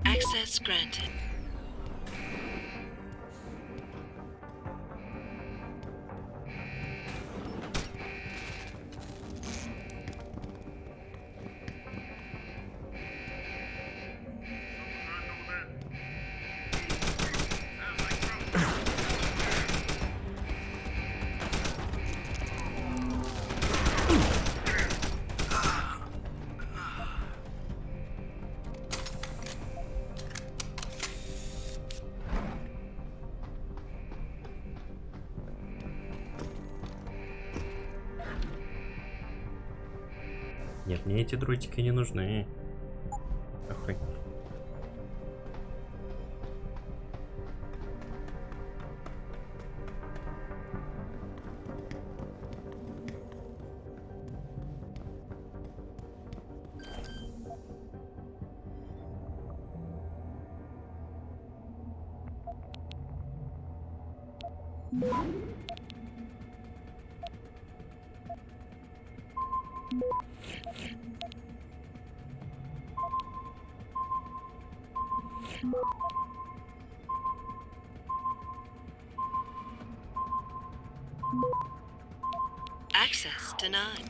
Access granted. Нет, мне эти дротики не нужны. Охуй. Access denied.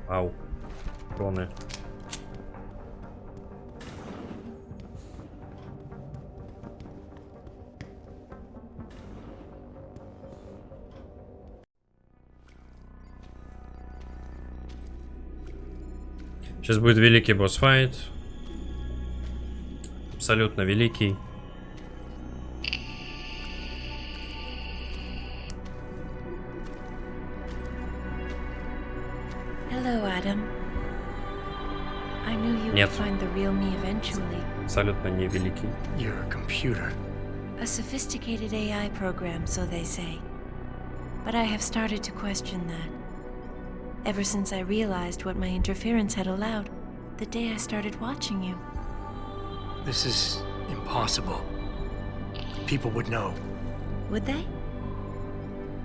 Ау. Кроны. Сейчас будет великий босс-файт. Абсолютно великий. Hello, Adam. I knew you would find the real me eventually. Абсолютно не великий. You're a computer. A sophisticated AI program, so they say. But I have started to question that. Ever since I realized what my interference had allowed, the day I started watching you. This is impossible. People would know. Would they?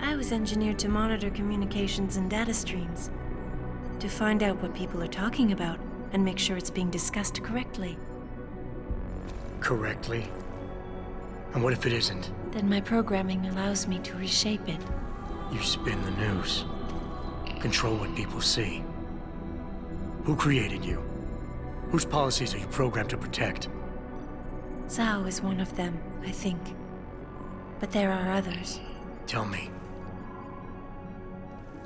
I was engineered to monitor communications and data streams. To find out what people are talking about and make sure it's being discussed correctly. Correctly? And what if it isn't? Then my programming allows me to reshape it. You spin the news. Control what people see. Who created you? Whose policies are you programmed to protect? Zhao is one of them, I think. But there are others. Tell me.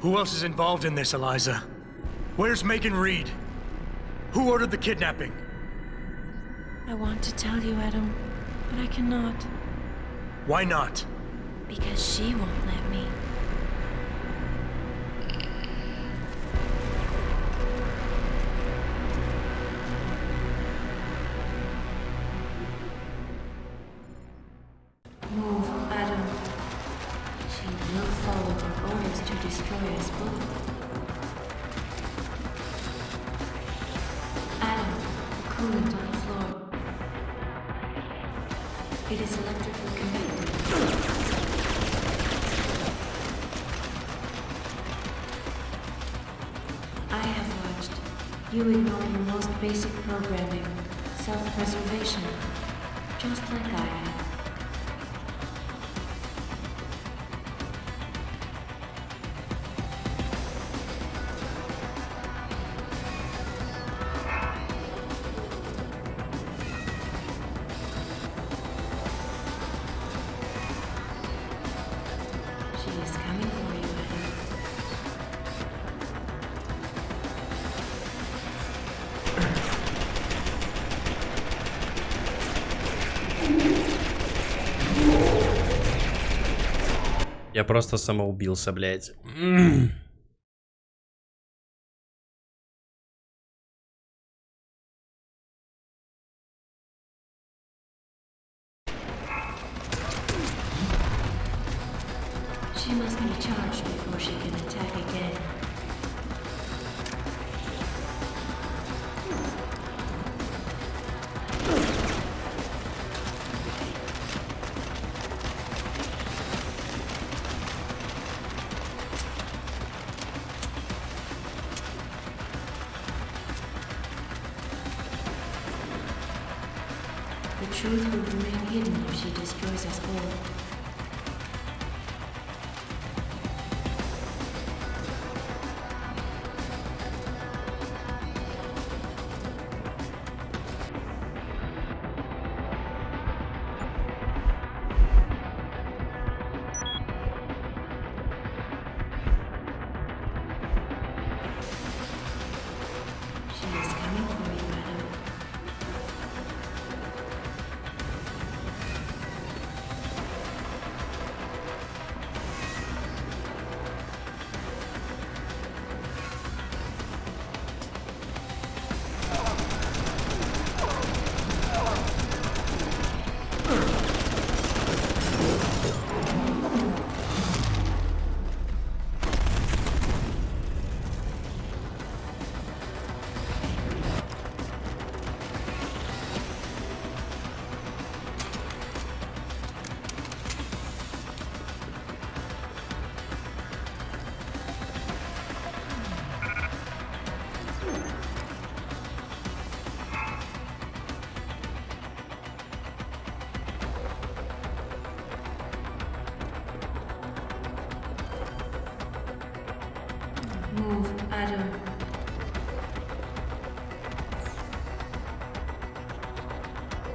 Who else is involved in this, Eliza? Where's Megan Reed? Who ordered the kidnapping? I want to tell you, Adam, but I cannot. Why not? Because she won't let me. Move, Adam. She will follow her orders to destroy us both. Adam, the coolant on the floor. It is electrically connected. I have watched. You ignore your most basic programming, self-preservation, just like I have. Я просто самоубился, блядь. She must be charged before she can attack again. The truth will remain hidden if she destroys us all. She is coming for you, madam. Move, Adam.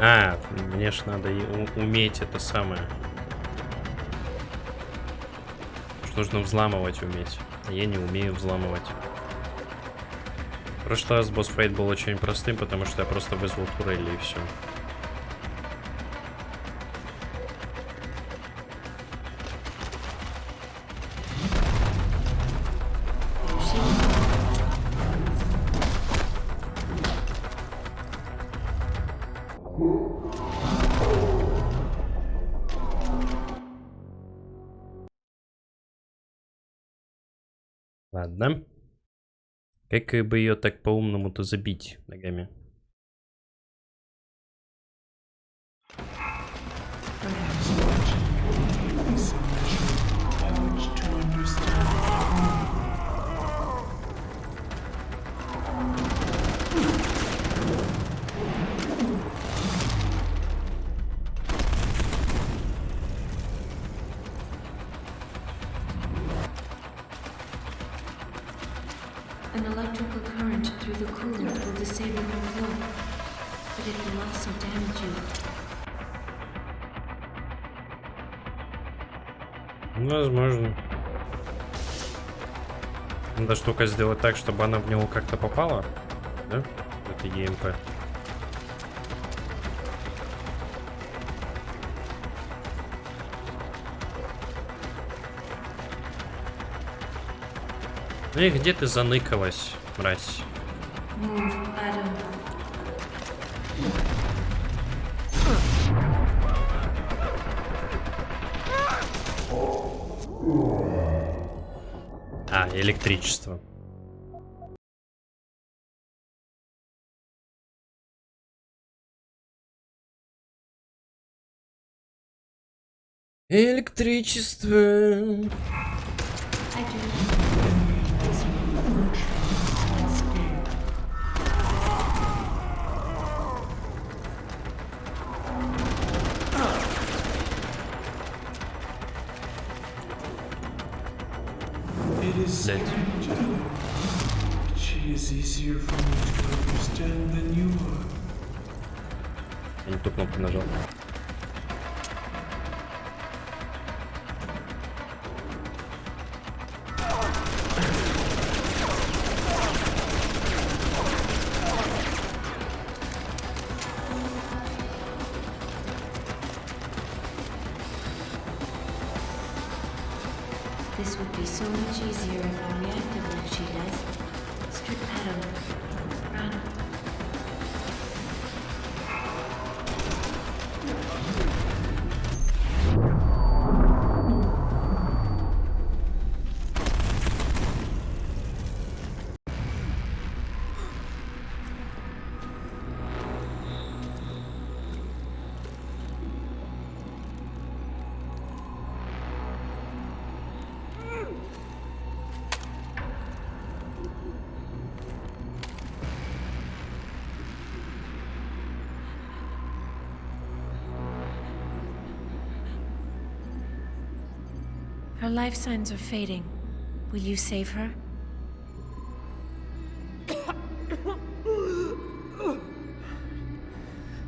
А, мне ж надо уметь это самое. Что нужно взламывать уметь. А я не умею взламывать. В прошлый раз босс-файт был очень простым, потому что я просто вызвал турели и все. Ладно. Как бы ее так по-умному-то забить ногами? An electrical current through the coolant will disable your flow, but it will also damage you. Возможно. Надо штука сделать так, чтобы она в него как-то попала. Да? Это ЕМП. Ну и где ты заныкалась, мразь? Move, Adam. А, электричество. Электричество. I do. It is Блять. strange, but she is easier for me to understand than you are. Я не ту кнопку нажал. This would be so much easier if I reacted like she does. Strip Adam. Run. Her life signs are fading. Will you save her?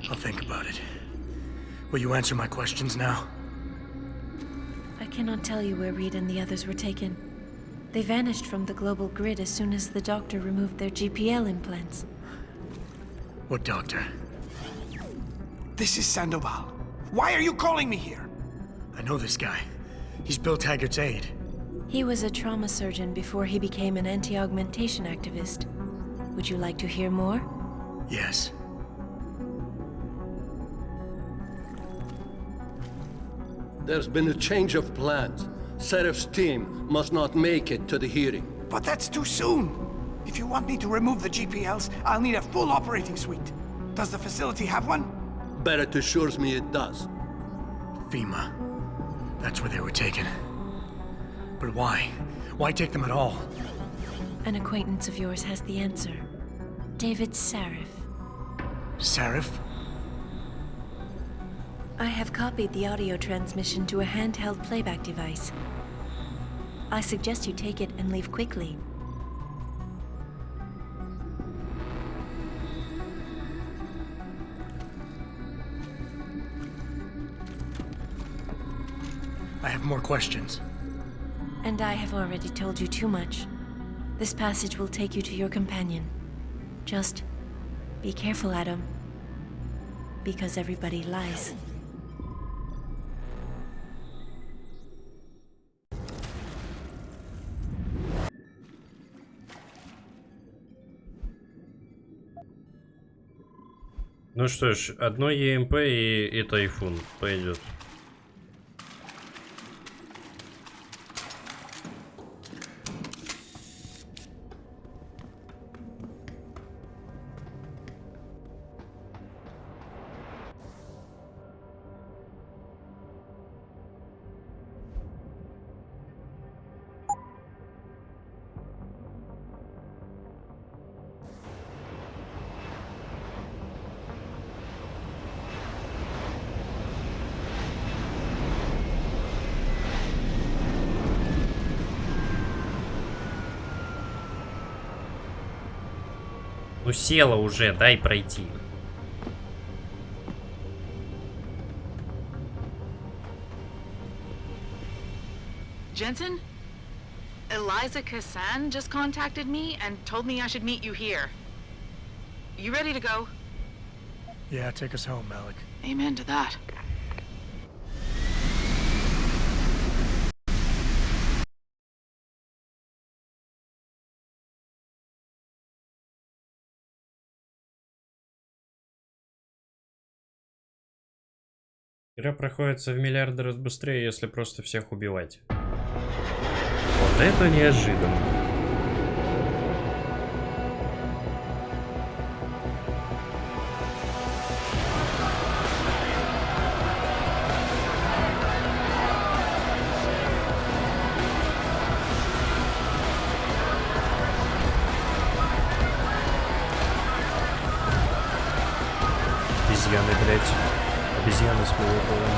I'll think about it. Will you answer my questions now? I cannot tell you where Reed and the others were taken. They vanished from the global grid as soon as the doctor removed their GPL implants. What doctor? This is Sandoval. Why are you calling me here? I know this guy. He's Bill Taggart's aide. He was a trauma surgeon before he became an anti-augmentation activist. Would you like to hear more? Yes. There's been a change of plans. Serif's team must not make it to the hearing. But that's too soon. If you want me to remove the GPLs, I'll need a full operating suite. Does the facility have one? Barrett assures me it does. FEMA. That's where they were taken. But why? Why take them at all? An acquaintance of yours has the answer. David Sarif. Sarif? I have copied the audio transmission to a handheld playback device. I suggest you take it and leave quickly. I have more questions. And I have already told you too much. This passage will take you to your companion. Just be careful, Adam. Because everybody lies. Ну что ж, одно ЕМП и Тайфун пойдет. Ну села уже, дай пройти. Jensen? Eliza Kassan just contacted me and told me I should meet you here. You ready to go? Yeah, take us home, Malik. Amen to that. Игра проходится в миллиарды раз быстрее, если просто всех убивать. Вот это неожиданно. Обезьяны, блядь. Обезьяны с молотовым.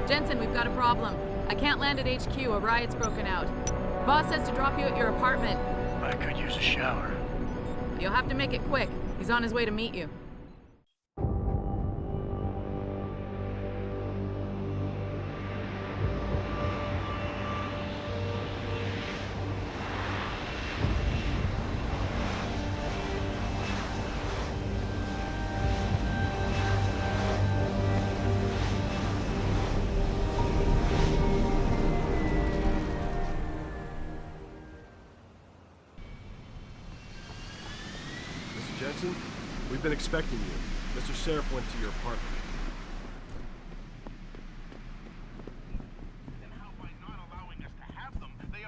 Jensen, we've got a problem. I can't land at HQ. A riot's broken out. Boss says to drop you at your apartment. I could use a shower. You'll have to make it quick. He's on his way to meet you. We've been expecting you. Mr. Sheriff went to your apartment.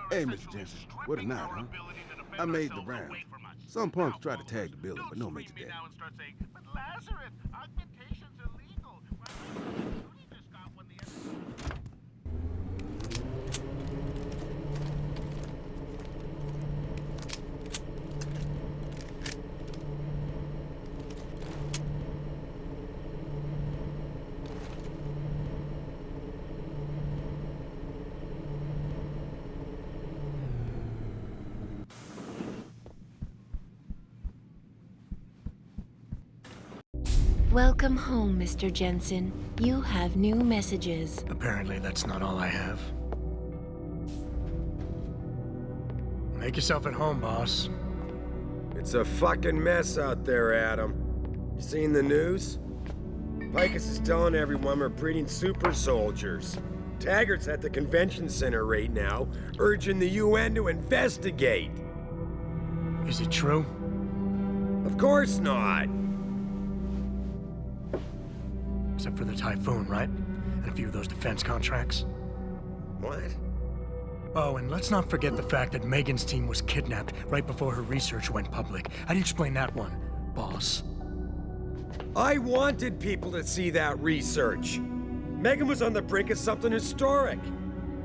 Hey, Mr. Jensen, what a night, huh? I made the rounds. Some punks tried to tag the building, but no major damage. Welcome home, Mr. Jensen. You have new messages. Apparently, that's not all I have. Make yourself at home, boss. It's a fucking mess out there, Adam. You seen the news? Picus is telling everyone we're breeding super soldiers. Taggart's at the convention center right now, urging the UN to investigate. Is it true? Of course not. Except for the Typhoon, right? And a few of those defense contracts. What? Oh, and let's not forget the fact that Megan's team was kidnapped right before her research went public. How do you explain that one, boss? I wanted people to see that research. Megan was on the brink of something historic.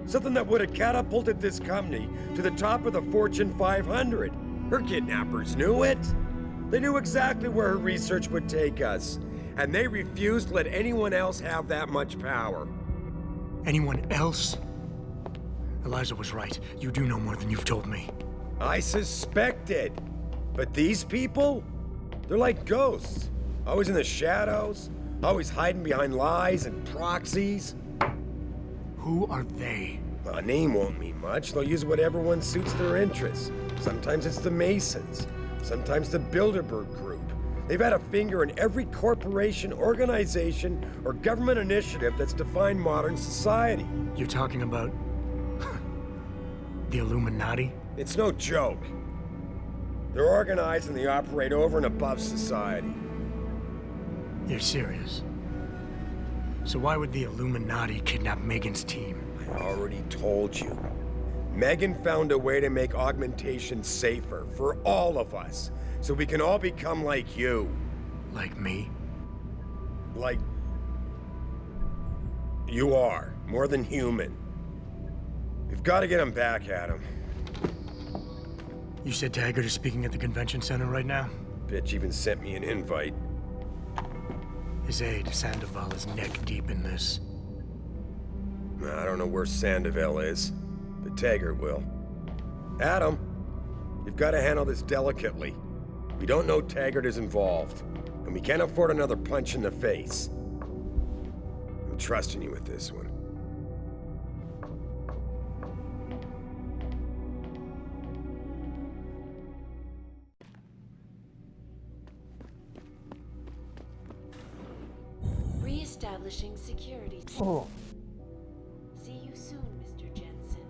Something that would have catapulted this company to the top of the Fortune 500. Her kidnappers knew it. They knew exactly where her research would take us. And they refused to let anyone else have that much power. Anyone else? Eliza was right. You do know more than you've told me. I suspected. But these people? They're like ghosts. Always in the shadows. Always hiding behind lies and proxies. Who are they? A name won't mean much. They'll use whatever one suits their interests. Sometimes it's the Masons. Sometimes the Bilderberg Group. They've had a finger in every corporation, organization, or government initiative that's defined modern society. You're talking about the Illuminati? It's no joke. They're organized and they operate over and above society. You're serious? So why would the Illuminati kidnap Megan's team? I already told you. Megan found a way to make augmentation safer for all of us. So we can all become like you. Like me? Like... you are. More than human. We've got to get him back, Adam. You said Taggart is speaking at the convention center right now? Bitch even sent me an invite. His aide, Sandoval, is neck deep in this. I don't know where Sandoval is, but Taggart will. Adam, you've got to handle this delicately. We don't know Taggart is involved, and we can't afford another punch in the face. I'm trusting you with this one. Re-establishing security. Oh. See you soon, Mr. Jensen.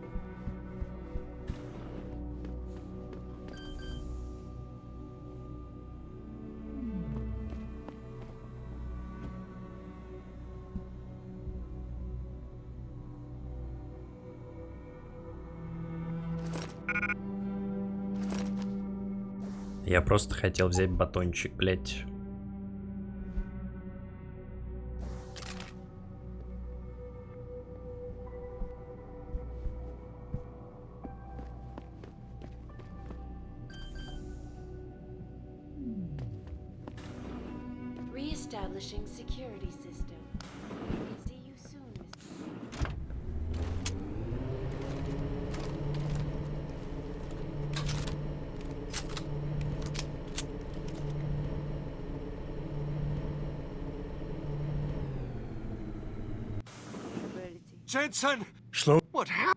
Я просто хотел взять батончик, блять. Re-establishing security system. See you soon, Mr. Jensen! Slow. What happened?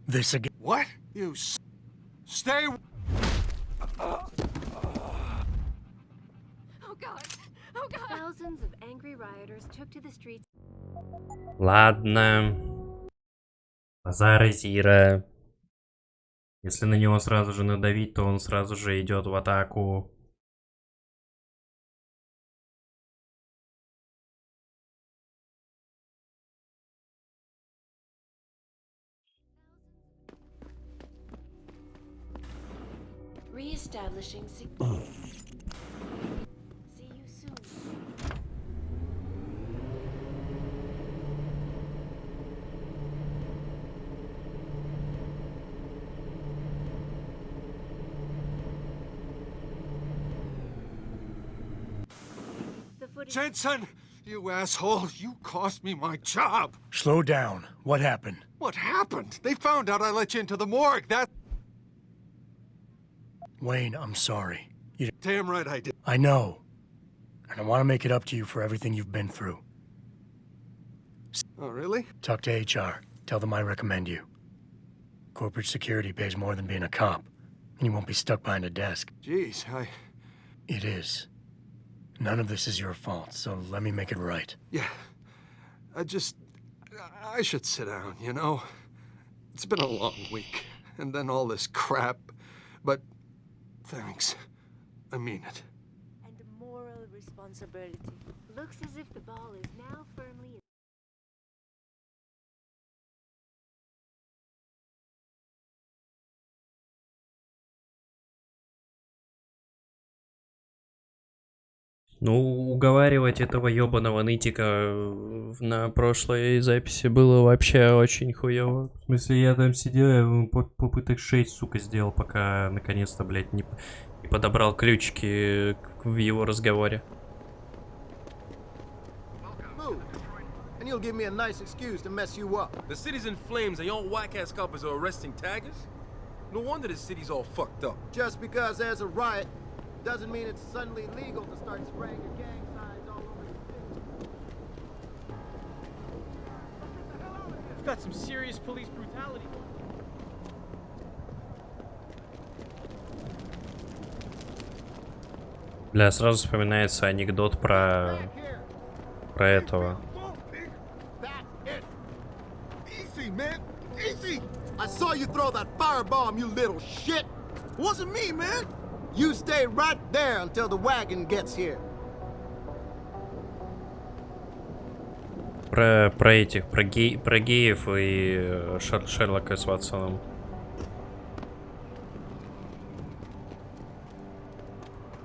This again. What? You stay. Oh god! Oh god! Thousands of angry rioters took to the streets. Ладно. Базара Зира. Если на него сразу же надавить, то он сразу же идет в атаку. Reestablishing See you soon. Jensen! You asshole! You cost me my job! Slow down. What happened? What happened? They found out I let you into the morgue. That... Wayne, I'm sorry. You... Damn right I did. I know. And I want to make it up to you for everything you've been through. Oh, really? Talk to HR. Tell them I recommend you. Corporate security pays more than being a cop. And you won't be stuck behind a desk. Jeez, It is. None of this is your fault, so let me make it right. Yeah. I should sit down, you know? It's been a long week. And then all this crap. But thanks. I mean it. And moral responsibility. Looks as if the ball is now firmly... Ну, уговаривать этого ёбаного нытика на прошлой записи было вообще очень хуёво. В смысле, я там сидел, я ему попыток 6, сука, сделал, пока наконец-то, блядь, не подобрал ключики в его разговоре. And you'll give me a nice excuse to mess you up. The city's in flames and your whack-ass coppers are arresting taggers? No wonder the city's all fucked up. Just because there's a riot doesn't mean it's suddenly legal to start spraying your gang signs all over the city. We've got some serious police brutality. Бля, сразу вспоминается анекдот про этого. Easy, man. Easy. I saw you throw that firebomb, you little shit. Wasn't me, man. You stay right there until the wagon gets here. Про геев и Шерлока с Ватсоном.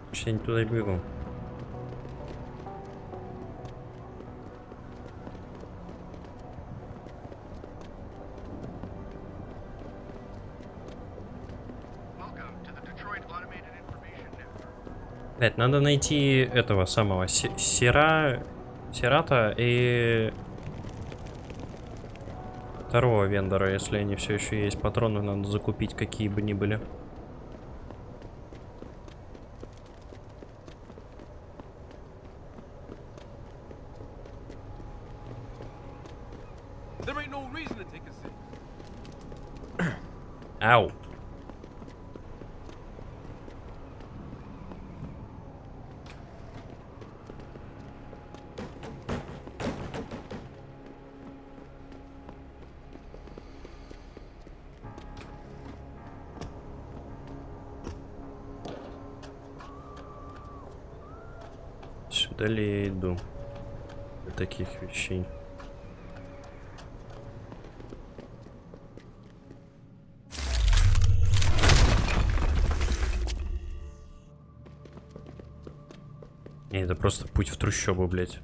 Вообще не туда бегу. Блять, надо найти этого самого Сирата и второго вендора, если они все еще есть. Патроны надо закупить, какие бы ни были. Ау. Сюда ли я иду? Для таких вещей. Не, это просто путь в трущобу, блядь.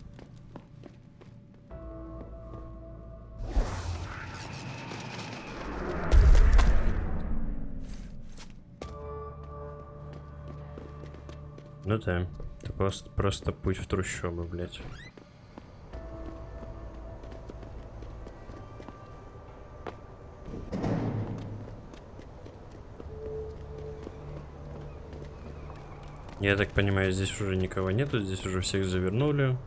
Ну да, это просто путь в трущобу, блядь. Я так понимаю, здесь уже никого нету, здесь уже всех завернули.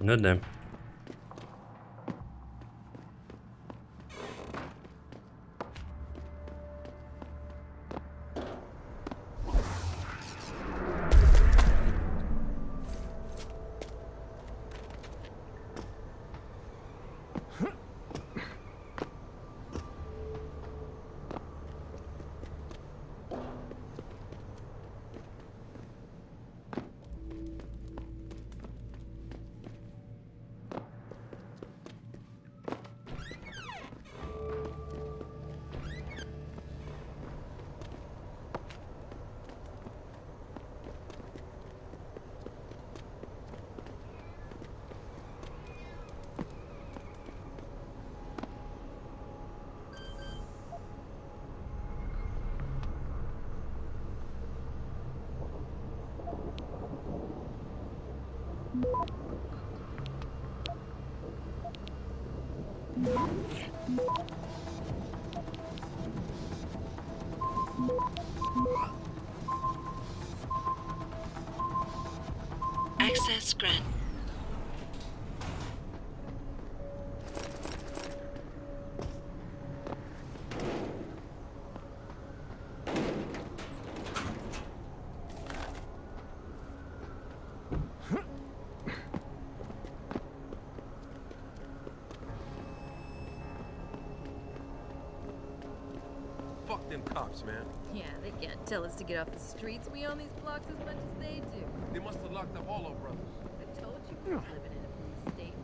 Ну да. Access grant. Fuck them cops, man. Yeah, they can't tell us to get off the streets. We own these blocks as much as they do. They must have locked up all our brothers. I told you we were living in a police state.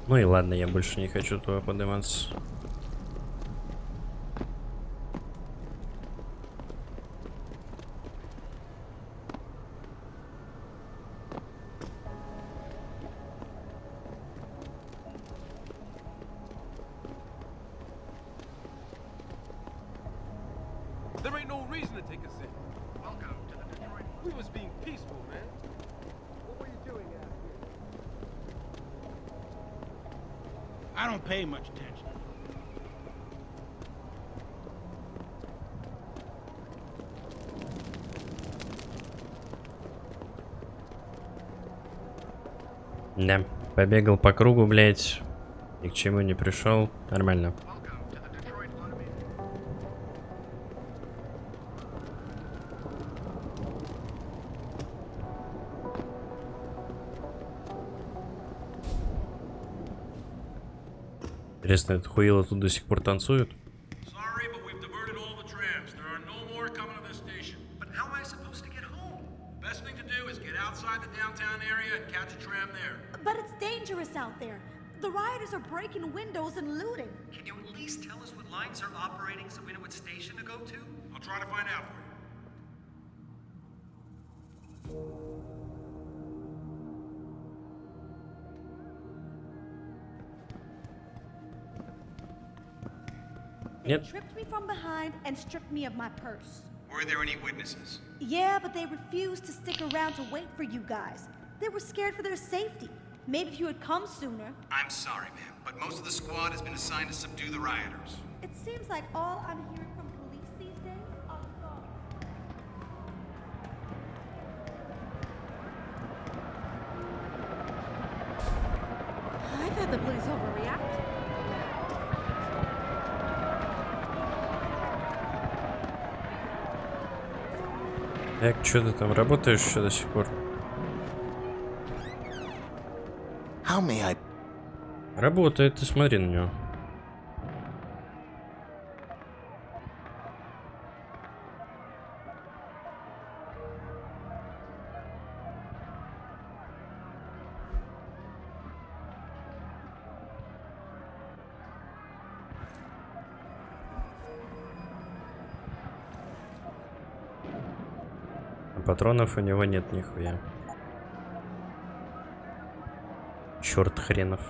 Ну и ладно, я больше не хочу туда подниматься. There ain't no reason to take us in. Welcome to the Detroit. We was being peaceful, man. What were you doing out here? I don't pay much attention. Да, побегал по кругу, блять, ни к чему не пришел. Нормально. Интересно, этот хуило тут до сих пор танцует? Sorry, but we've diverted all the trams. There are no more coming to this station. But how am I supposed to get home? The best thing to do is get outside the downtown area and catch a tram there. But it's dangerous out there. The rioters are breaking windows and looting. Can you at least tell us what lines are operating so we know what station to go to? I'll try to find out for you. They tripped me from behind and stripped me of my purse. Were there any witnesses? Yeah, but they refused to stick around to wait for you guys. They were scared for their safety. Maybe if you had come sooner. I'm sorry, ma'am, but most of the squad has been assigned to subdue the rioters. It seems like all I'm hearing from police these days are songs. I thought the police overreacted. Так, что ты там работаешь еще до сих пор? How may I? Работает, ты смотри на него. Патронов у него нет нихуя. Черт хренов.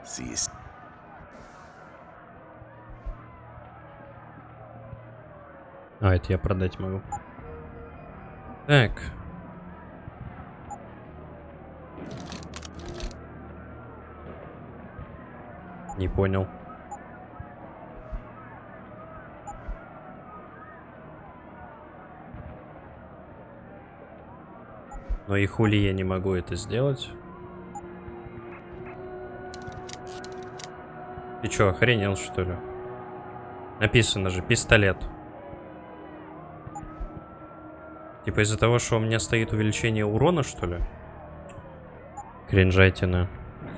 See you. А, это я продать могу. Так. Не понял. Но и хули я не могу это сделать? Ты чё, охренел, что ли? Написано же, пистолет. Типа из-за того, что у меня стоит увеличение урона, что ли? Кринжатина.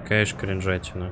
Какая ж кринжатина.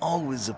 Always a...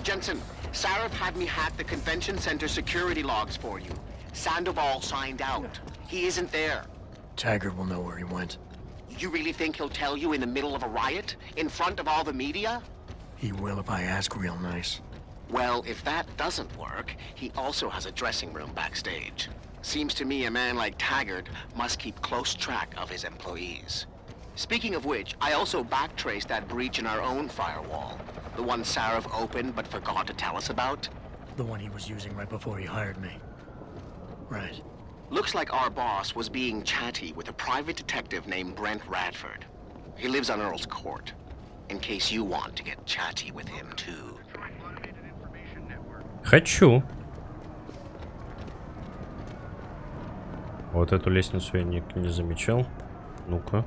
Jensen, Sarif had me hack the convention center security logs for you. Sandoval signed out. He isn't there. Taggart will know where he went. You really think he'll tell you in the middle of a riot? In front of all the media? He will if I ask real nice. Well, if that doesn't work, he also has a dressing room backstage. Seems to me a man like Taggart must keep close track of his employees. Speaking of which, I also backtraced that breach in our own firewall. The one Sarif opened but forgot to tell us about. The one he was using right before he hired me. Right. Looks like our boss was being chatty with a private detective named Brent Radford. He lives on Earl's Court. In case you want to get chatty with him too. Хочу. Вот эту лестницу я не замечал. Ну-ка.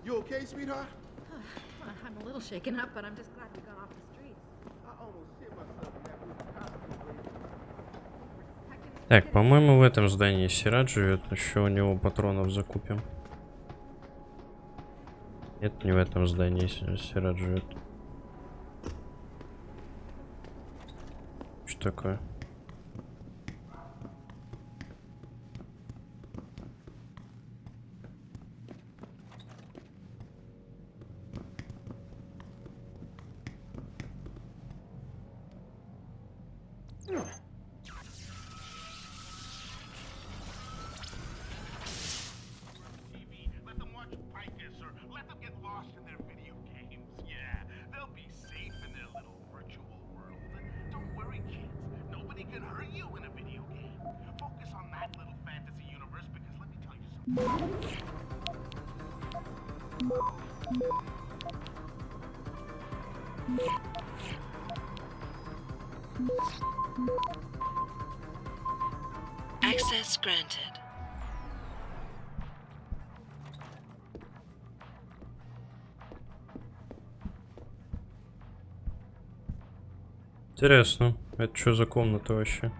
You okay, sweetheart? I'm a little shaken up, but I'm just glad we got off the street. I almost shit myself in that movie. Так, по-моему, в этом здании Сират живет. Еще у него патронов закупим. Нет, не в этом здании Сират живет. Что такое? Access granted. Интересно, это что за комната вообще?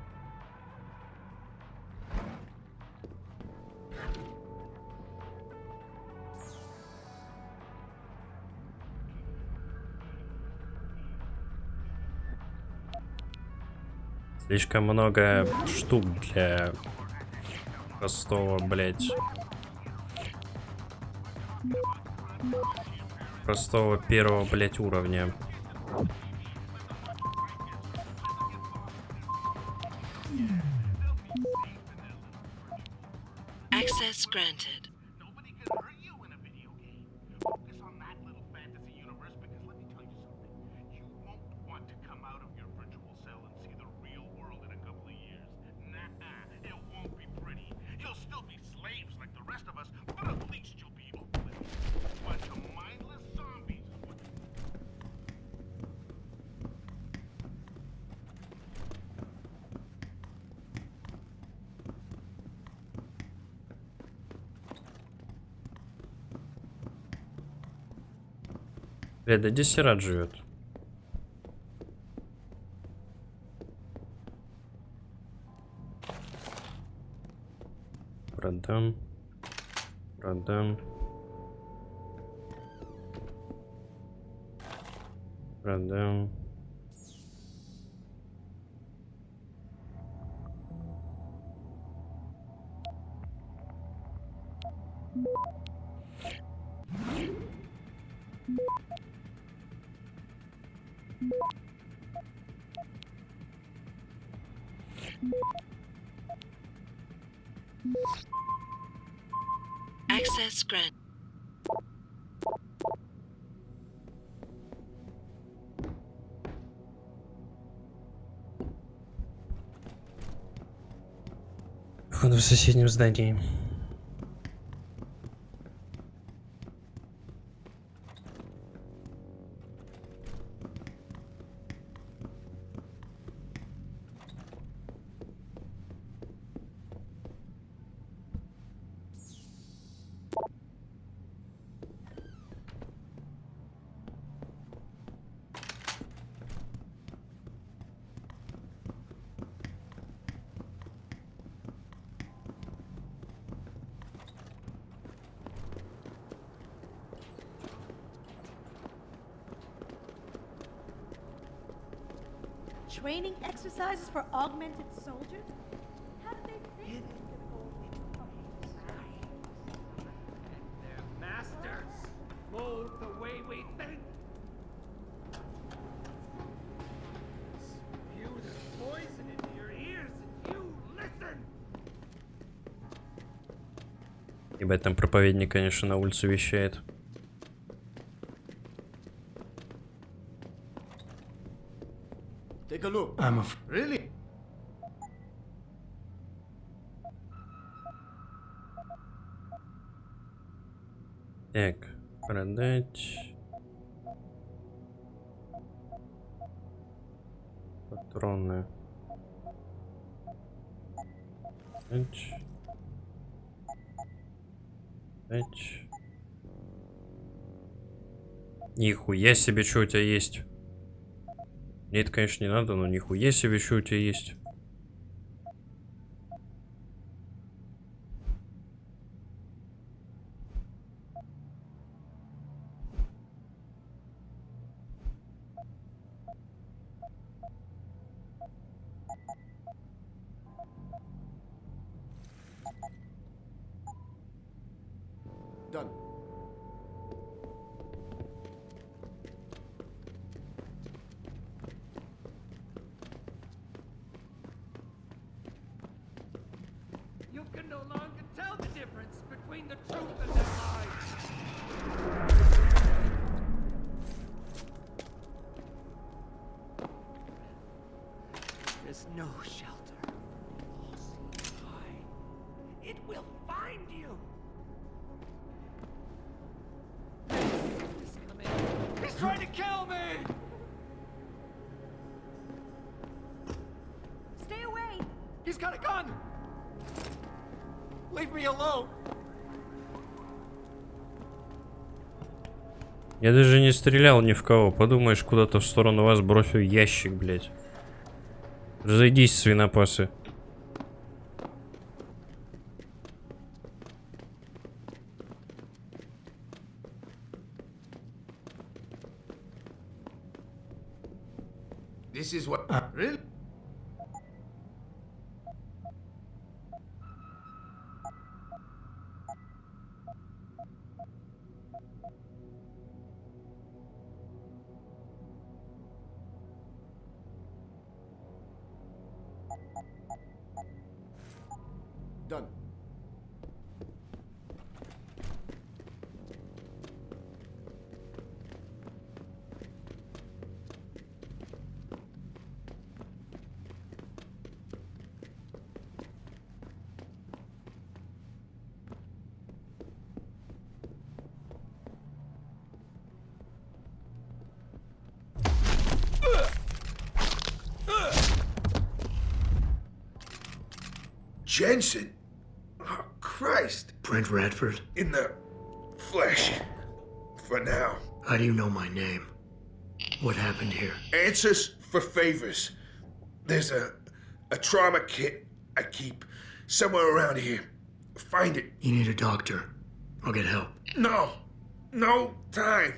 Слишком много штук для простого, блять. Простого первого, блять, уровня. Access granted. Блядь, да Диссерат живет. Продам. Продам. Продам. Access granted. Походу в соседнем здании. Training exercises for augmented soldiers? How did they think? They're masters. Mold the way we think. Spew the poison into your ears and you listen. Ебать, там проповедник, конечно, на улице вещает. Take a look. Really? Так, продать. Патроны. Продать. Продать. Нихуя себе, что у тебя есть. Мне это, конечно, не надо, но нихуя себе, что у тебя есть. Done. You can no longer tell the difference between the truth and the lies. There's no shelter. Lost high. It will find you. He's coming. He's trying to kill me. Stay away! He's got a gun. Leave me alone. Я даже не стрелял ни в кого. Подумаешь, куда-то в сторону вас бросил ящик, блядь. Разойдись, свинопасы. This is what... Really? Done. Jensen? Oh, Christ. Brent Radford? In the flesh. For now. How do you know my name? What happened here? Answers for favors. There's a trauma kit I keep somewhere around here. Find it. You need a doctor. I'll get help. No. No time.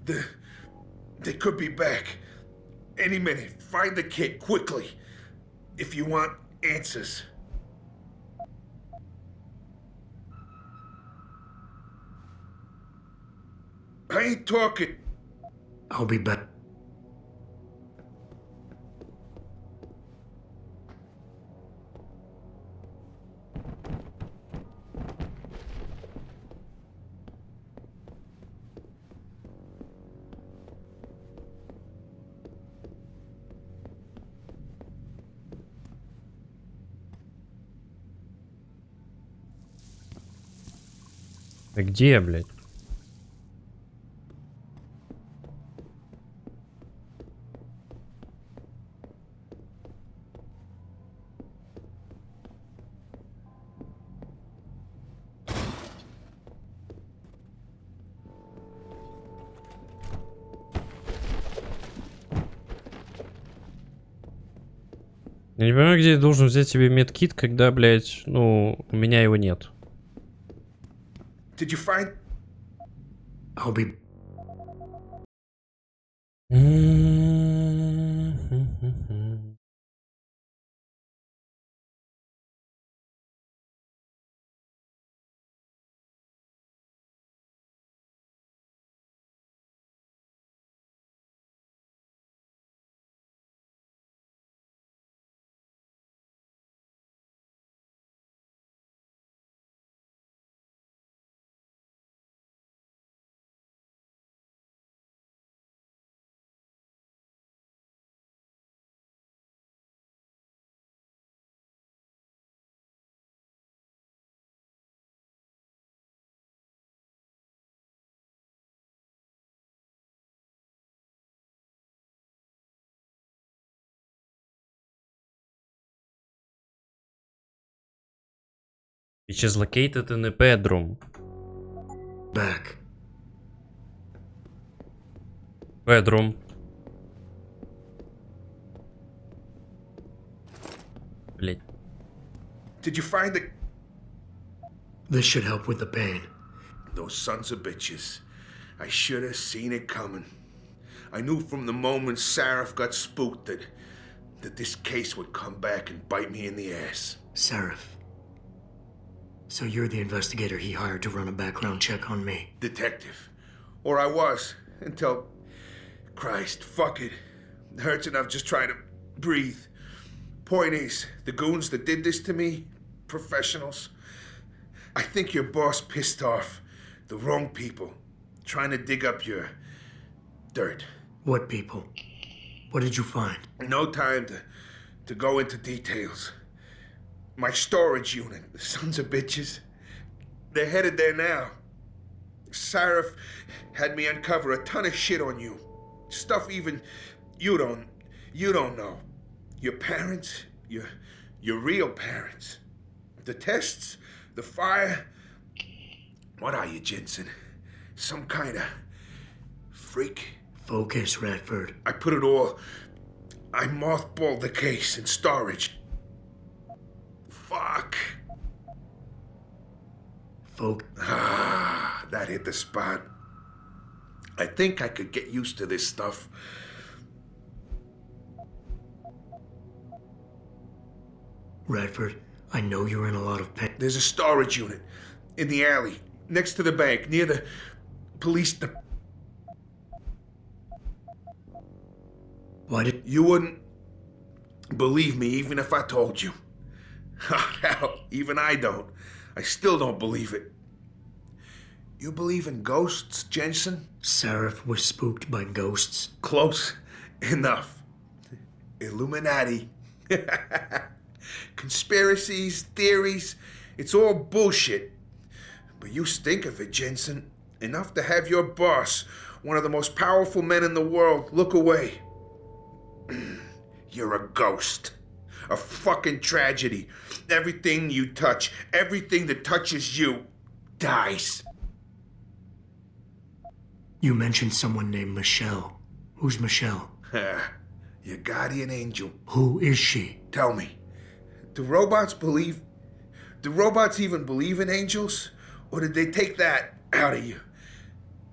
They could be back. Any minute. Find the kit quickly. If you want answers. I ain't talking. I'll be back. А где я, блядь? Я не понимаю, где я должен взять себе медкит, когда, блядь, ну, у меня его нет. Did you find? I'll be... Which is located in a bedroom. Back. Bedroom. Блять. Did you find the... This should help with the pain. Those sons of bitches. I should have seen it coming. I knew from the moment Sarif got spooked that this case would come back and bite me in the ass. Sarif. So you're the investigator he hired to run a background check on me? Detective. Or I was, until... Christ, fuck it. It hurts enough just trying to breathe. Point is, the goons that did this to me, professionals, I think your boss pissed off the wrong people, trying to dig up your dirt. What people? What did you find? No time to go into details. My storage unit, the sons of bitches, they're headed there now. Sarif had me uncover a ton of shit on you. Stuff even you don't know. Your parents, your real parents. The tests, the fire. What are you, Jensen? Some kind of freak? Focus, Radford. I put it all I mothballed the case in storage. Fuck. Folk. That hit the spot. I think I could get used to this stuff. Radford, I know you're in a lot of pain. There's a storage unit in the alley, next to the bank, near the police Why did... You wouldn't believe me even if I told you. Hell, even I don't. I still don't believe it. You believe in ghosts, Jensen? Sarif was spooked by ghosts. Close enough. Illuminati. Conspiracies, theories, it's all bullshit. But you stink of it, Jensen. Enough to have your boss, one of the most powerful men in the world, look away. You're a ghost. A fucking tragedy. Everything you touch, everything that touches you, dies. You mentioned someone named Michelle. Who's Michelle? Your guardian angel. Who is she? Tell me, do robots even believe in angels? Or did they take that out of you?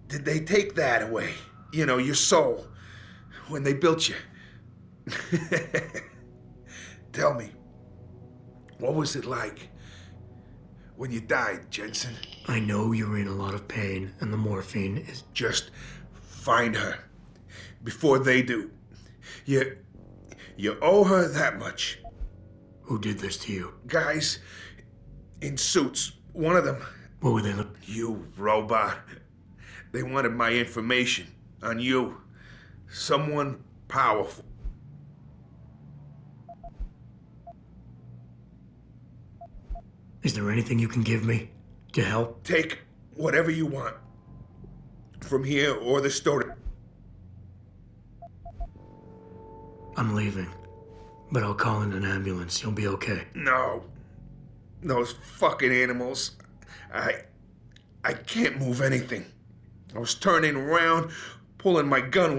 Did they take that away? You know, your soul, when they built you? Tell me, what was it like when you died, Jensen? I know you're in a lot of pain, and the morphine is... Just find her before they do. You owe her that much. Who did this to you? Guys in suits. One of them. What were they? You robot. They wanted my information on you. Someone powerful. Is there anything you can give me to help? Take whatever you want. From here or the store. I'm leaving, but I'll call in an ambulance. You'll be okay. No. Those fucking animals. I can't move anything. I was turning around, pulling my gun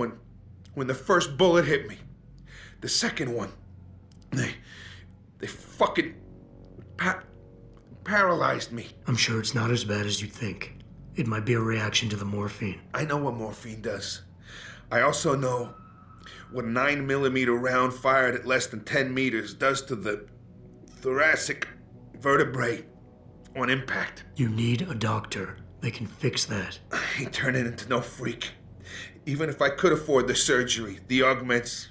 when the first bullet hit me. The second one, they fucking paralyzed me. I'm sure it's not as bad as you think. It might be a reaction to the morphine. I know what morphine does. I also know what a 9mm round fired at less than 10 meters does to the thoracic vertebrae on impact. You need a doctor. They can fix that. I ain't turning into no freak. Even if I could afford the surgery, the augments,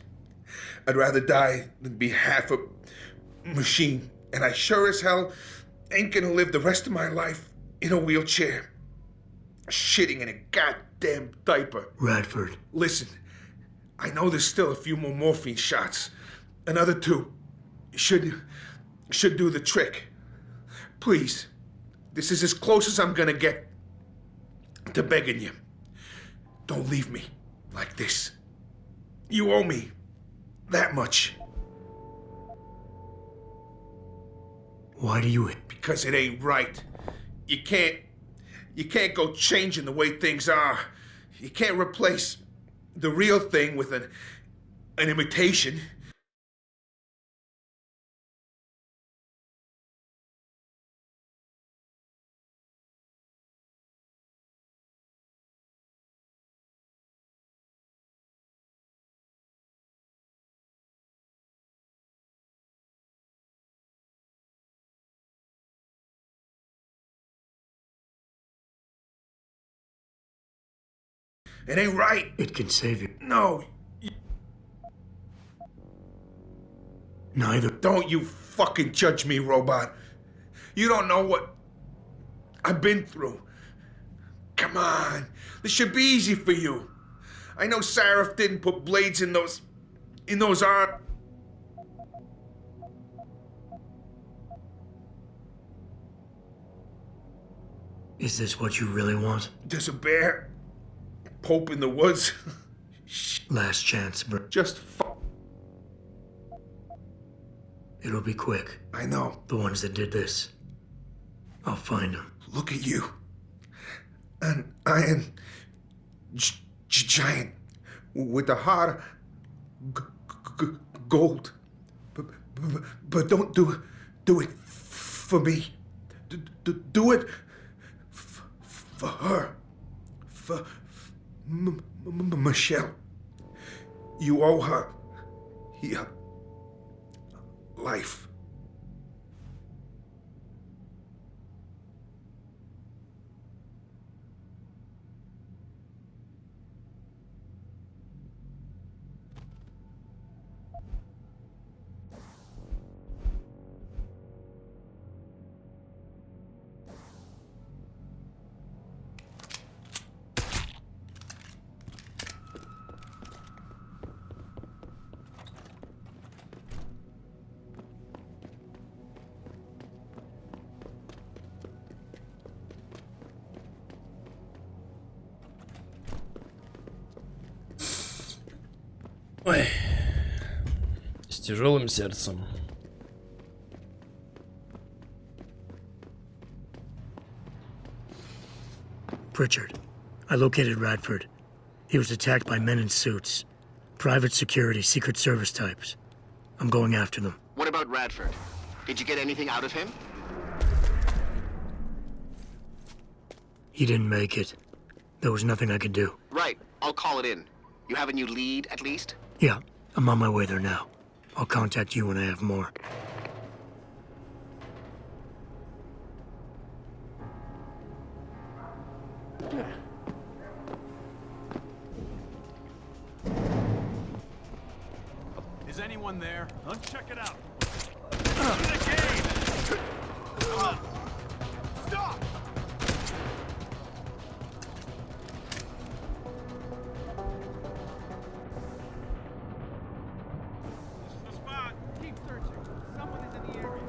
I'd rather die than be half a machine. And I sure as hell ain't gonna live the rest of my life in a wheelchair, shitting in a goddamn diaper. Radford. Listen, I know there's still a few more morphine shots. Another 2 should do the trick. Please, this is as close as I'm gonna get to begging you. Don't leave me like this. You owe me that much. Why do you... Because it ain't right. You can't go changing the way things are. You can't replace the real thing with an imitation. It ain't right. It can save you. No. Neither. Don't you fucking judge me, robot. You don't know what I've been through. Come on. This should be easy for you. I know Sarif didn't put blades in those arms. Is this what you really want? There's a bear. Pope in the woods. Last chance, bro. Just It'll be quick. I know. The ones that did this. I'll find them. Look at you. An iron giant with a heart gold. But don't do it for me. Do it for her. For Michelle. You owe her your life. Ой, с тяжелым сердцем. Pritchard, I located Radford. He was attacked by men in suits. Private security, Secret Service types. I'm going after them. What about Radford? Did you get anything out of him? He didn't make it. There was nothing I could do. Right, I'll call it in. You have a new lead, at least? Yeah, I'm on my way there now. I'll contact you when I have more. Is anyone there? Let's check it out. Stop! Keep searching. Someone is in the area.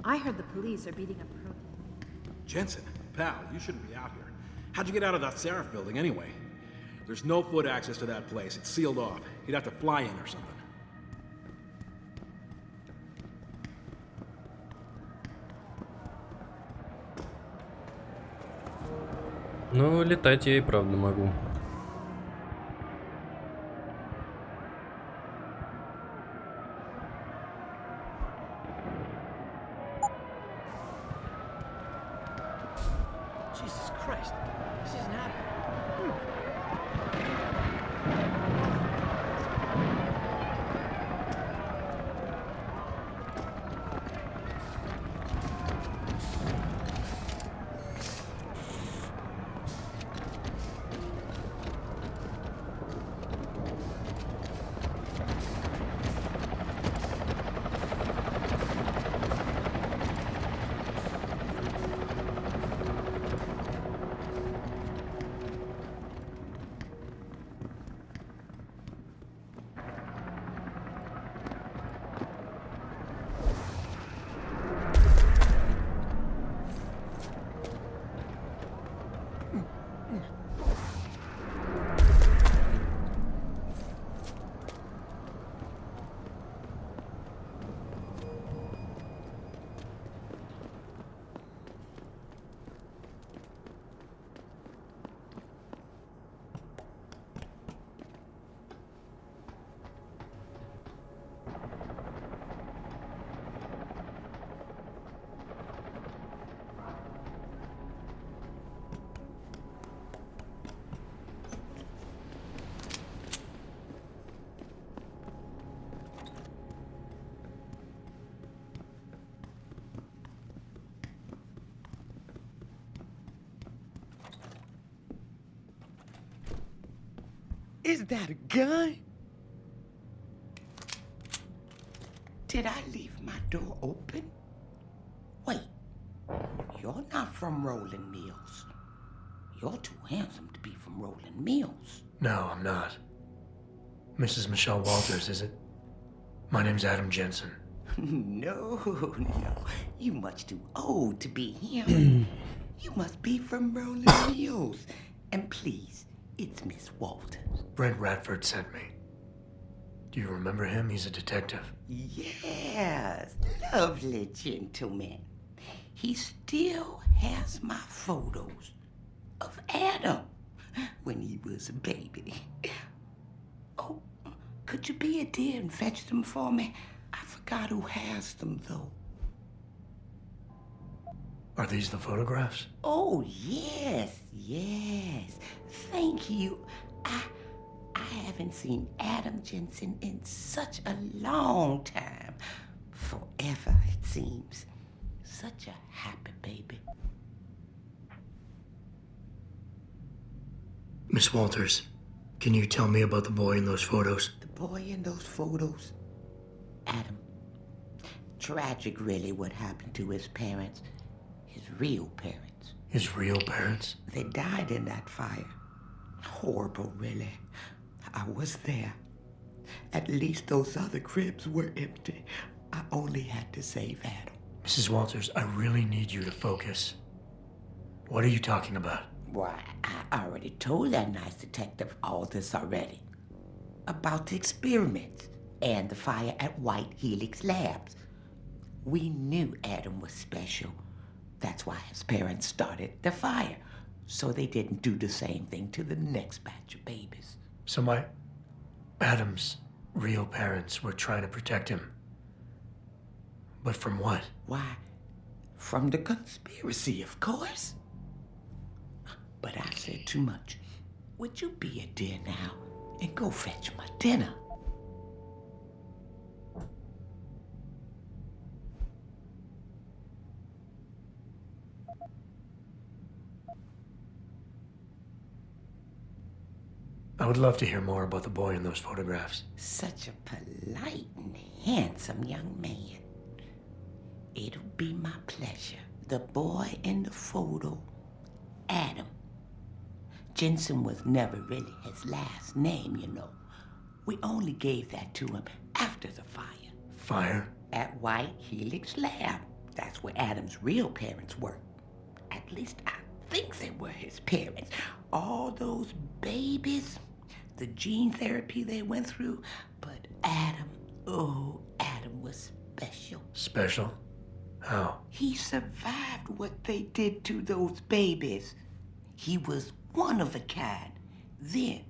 I heard the police are beating up Pro. Jensen, pal, you shouldn't be out here. How'd you get out of that Seraph building anyway? There's no foot access to that place. It's sealed off. You'd have to fly in or something. Ну, летать я и правда могу. Jesus Christ, this isn't happening. Is that a gun? Did I leave my door open? Wait, you're not from Rolling Mills. You're too handsome to be from Rolling Mills. No, I'm not. Mrs. Michelle Walters, is it? My name's Adam Jensen. No, you much too old to be him. You must be from Rolling Mills. And please, it's Miss Walters. Brent Radford sent me. Do you remember him? He's a detective. Yes, lovely gentleman. He still has my photos of Adam when he was a baby. Oh, could you be a dear and fetch them for me? I forgot who has them, though. Are these the photographs? Oh, yes. Thank you. I haven't seen Adam Jensen in such a long time. Forever, it seems. Such a happy baby. Miss Walters, can you tell me about the boy in those photos? The boy in those photos? Adam. Tragic, really, what happened to his parents. His real parents. His real parents? They died in that fire. Horrible, really. I was there. At least those other cribs were empty. I only had to save Adam. Mrs. Walters, I really need you to focus. What are you talking about? Why, I already told that nice detective all this already. About the experiments and the fire at White Helix Labs. We knew Adam was special. That's why his parents started the fire, so they didn't do the same thing to the next batch of babies. So Adam's real parents were trying to protect him. But from what? Why, from the conspiracy, of course. But I said too much. Would you be a dear now and go fetch my dinner? I would love to hear more about the boy in those photographs. Such a polite and handsome young man. It'll be my pleasure. The boy in the photo, Adam. Jensen was never really his last name, you know. We only gave that to him after the fire. Fire? At White Helix Lab. That's where Adam's real parents worked. At least I think they were his parents. All those babies, the gene therapy they went through, but Adam, oh, Adam was special. Special? How? He survived what they did to those babies. He was one of a kind. Then,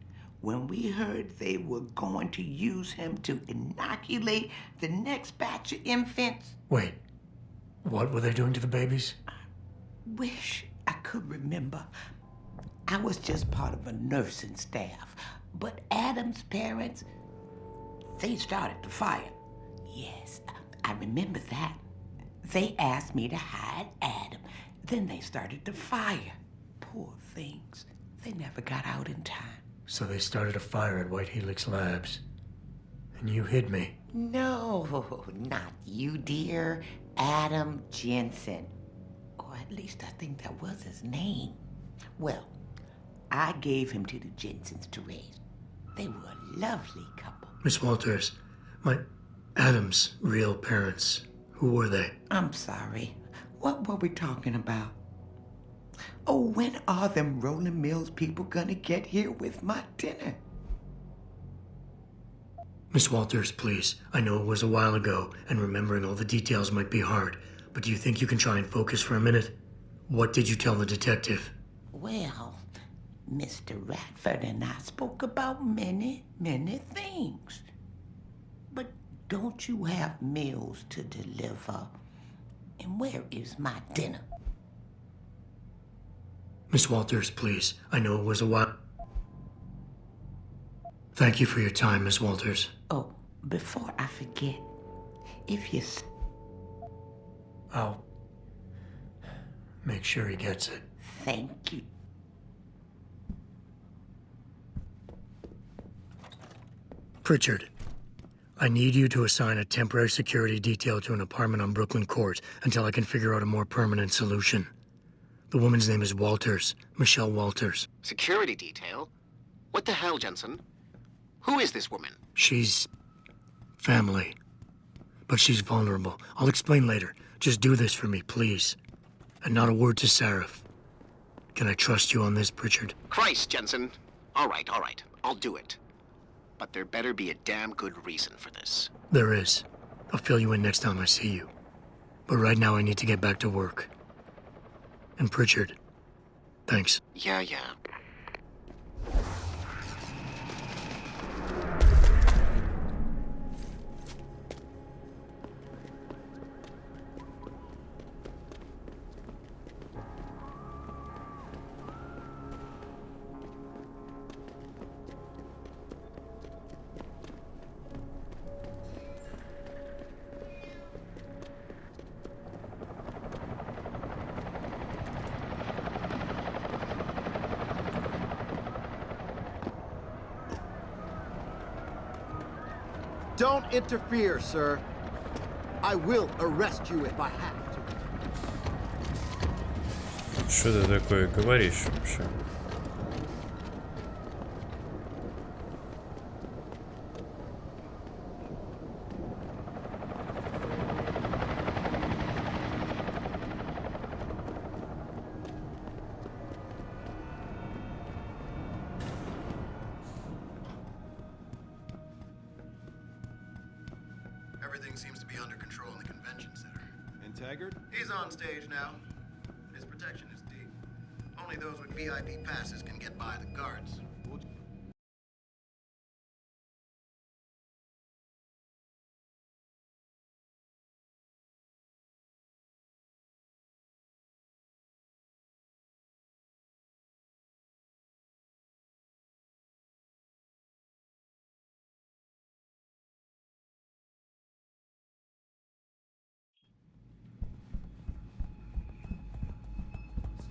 when we heard they were going to use him to inoculate the next batch of infants... Wait, what were they doing to the babies? I wish I could remember. I was just part of a nursing staff. But Adam's parents, they started the fire. Yes, I remember that. They asked me to hide Adam. Then they started the fire. Poor things. They never got out in time. So they started a fire at White Helix Labs. And you hid me. No, not you, dear. Adam Jensen. Or at least I think that was his name. Well, I gave him to the Jensens to raise. They were a lovely couple. Miss Walters, my Adam's real parents, who were they? I'm sorry. What were we talking about? Oh, when are them Rolling Mills people gonna get here with my dinner? Miss Walters, please. I know it was a while ago, and remembering all the details might be hard, but do you think you can try and focus for a minute? What did you tell the detective? Well, Mr. Radford and I spoke about many, many things. But don't you have meals to deliver? And where is my dinner? Miss Walters, please. I know it was a while. Thank you for your time, Miss Walters. Oh, before I forget, if you... I'll make sure he gets it. Thank you. Pritchard, I need you to assign a temporary security detail to an apartment on Brooklyn Court until I can figure out a more permanent solution. The woman's name is Walters, Michelle Walters. Security detail? What the hell, Jensen? Who is this woman? She's family, but she's vulnerable. I'll explain later. Just do this for me, please. And not a word to Sarif. Can I trust you on this, Pritchard? Christ, Jensen. All right. I'll do it. But there better be a damn good reason for this. There is. I'll fill you in next time I see you. But right now I need to get back to work. And Pritchard, thanks. Yeah. Don't interfere, sir. I will arrest you if I have to. Что ты такое говоришь вообще? Everything seems to be under control in the convention center. And Taggart? He's on stage now. His protection is deep. Only those with VIP passes can get by the guards.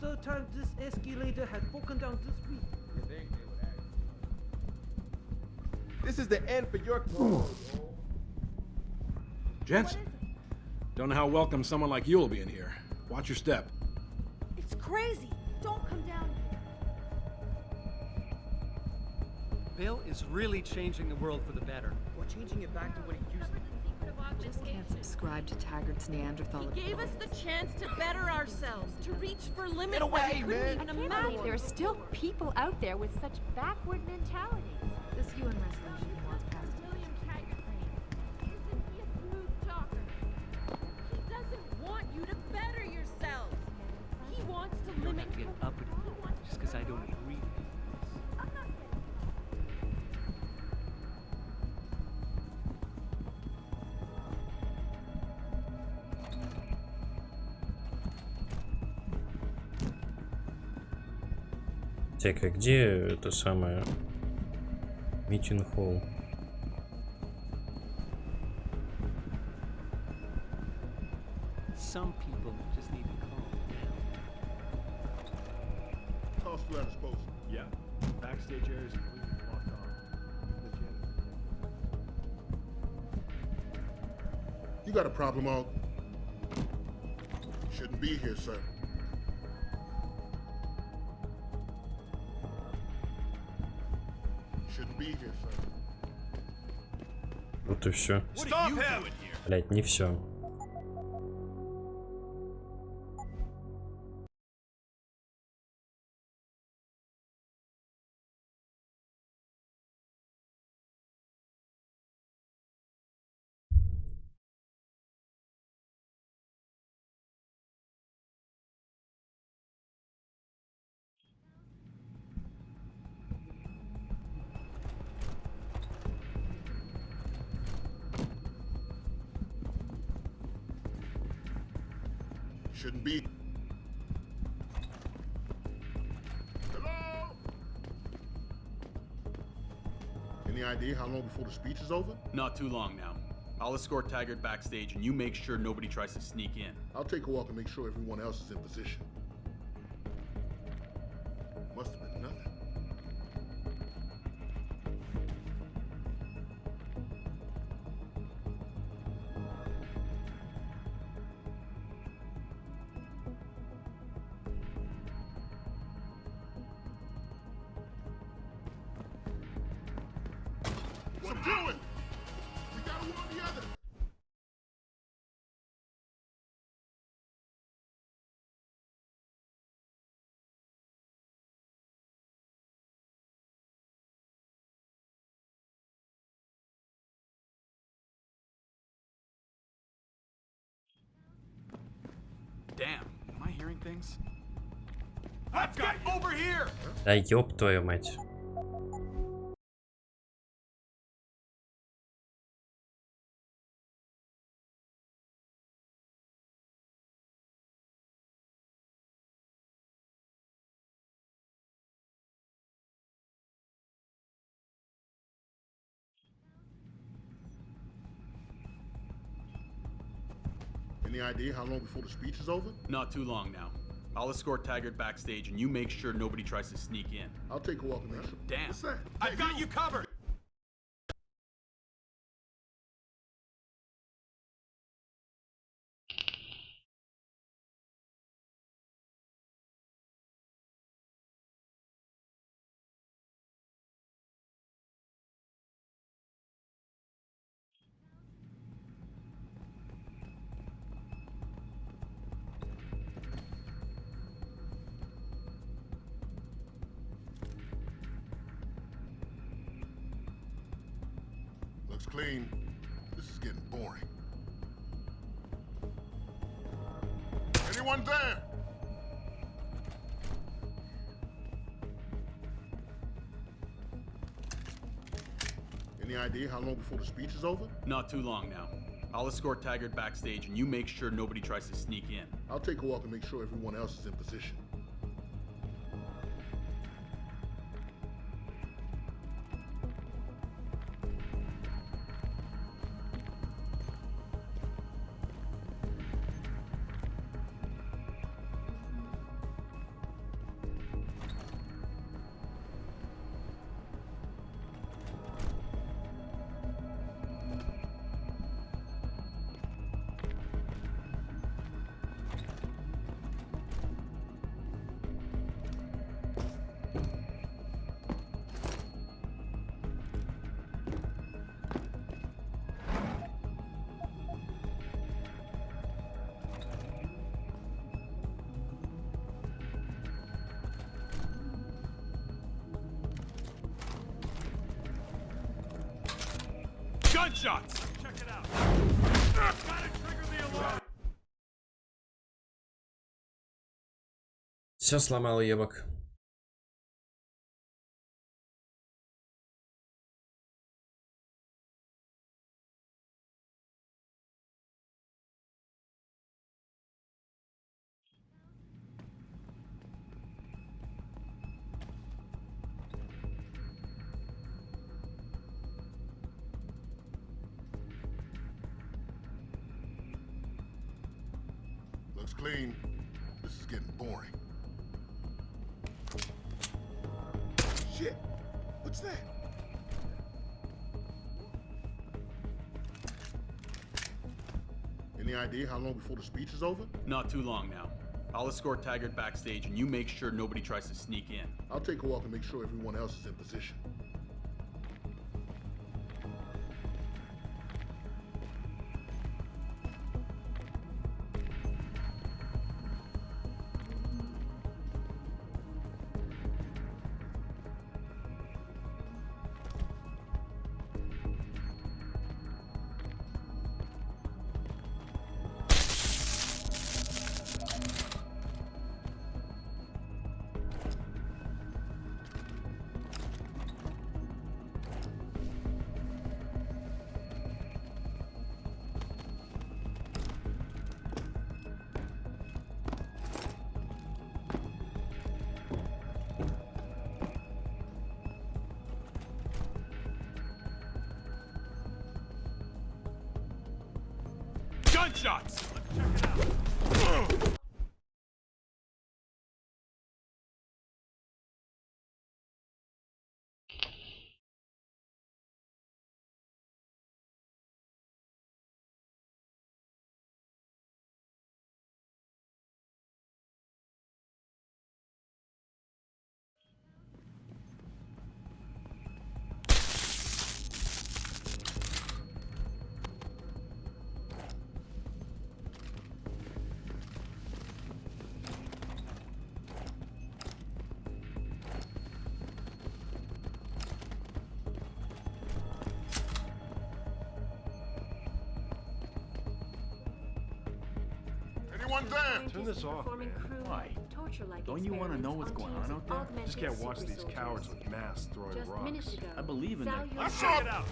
Third time this escalator has broken down this week. This is the end for your... Jensen, don't know how welcome someone like you will be in here. Watch your step. It's crazy. Don't come down. Bill is really changing the world for the better. Or changing it back to what it used to be. Just cancel ascribe to Taggart's Neanderthal. He gave us the chance to better ourselves, to reach for limits. Get away, man! And imagine there are still people out there with such backward mentalities. This UN resolution was passed. William Taggart isn't he a smooth talker? He doesn't want you to better yourselves. He wants to limit Get uppity just because I don't agree with you. Так, а где это самое митинг-холл? Some people just need to calm down. Toss you out of supposed. Yeah. Backstage area is completely blocked off. You got a problem, Aug? Shouldn't be here, sir. Shouldn't be here, sir. Вот и все. Блять, не все. Shouldn't be. Hello? Any idea how long before the speech is over? Not too long now. I'll escort Taggart backstage and you make sure nobody tries to sneak in. I'll take a walk and make sure everyone else is in position. Must have been nothing. Subdue it! We gotta warn the others! Damn, am I hearing things? Let's get over here! Да ёб твою мать. Any idea how long before the speech is over? Not too long now. I'll escort Taggart backstage and you make sure nobody tries to sneak in. I'll take a walk and make sure. Damn. What's that? I've got you covered! Looks clean. This is getting boring. Anyone there? Any idea how long before the speech is over? Not too long now. I'll escort Taggart backstage and you make sure nobody tries to sneak in. I'll take a walk and make sure everyone else is in position. Gunshots! Check it out. Gotta trigger the alarm. Все сломал, ебок. Looks clean. This is getting boring. Shit! What's that? Any idea how long before the speech is over? Not too long now. I'll escort Taggart backstage and you make sure nobody tries to sneak in. I'll take a walk and make sure everyone else is in position. Gunshots! Let's check it out. Anyone there? Turn this off, man. Why? Don't you want to know what's going on out there? Just can't watch these cowards with masks throwing rocks. I believe in that. Let's check it out.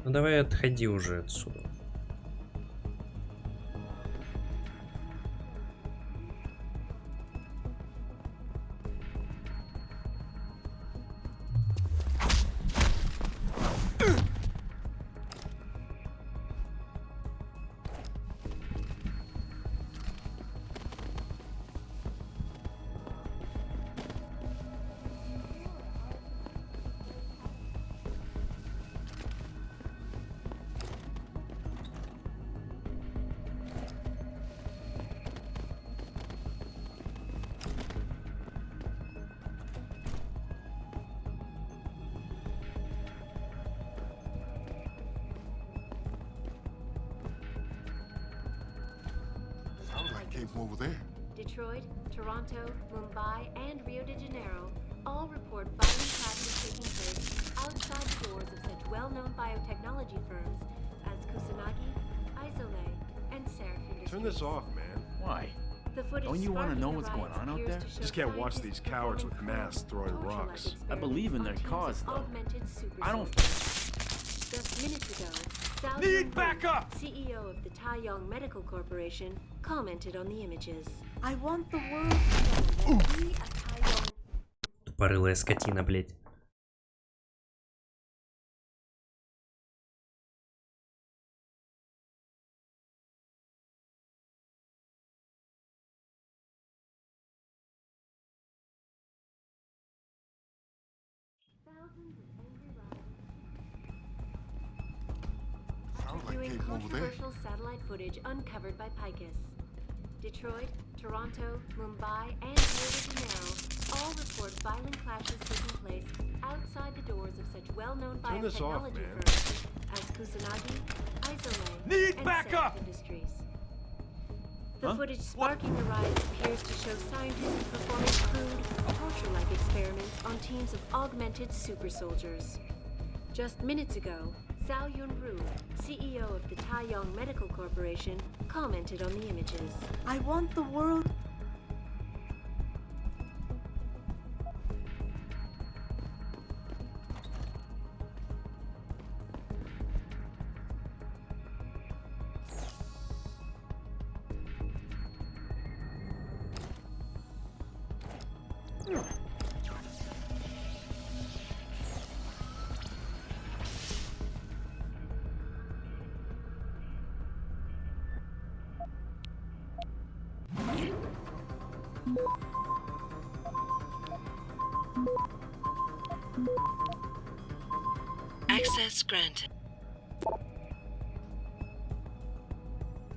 Ну давай отходи уже отсюда. Came from over there. Detroit, Toronto, Mumbai, and Rio de Janeiro all report violent crashes taking place outside the doors of such well-known biotechnology firms as Kusanagi, Isole, and Seraph Industries. Turn this off, man. Why? The footage Don't you want to sparking know the what's going riots on out appears there? to show Just can't watch scientists these cowards with performing masks throwing torture-like rocks. I believe in their experiments cause, on though. augmented super I don't. soldiers. Just minutes ago, Sal Need Yun-Wu, backup! CEO of the Taiyong Medical Corporation, commented on the images. I want the world to know that we at Taiyong... Тупорылая скотина, блядь. Reviewing controversial satellite footage uncovered by Picus. Detroit, Toronto, Mumbai, and Rio de Janeiro all report violent clashes taking place outside the doors of such well-known Turn this off, biotechnology man. firms as Kusanagi, Isolay, Need and backup! Safe Industries. The footage sparking the riots appears to show scientists performing crude, torture-like experiments on teams of augmented super soldiers. Just minutes ago, Zhao Yunru, CEO of the Taiyong Medical Corporation, commented on the images. I want the world... Access granted.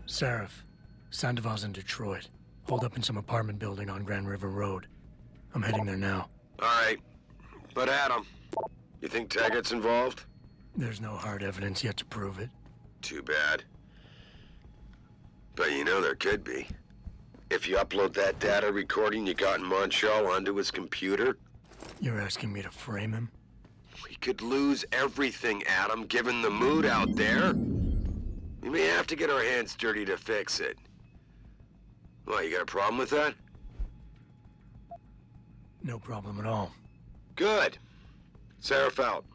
Seraph, Sandoval's in Detroit. Holed up in some apartment building on Grand River Road. I'm heading there now. All right. But Adam, you think Taggart's involved? There's no hard evidence yet to prove it. Too bad. But you know there could be. If you upload that data recording you got in Montreal onto his computer, You're asking me to frame him? we could lose everything, Adam, given the mood out there. We may have to get our hands dirty to fix it. What, you got a problem with that? No problem at all. Good. Seraph out.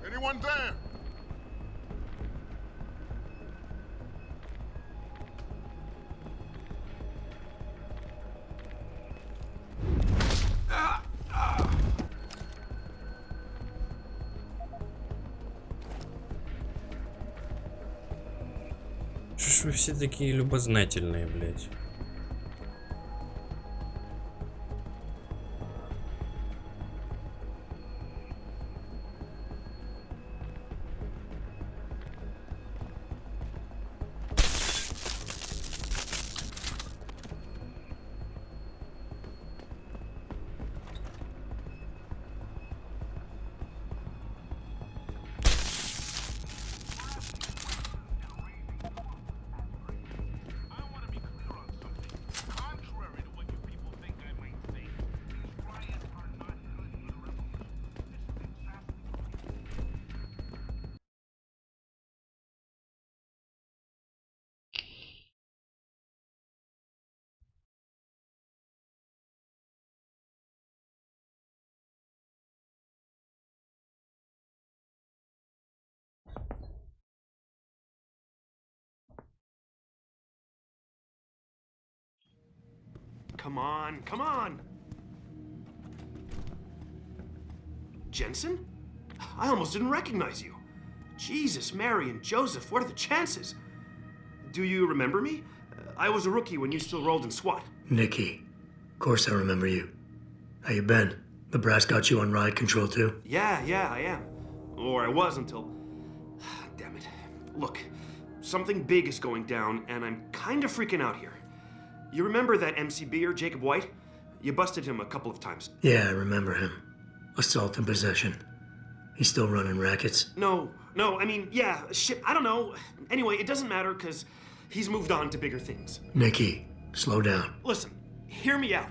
Anyone there? Что ж вы все такие любознательные, блядь? Come on, come on! Jensen? I almost didn't recognize you. Jesus, Mary, and Joseph, what are the chances? Do you remember me? I was a rookie when you still rolled in SWAT. Nikki. Of course I remember you. How you been? The brass got you on ride control too? Yeah, I am. Or I was until... Damn it. Look, something big is going down, and I'm kind of freaking out here. You remember that MCBer, Jacob White? You busted him a couple of times. Yeah, I remember him. Assault and possession. He's still running rackets? No, I mean, yeah, shit, I don't know. Anyway, it doesn't matter, because he's moved on to bigger things. Nikki, slow down. Listen, hear me out.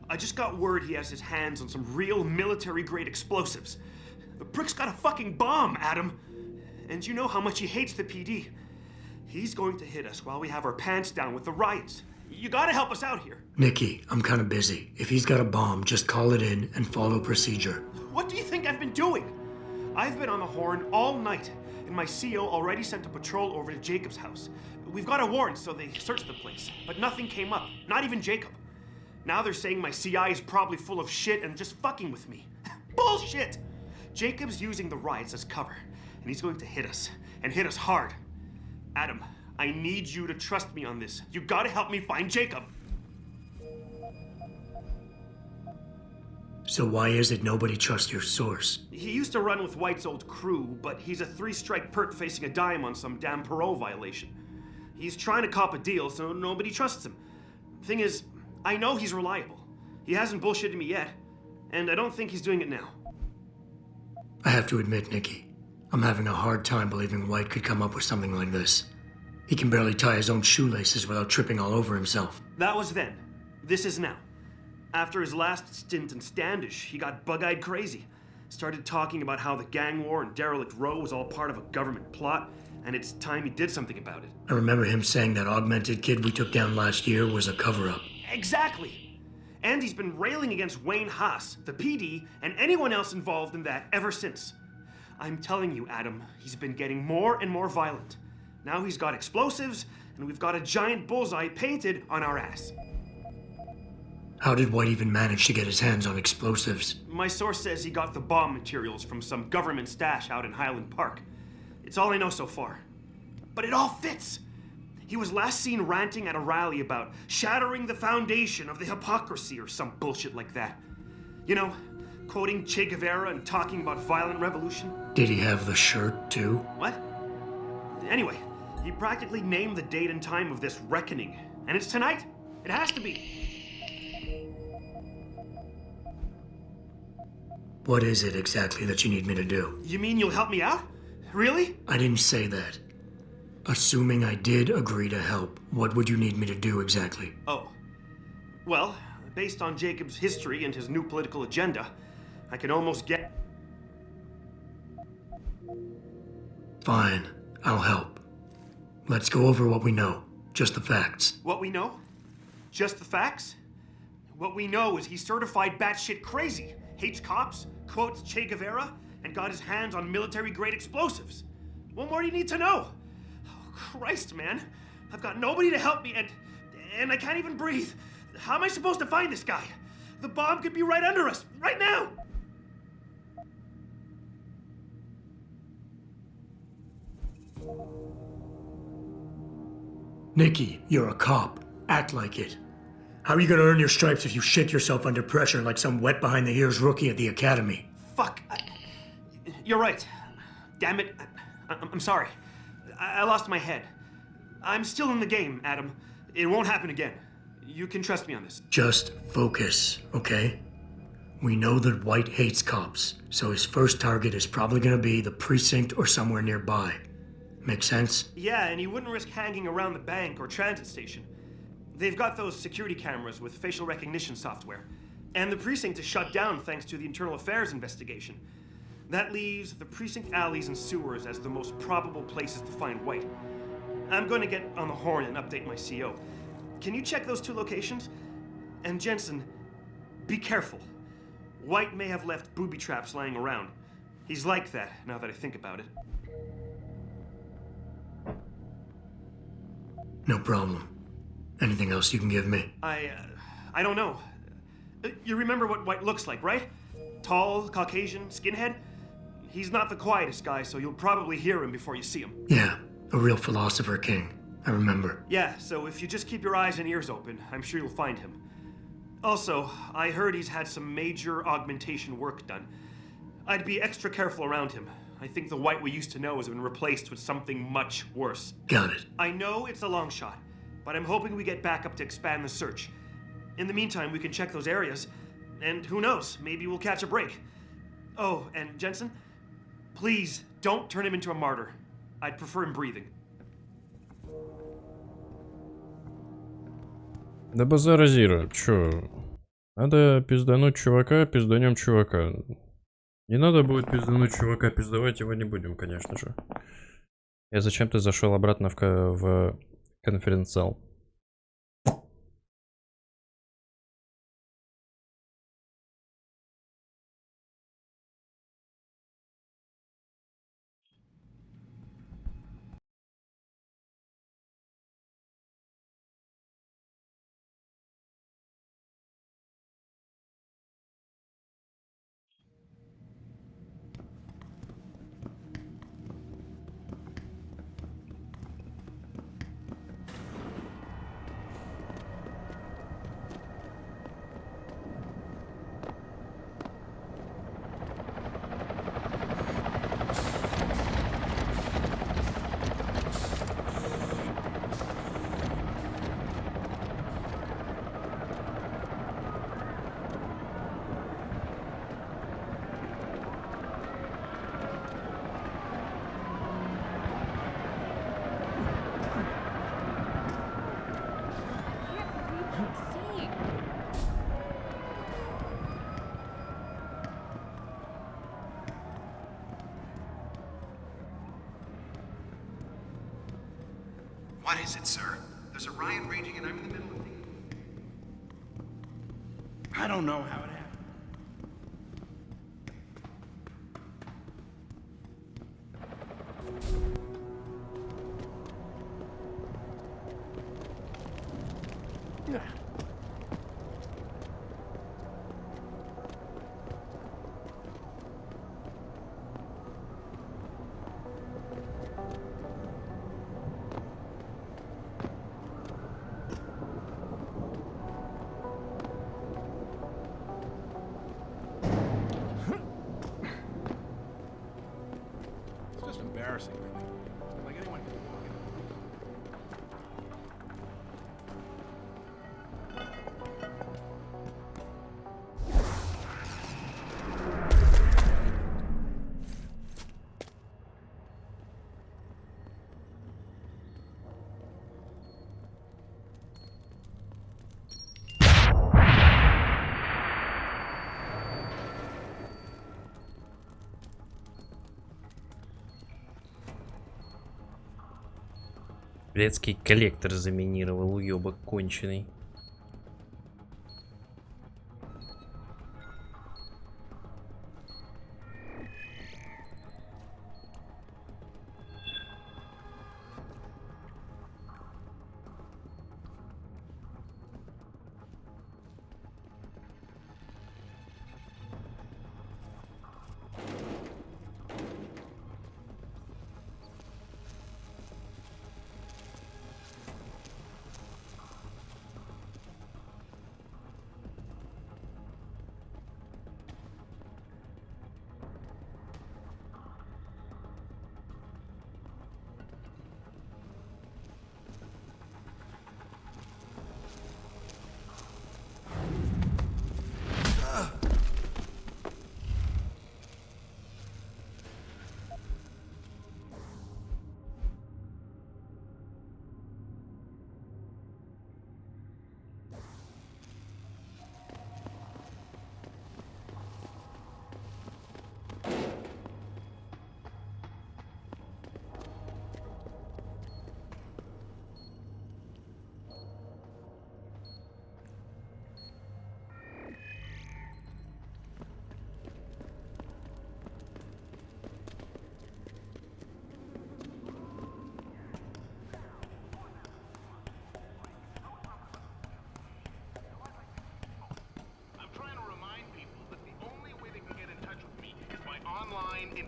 I just got word he has his hands on some real military-grade explosives. The prick's got a fucking bomb, Adam. And you know how much he hates the PD. He's going to hit us while we have our pants down with the riots. You gotta help us out here. Nikki, I'm kind of busy. If he's got a bomb, just call it in and follow procedure. What do you think I've been doing? I've been on the horn all night, and my CO already sent a patrol over to Jacob's house. We've got a warrant, so they searched the place, but nothing came up, not even Jacob. Now they're saying my CI is probably full of shit and just fucking with me. Bullshit! Jacob's using the riots as cover, and he's going to hit us, and hit us hard. Adam, I need you to trust me on this. You gotta help me find Jacob. So why is it nobody trusts your source? He used to run with White's old crew, but he's a 3-strike pert facing a dime on some damn parole violation. He's trying to cop a deal, so nobody trusts him. Thing is, I know he's reliable. He hasn't bullshitted me yet, and I don't think he's doing it now. I have to admit, Nikki, I'm having a hard time believing White could come up with something like this. He can barely tie his own shoelaces without tripping all over himself. That was then. This is now. After his last stint in Standish, he got bug-eyed crazy. Started talking about how the gang war in Derelict Row was all part of a government plot, and it's time he did something about it. I remember him saying that augmented kid we took down last year was a cover-up. Exactly! And he's been railing against Wayne Haas, the PD, and anyone else involved in that ever since. I'm telling you, Adam, he's been getting more and more violent. Now he's got explosives, and we've got a giant bullseye painted on our ass. How did White even manage to get his hands on explosives? My source says he got the bomb materials from some government stash out in Highland Park. It's all I know so far. But it all fits. He was last seen ranting at a rally about shattering the foundation of the hypocrisy or some bullshit like that. You know, quoting Che Guevara and talking about violent revolution. Did he have the shirt, too? What? Anyway, he practically named the date and time of this reckoning. And it's tonight. It has to be. What is it exactly that you need me to do? You mean you'll help me out? Really? I didn't say that. Assuming I did agree to help, what would you need me to do exactly? Oh. Well, based on Jacob's history and his new political agenda, I can almost get... Fine, I'll help. Let's go over what we know. Just the facts. What we know? Just the facts? What we know is he's certified batshit crazy, hates cops, quotes Che Guevara, and got his hands on military-grade explosives. What more do you need to know? Oh, Christ, man. I've got nobody to help me, and I can't even breathe. How am I supposed to find this guy? The bomb could be right under us, right now! Nikki, you're a cop. Act like it. How are you gonna earn your stripes if you shit yourself under pressure like some wet behind the ears rookie at the academy? Fuck. You're right. Damn it. I'm sorry. I lost my head. I'm still in the game, Adam. It won't happen again. You can trust me on this. Just focus, okay? We know that White hates cops, so his first target is probably gonna be the precinct or somewhere nearby. Make sense? Yeah, and he wouldn't risk hanging around the bank or transit station. They've got those security cameras with facial recognition software. And the precinct is shut down thanks to the internal affairs investigation. That leaves the precinct alleys and sewers as the most probable places to find White. I'm going to get on the horn and update my CO. Can you check those two locations? And Jensen, be careful. White may have left booby traps lying around. He's like that, now that I think about it. No problem. Anything else you can give me? I don't know. You remember what White looks like, right? Tall, Caucasian, skinhead? He's not the quietest guy, so you'll probably hear him before you see him. Yeah, a real philosopher king. I remember. Yeah, so if you just keep your eyes and ears open, I'm sure you'll find him. Also, I heard he's had some major augmentation work done. I'd be extra careful around him. I think the White we used to know has been replaced with something much worse. Got it. I know it's a long shot, but I'm hoping we get backup to expand the search. In the meantime, we can check those areas, and who knows, maybe we'll catch a break. Oh, and Jensen, please don't turn him into a martyr. I'd prefer him breathing. Да базаразируем, чё? Надо пиздануть чувака, пизданем чувака. Не надо будет пиздануть чувака, пиздавать его не будем, конечно же. Я зачем-то зашел обратно в конференц-зал. What is it, sir? There's a riot raging and I'm in the middle of the... I don't know how it happened. It's just embarrassing, really. Like anyone can walk in. Блядский коллектор заминировал, уёбок конченый.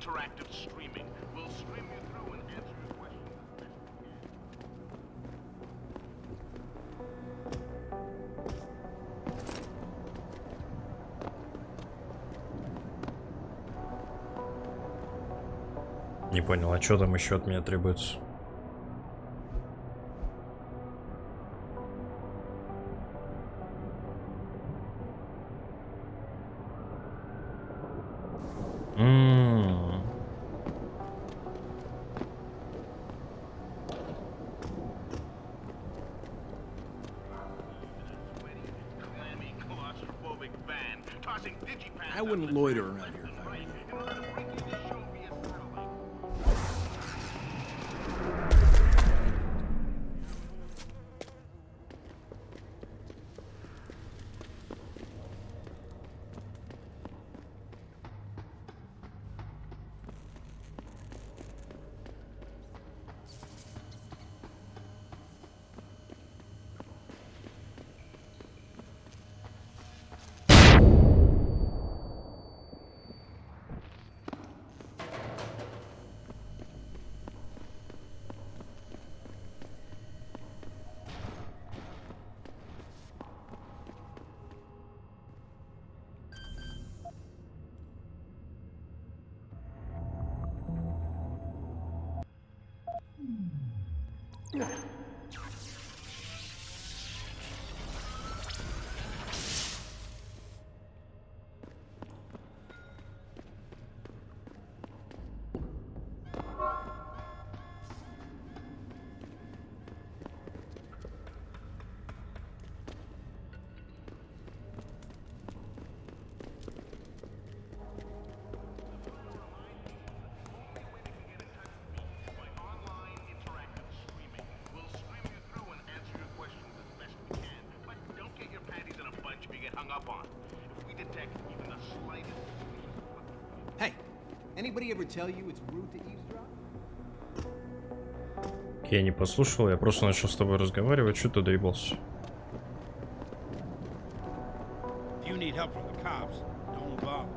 interactive streaming. We'll stream you through and answer your questions. Не понял, а что там еще от меня требуется? I wouldn't loiter around here if I were you. Hey, anybody ever tell you it's rude to eavesdrop? Я не послушал, я просто начал с тобой разговаривать, что ты доебался? If you need help from the cops, don't bother.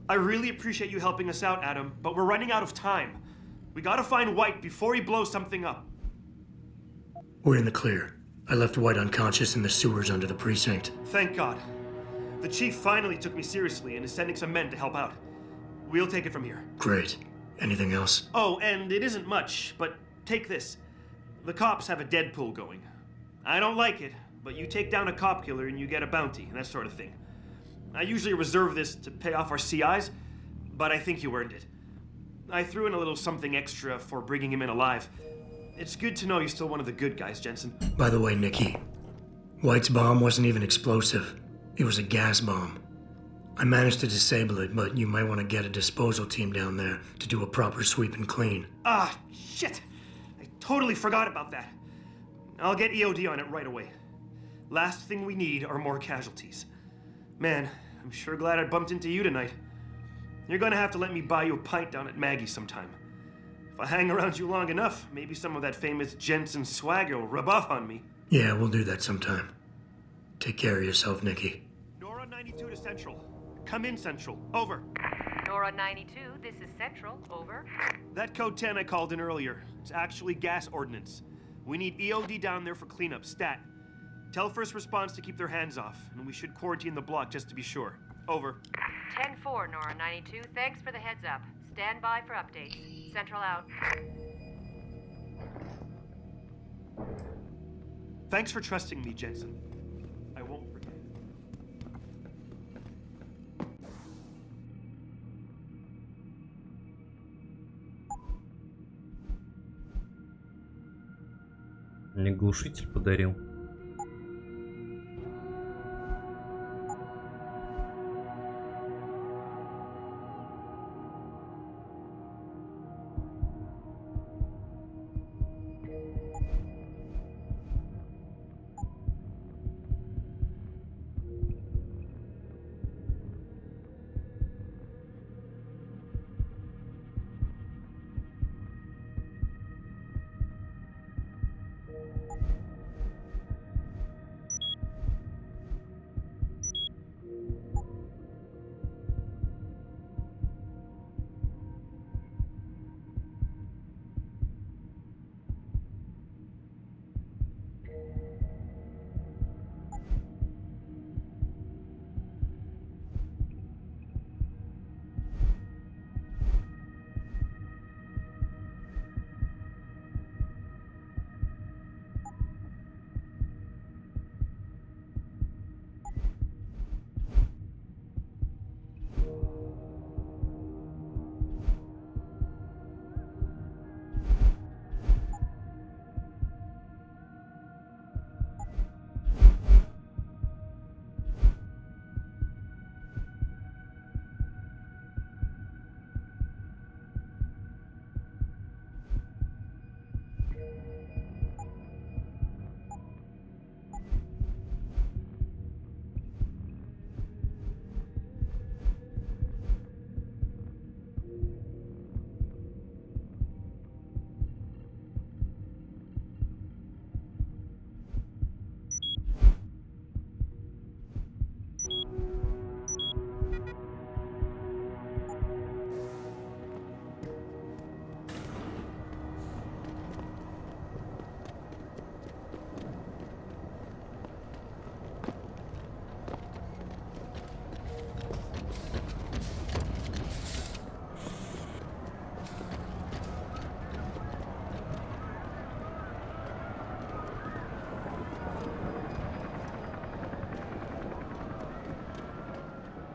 I really appreciate you helping us out, Adam, but we're running out of time. We gotta find White before he blows something up. We're in the clear. I left White unconscious in the sewers under the precinct. Thank God. The chief finally took me seriously and is sending some men to help out. We'll take it from here. Great. Anything else? Oh, and it isn't much, but take this. The cops have a Deadpool going. I don't like it, but you take down a cop killer and you get a bounty, that sort of thing. I usually reserve this to pay off our CIs, but I think you earned it. I threw in a little something extra for bringing him in alive. It's good to know you're still one of the good guys, Jensen. By the way, Nikki, White's bomb wasn't even explosive. It was a gas bomb. I managed to disable it, but you might want to get a disposal team down there to do a proper sweep and clean. Ah, shit! I totally forgot about that. I'll get EOD on it right away. Last thing we need are more casualties. Man, I'm sure glad I bumped into you tonight. You're gonna have to let me buy you a pint down at Maggie's sometime. If I hang around you long enough, maybe some of that famous Jensen swagger will rub off on me. Yeah, we'll do that sometime. Take care of yourself, Nikki. Nora 92 to Central. Come in, Central. Over. Nora 92, this is Central. Over. That code 10 I called in earlier. It's actually gas ordnance. We need EOD down there for cleanup, stat. Tell first response to keep their hands off, and we should quarantine the block just to be sure. Over. 10-4, Nora 92. Thanks for the heads up. Stand by for updates. Central out. Thanks for trusting me, Jensen. I won't forget. Мне глушитель подарил.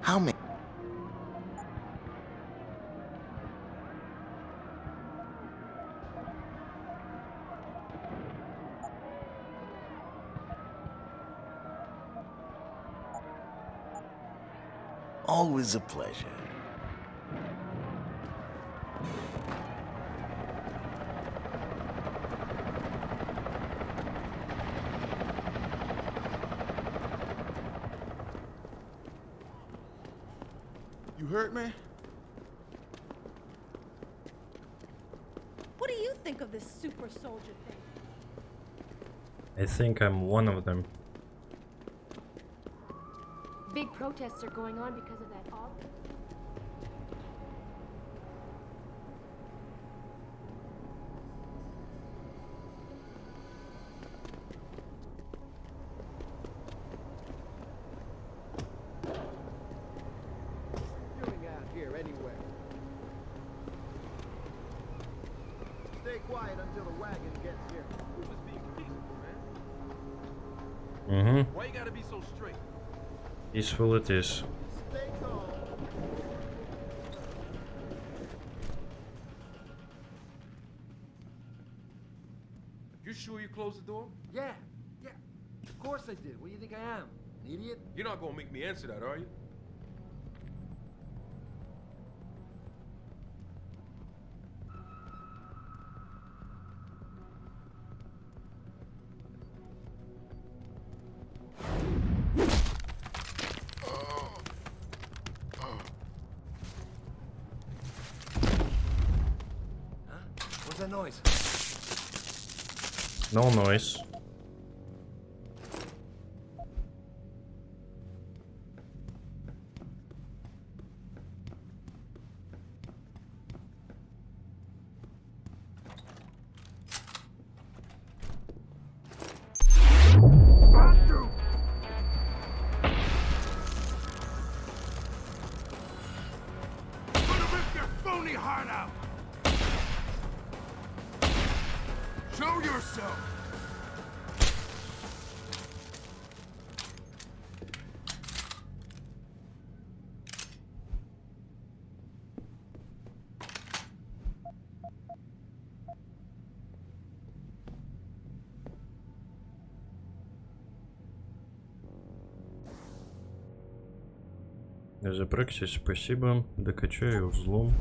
How many? Always a pleasure. You hurt, man? What do you think of this super soldier thing? I think I'm one of them. Big protests are going on because of that off. Doing out here anyway? Stay quiet until the wagon gets here. We was being peaceful, man. Mm-hmm. Why you gotta be so straight? Peaceful it is. Stay calm. You sure you closed the door? Yeah, of course I did. What do you think I am? An idiot? You're not gonna make me answer that, are you? What's that noise? No noise. phony heart out! Show yourself! За прокси спасибо. Докачаю взлом.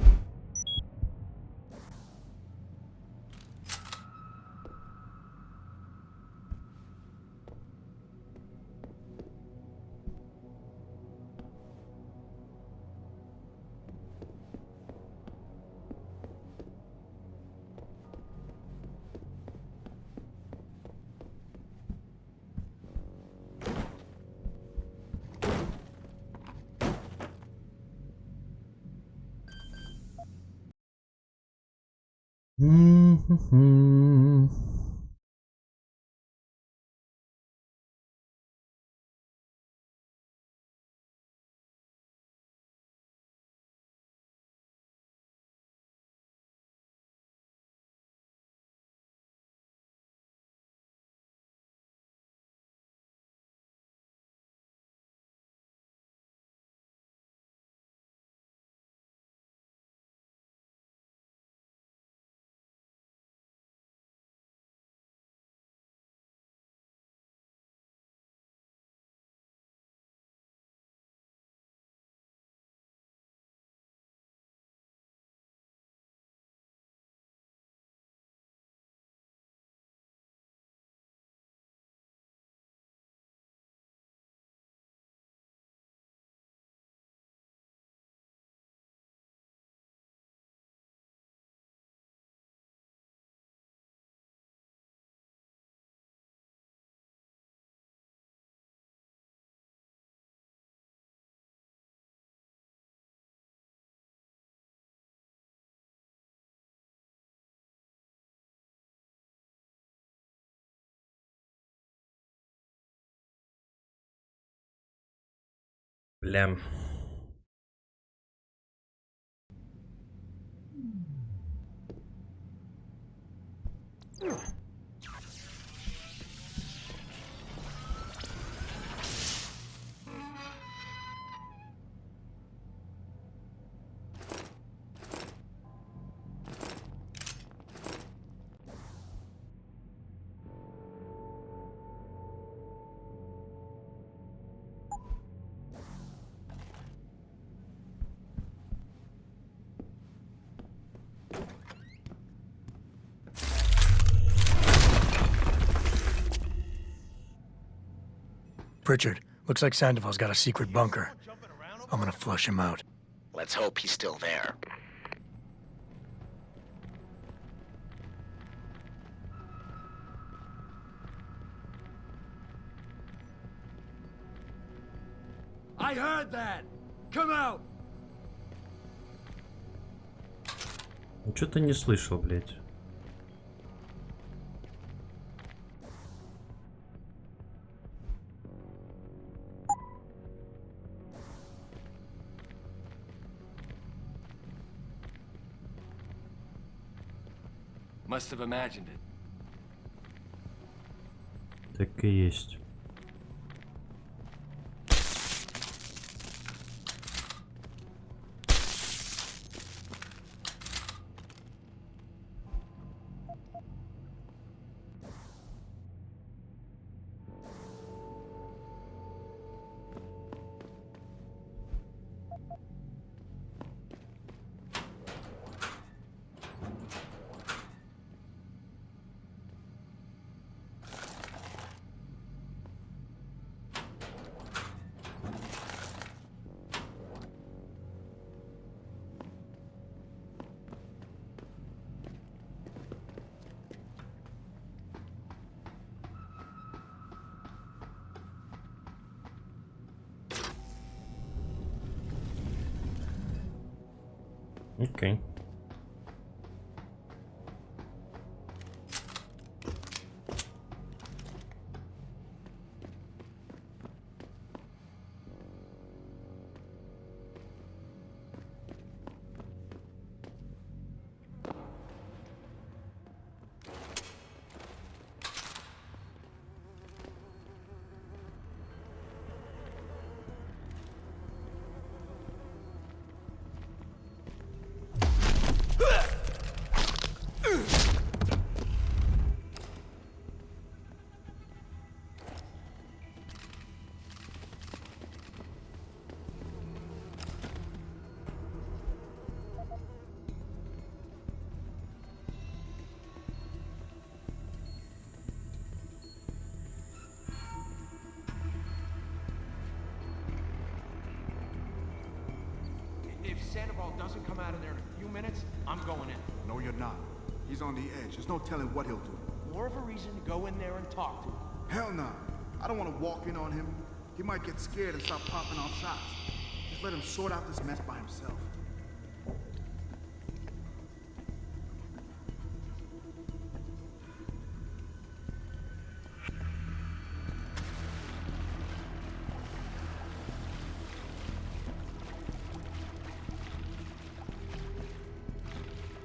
Бля. Pritchard, looks like Sandoval's got a secret bunker. I'm gonna flush him out. Let's hope he's still there. I heard that! Come out! Ну что-то не слышал, блядь. Must have imagined it. Так и есть. Окей. Sandoval doesn't come out of there in a few minutes, I'm going in. No, you're not. He's on the edge. There's no telling what he'll do. More of a reason to go in there and talk to him. Hell no. I don't want to walk in on him. He might get scared and start popping off shots. Just let him sort out this mess by himself.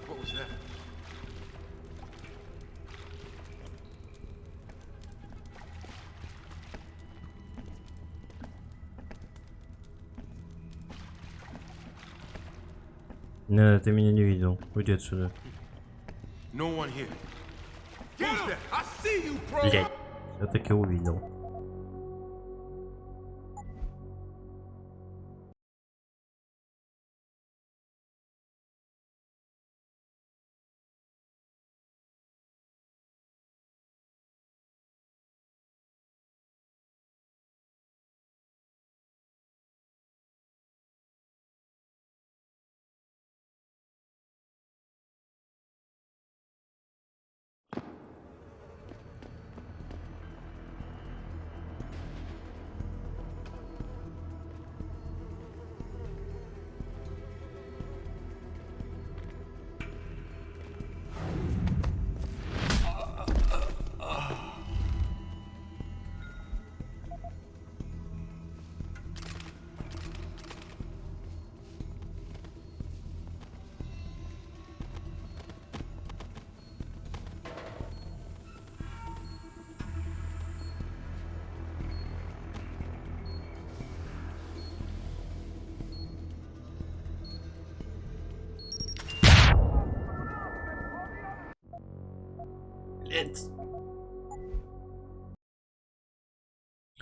What was that? Не, ты меня не видел. Уйди отсюда. No one here. Who's that? I see you, bro. Блять, все-таки увидел.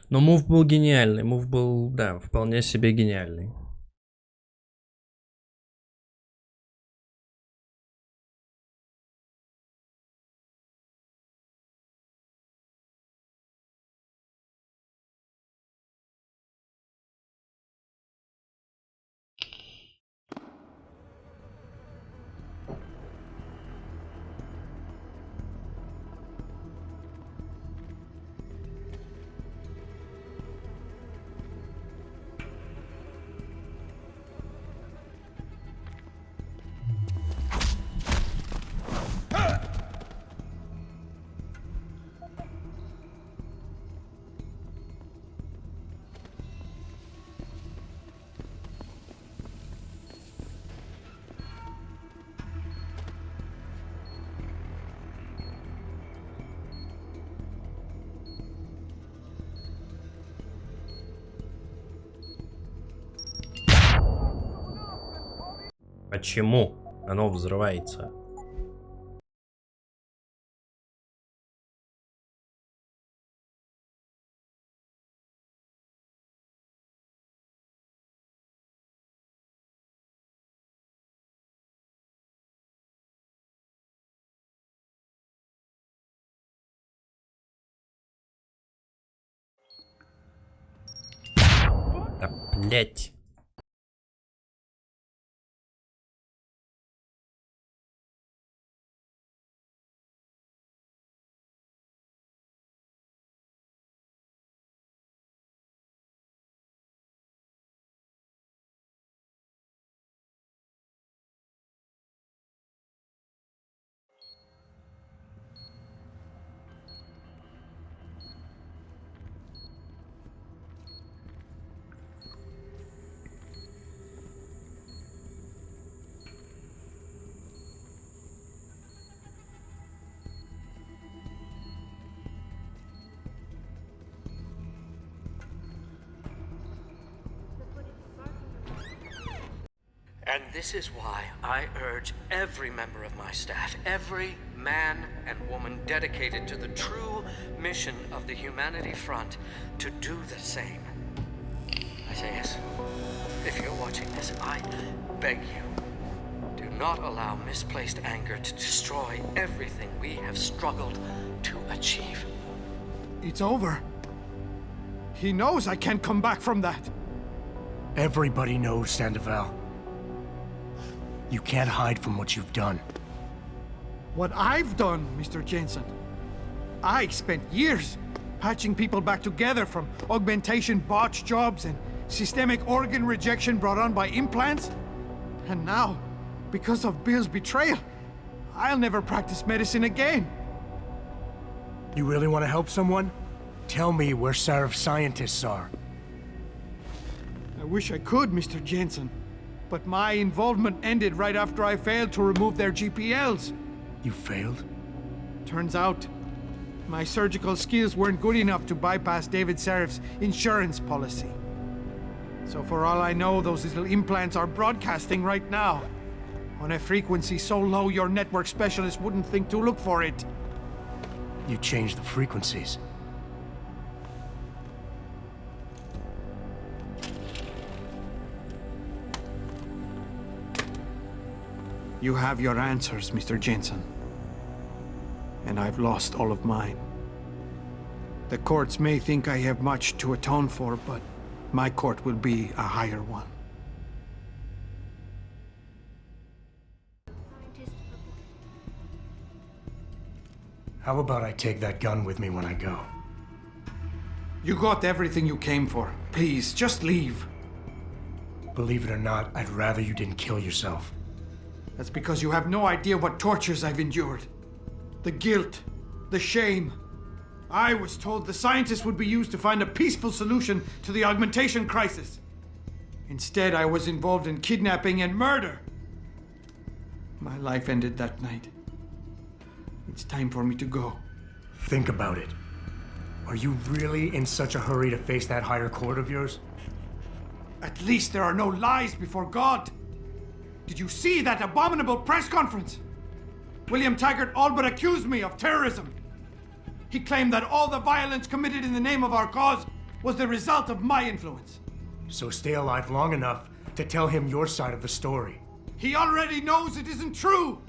Но мув был гениальный. Мув был, да, вполне себе гениальный. Почему оно взрывается? Да, блять. And this is why I urge every member of my staff, every man and woman dedicated to the true mission of the Humanity Front, to do the same. Isaias, if you're watching this, I beg you, do not allow misplaced anger to destroy everything we have struggled to achieve. It's over. He knows I can't come back from that. Everybody knows, Sandoval. You can't hide from what you've done. What I've done, Mr. Jensen. I spent years patching people back together from augmentation botch jobs and systemic organ rejection brought on by implants. And now, because of Bill's betrayal, I'll never practice medicine again. You really want to help someone? Tell me where Sarif's scientists are. I wish I could, Mr. Jensen. But my involvement ended right after I failed to remove their GPLs. You failed? Turns out, my surgical skills weren't good enough to bypass David Sarif's insurance policy. So for all I know, those little implants are broadcasting right now. On a frequency so low your network specialist wouldn't think to look for it. You changed the frequencies. You have your answers, Mr. Jensen. And I've lost all of mine. The courts may think I have much to atone for, but my court will be a higher one. How about I take that gun with me when I go? You got everything you came for. Please, just leave. Believe it or not, I'd rather you didn't kill yourself. That's because you have no idea what tortures I've endured. The guilt, the shame. I was told the scientists would be used to find a peaceful solution to the augmentation crisis. Instead, I was involved in kidnapping and murder. My life ended that night. It's time for me to go. Think about it. Are you really in such a hurry to face that higher court of yours? At least there are no lies before God. Did you see that abominable press conference? William Taggart all but accused me of terrorism. He claimed that all the violence committed in the name of our cause was the result of my influence. So stay alive long enough to tell him your side of the story. He already knows it isn't true.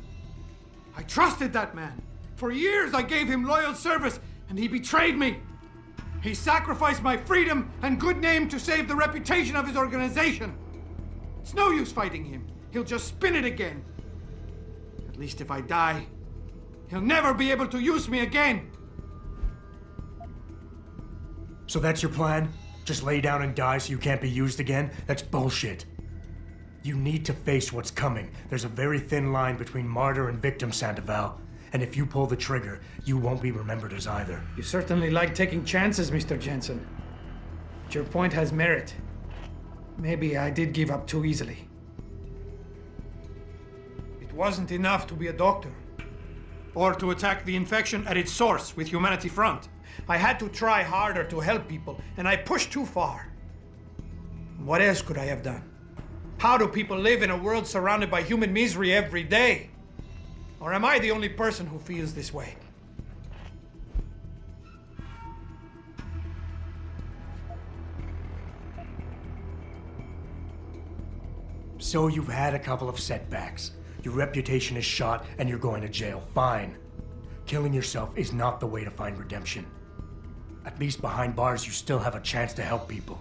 I trusted that man. For years I gave him loyal service, and he betrayed me. He sacrificed my freedom and good name to save the reputation of his organization. It's no use fighting him. He'll just spin it again. At least if I die, he'll never be able to use me again. So that's your plan? Just lay down and die so you can't be used again? That's bullshit. You need to face what's coming. There's a very thin line between martyr and victim, Sandoval. And if you pull the trigger, you won't be remembered as either. You certainly like taking chances, Mr. Jensen. But your point has merit. Maybe I did give up too easily. It wasn't enough to be a doctor. Or to attack the infection at its source with Humanity Front. I had to try harder to help people, and I pushed too far. What else could I have done? How do people live in a world surrounded by human misery every day? Or am I the only person who feels this way? So you've had a couple of setbacks. Your reputation is shot and you're going to jail. Fine. Killing yourself is not the way to find redemption. At least behind bars, you still have a chance to help people.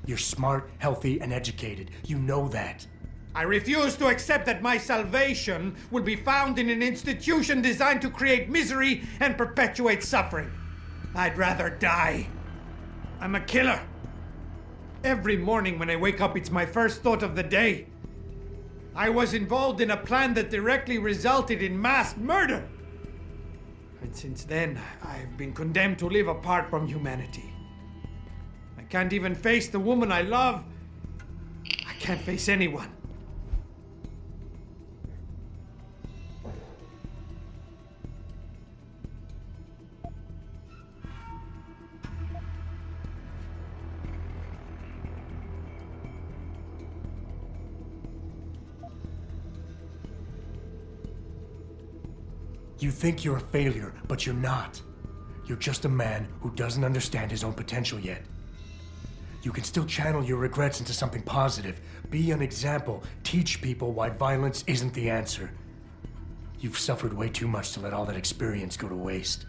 You're smart, healthy, and educated. You know that. I refuse to accept that my salvation will be found in an institution designed to create misery and perpetuate suffering. I'd rather die. I'm a killer. Every morning when I wake up, it's my first thought of the day. I was involved in a plan that directly resulted in mass murder. And since then, I've been condemned to live apart from humanity. I can't even face the woman I love. I can't face anyone. You think you're a failure, but you're not. You're just a man who doesn't understand his own potential yet. You can still channel your regrets into something positive. Be an example. Teach people why violence isn't the answer. You've suffered way too much to let all that experience go to waste.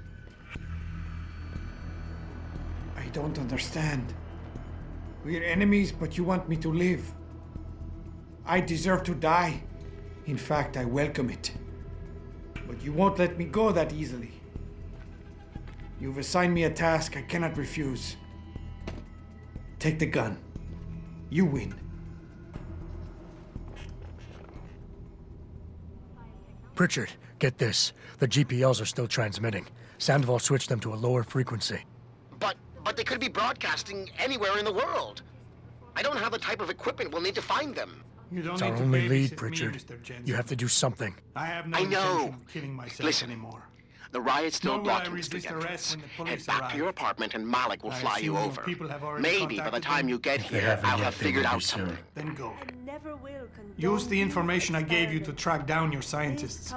I don't understand. We're enemies, but you want me to live. I deserve to die. In fact, I welcome it. But you won't let me go that easily. You've assigned me a task I cannot refuse. Take the gun. You win. Pritchard, get this. The GPLs are still transmitting. Sandoval switched them to a lower frequency. But they could be broadcasting anywhere in the world. I don't have the type of equipment we'll need to find them. You don't It's need our to only babysit lead, me, Pritchard. Mr. Jensen. You have to do something. I have no I know. intention of killing myself Listen, anymore. The riot's still Nor will I blocking the street resist arrest entrance. when the Head police back arrive. to your apartment and Malik will I fly you assume your over. people have already Maybe by the contacted time them. you get If they here, haven't I'll yet, have they figured will be out soon. something. Then go. Never will Use the information I gave you to track down your scientists.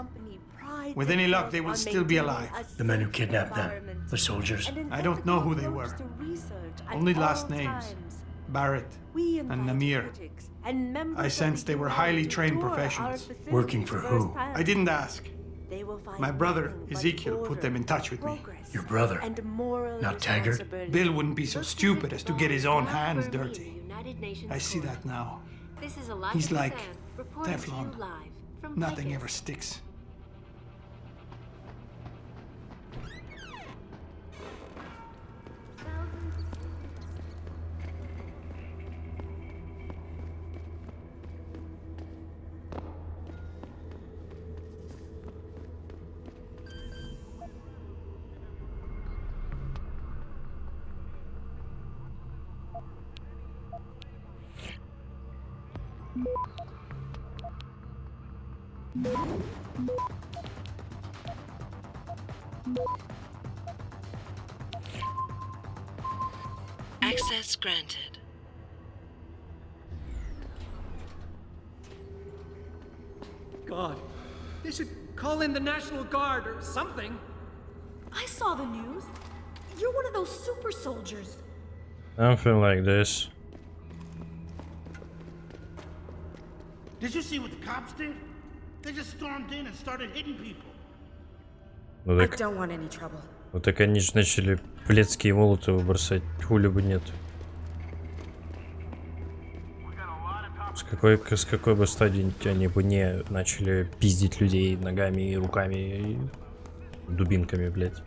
With any luck, they will still be alive. The men who kidnapped them. The soldiers. I don't know who they were. Only last names. Barrett and Namir. I sensed they were highly trained professionals. Working for who? I didn't ask. My brother, Ezekiel, put them in touch with me. Your brother. Not Taggart? Bill wouldn't be so stupid as to get his own hands dirty. I see that now. He's like Teflon. Nothing ever sticks. Access granted. God, they should call in the National Guard or something. I saw the news. You're one of those super soldiers. Something like this. Did you see what the cops did? They just stormed in and started hitting people. Ну I так, don't want any trouble. ну так они же начали плетские молоты бросать. Хули бы нет. С какой бы стадии они бы не начали пиздить людей ногами и руками и дубинками, блядь.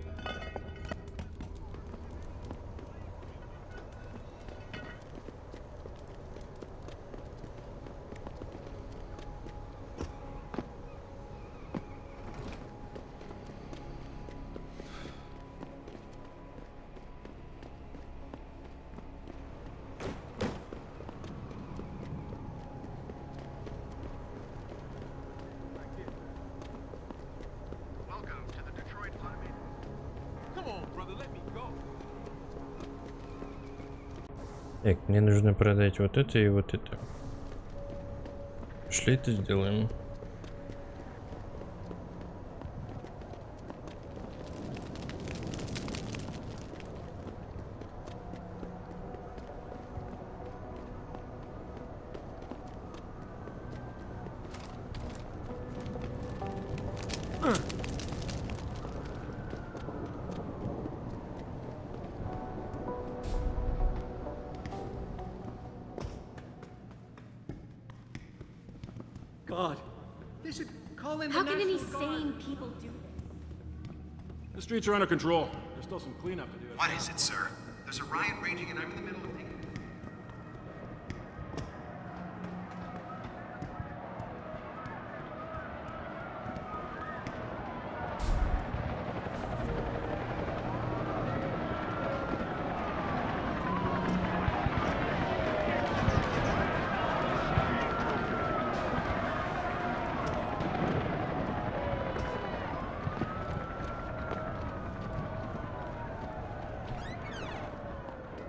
Так, мне нужно продать вот это и вот это. Пошли это сделаем. God, they should call in the How can any National Guard. sane people do this? The streets are under control. There's still some cleanup to do. What is it, sir? There's a riot raging and I'm in the middle of taking...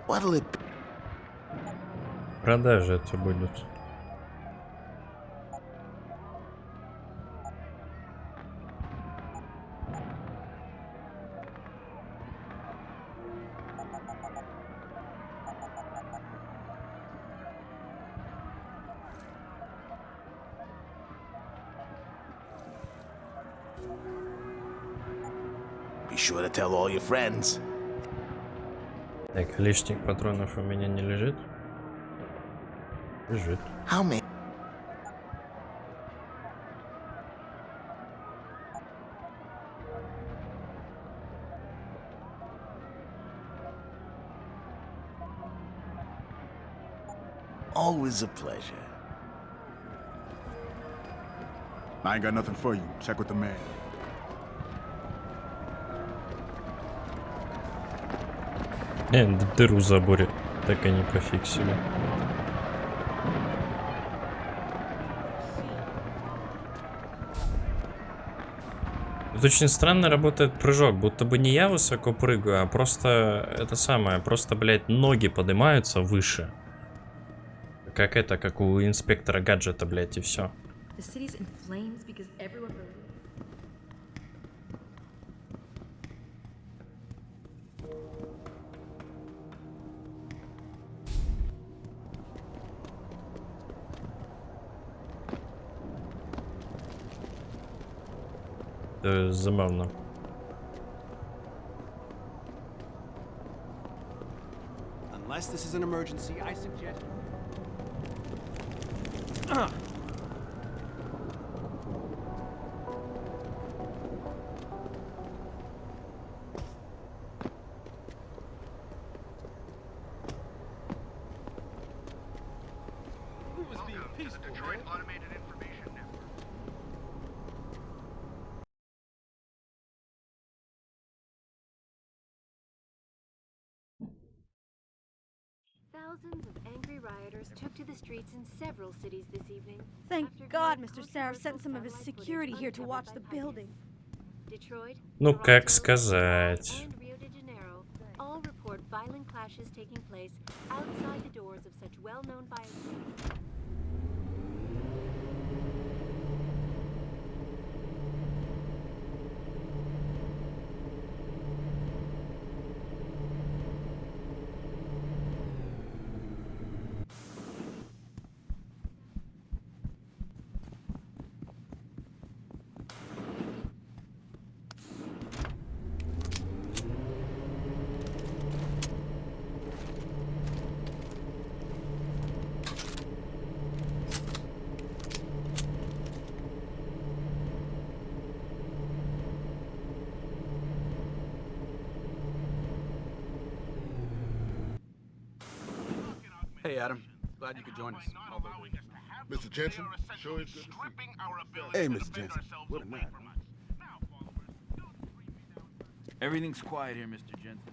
What'll it Продажи это будут. be sure to tell all your friends? Так, лишних патронов у меня не лежит. Лежит. How many? Always a pleasure. I ain't got nothing for you. Check with the man. Дыру в заборе так и не пофиксили. Тут очень странно работает прыжок, будто бы не я высоко прыгаю, а просто это самое, просто, блядь, ноги поднимаются выше. Как у инспектора гаджета, блядь, и все. Это забавно. Unless this is an emergency, I suggest. We was being peaceful, man. Automated information network. Thousands of angry rioters took to the streets in several cities this evening. Thank God Mr. Sarah sent some of his security here to watch the building. Detroit, Ну, как Toronto, сказать. and Rio de Janeiro all report violent clashes taking place outside the doors of such well-known violations. Hey, Adam. Glad you could join us. Mr. Jensen, sure is good to see you. Hey, Mr. Jensen. What a night. Everything's quiet here, Mr. Jensen.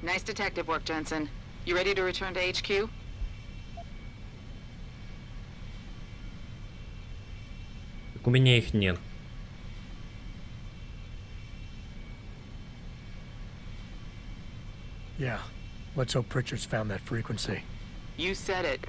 Nice detective work, Jensen. You ready to return to HQ? Так у меня их нет. Yeah. Let's hope Pritchard's found that frequency. You said it.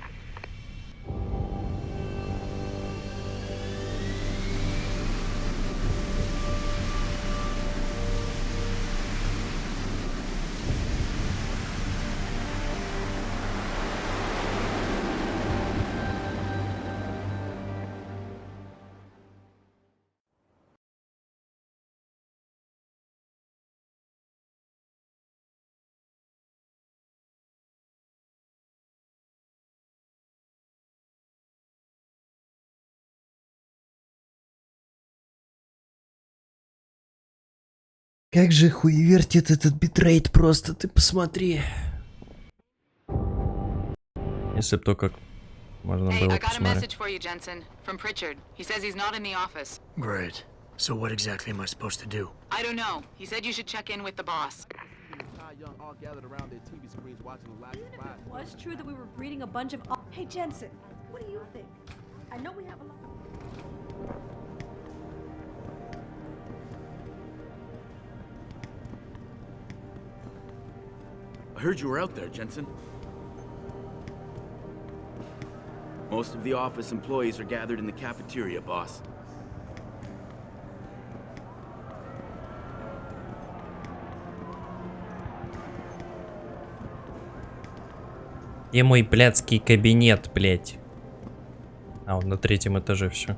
Как же хуевертит этот битрейт просто, ты посмотри. Если б только можно Hey, было I got a посмотреть. message for you, Jensen, from Pritchard. He says he's not in the office. Great. So what exactly am I supposed to do? I don't know. He said you should check in with the boss. Young all gathered around their TV screens watching the last Even if it was true that we were breeding a bunch of... Hey, Jensen, what do you think? I know we have a lot... I heard you were out there, Jensen. Most of the office employees are gathered in the cafeteria, boss. Где мой блядский кабинет, блядь? А, он на 3-м этаже все.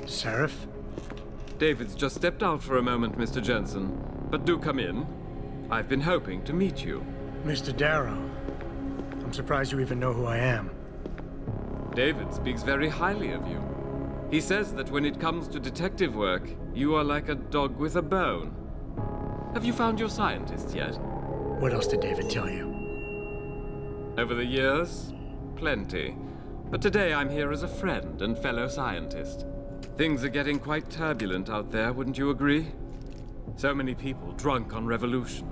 Seraph? David's just stepped out for a moment, Mr. Jensen. But do come in. I've been hoping to meet you. Mr. Darrow. I'm surprised you even know who I am. David speaks very highly of you. He says that when it comes to detective work, you are like a dog with a bone. Have you found your scientist yet? What else did David tell you? Over the years, plenty. But today I'm here as a friend and fellow scientist. Things are getting quite turbulent out there, wouldn't you agree? So many people drunk on revolution.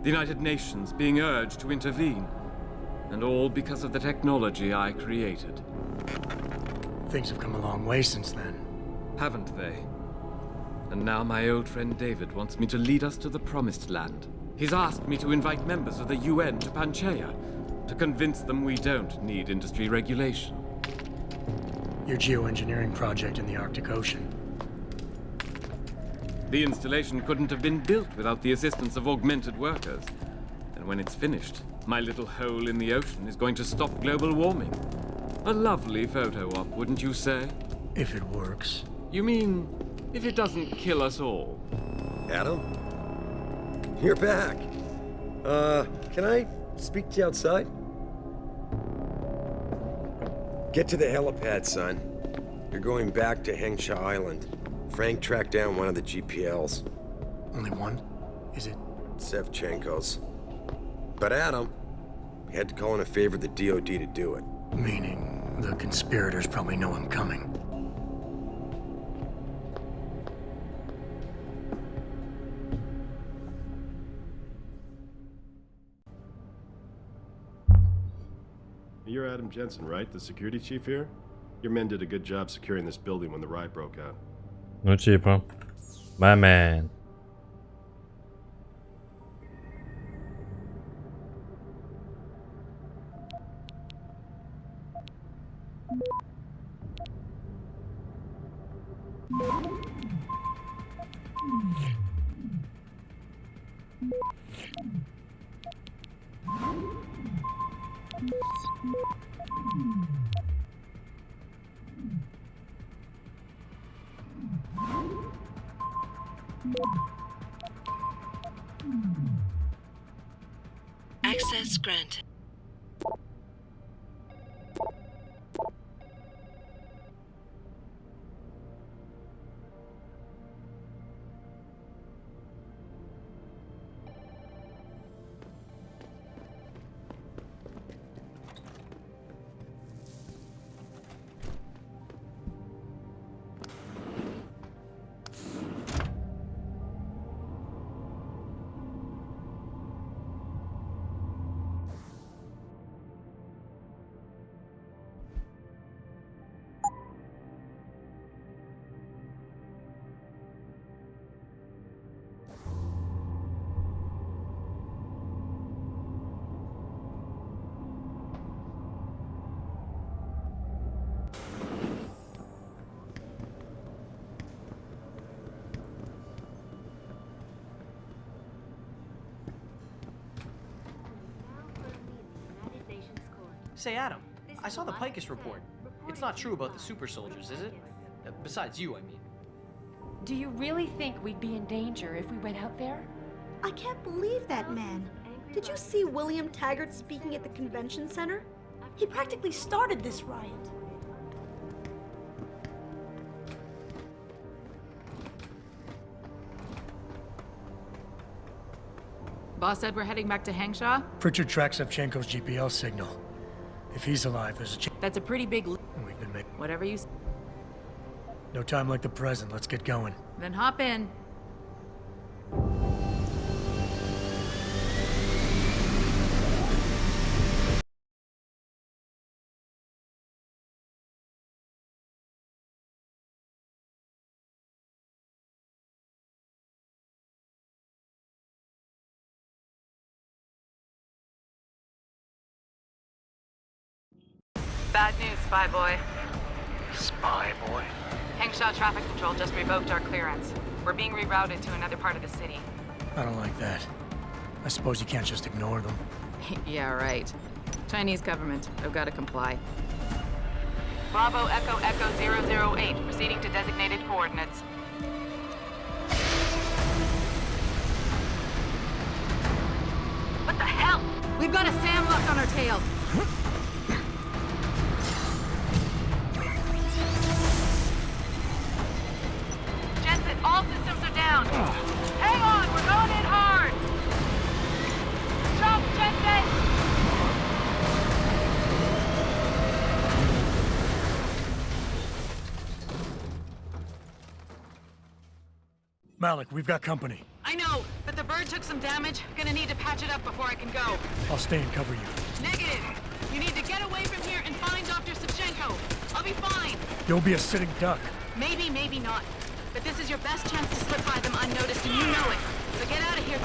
The United Nations being urged to intervene. And all because of the technology I created. Things have come a long way since then. Haven't they? And now my old friend David wants me to lead us to the Promised Land. He's asked me to invite members of the UN to Panchaea, to convince them we don't need industry regulation. Your geoengineering project in the Arctic Ocean. The installation couldn't have been built without the assistance of augmented workers. And when it's finished, my little hole in the ocean is going to stop global warming. A lovely photo op, wouldn't you say? If it works. You mean, if it doesn't kill us all? Adam? You're back. Can I speak to you outside? Get to the helipad, son. You're going back to Hengsha Island. Frank tracked down one of the GPLs. Only one? Is it? Sevchenko's. But Adam, we had to call in a favor of the DOD to do it. Meaning, the conspirators probably know I'm coming. You're Adam Jensen, right? The security chief here? Your men did a good job securing this building when the riot broke out. Ну типа. My man. Access granted. Say, Adam, I saw the Picus report. It's not true about the super soldiers, is it? Besides you, I mean. Do you really think we'd be in danger if we went out there? I can't believe that man. Did you see William Taggart speaking at the convention center? He practically started this riot. Boss said we're heading back to Hangshaw? Pritchard tracked Shevchenko's GPL signal. If he's alive, there's a chance. That's a pretty big... We've been making... Whatever you... No time like the present. Let's get going. Then hop in. Bad news, Spy Boy. Spy boy? Hangshaw Traffic Control just revoked our clearance. We're being rerouted to another part of the city. I don't like that. I suppose you can't just ignore them. Yeah, right. Chinese government. I've got to comply. Bravo Echo Echo 008, proceeding to designated coordinates. What the hell? We've got a SAM locked on our tail. Jensen, all systems are down. Hang on, we're going in hard. Jump, Jensen! Malik, we've got company. I know, but the bird took some damage. Gonna need to patch it up before I can go. I'll stay and cover you. Negative. You need to get away from here and find Dr. Savchenko. I'll be fine. You'll be a sitting duck. Maybe, maybe not. But this is your best chance to slip by them unnoticed, and you know it. So get out of here.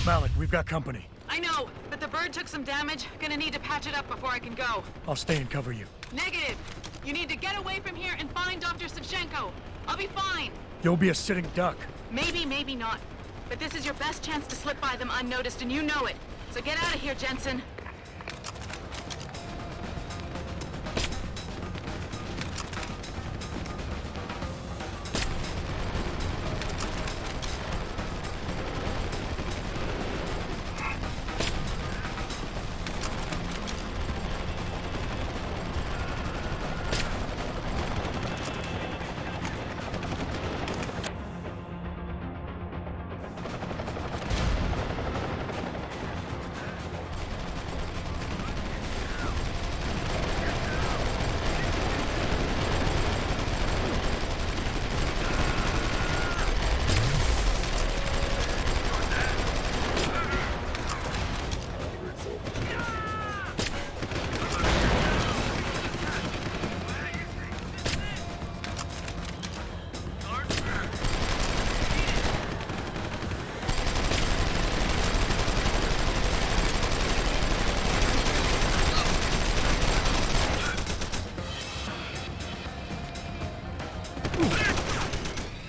Malik, we've got company. I know, but the bird took some damage. Gonna need to patch it up before I can go. I'll stay and cover you. Negative. You need to get away from here and find Dr. Savchenko. I'll be fine. You'll be a sitting duck. Maybe, maybe not. But this is your best chance to slip by them unnoticed, and you know it. So get out of here, Jensen.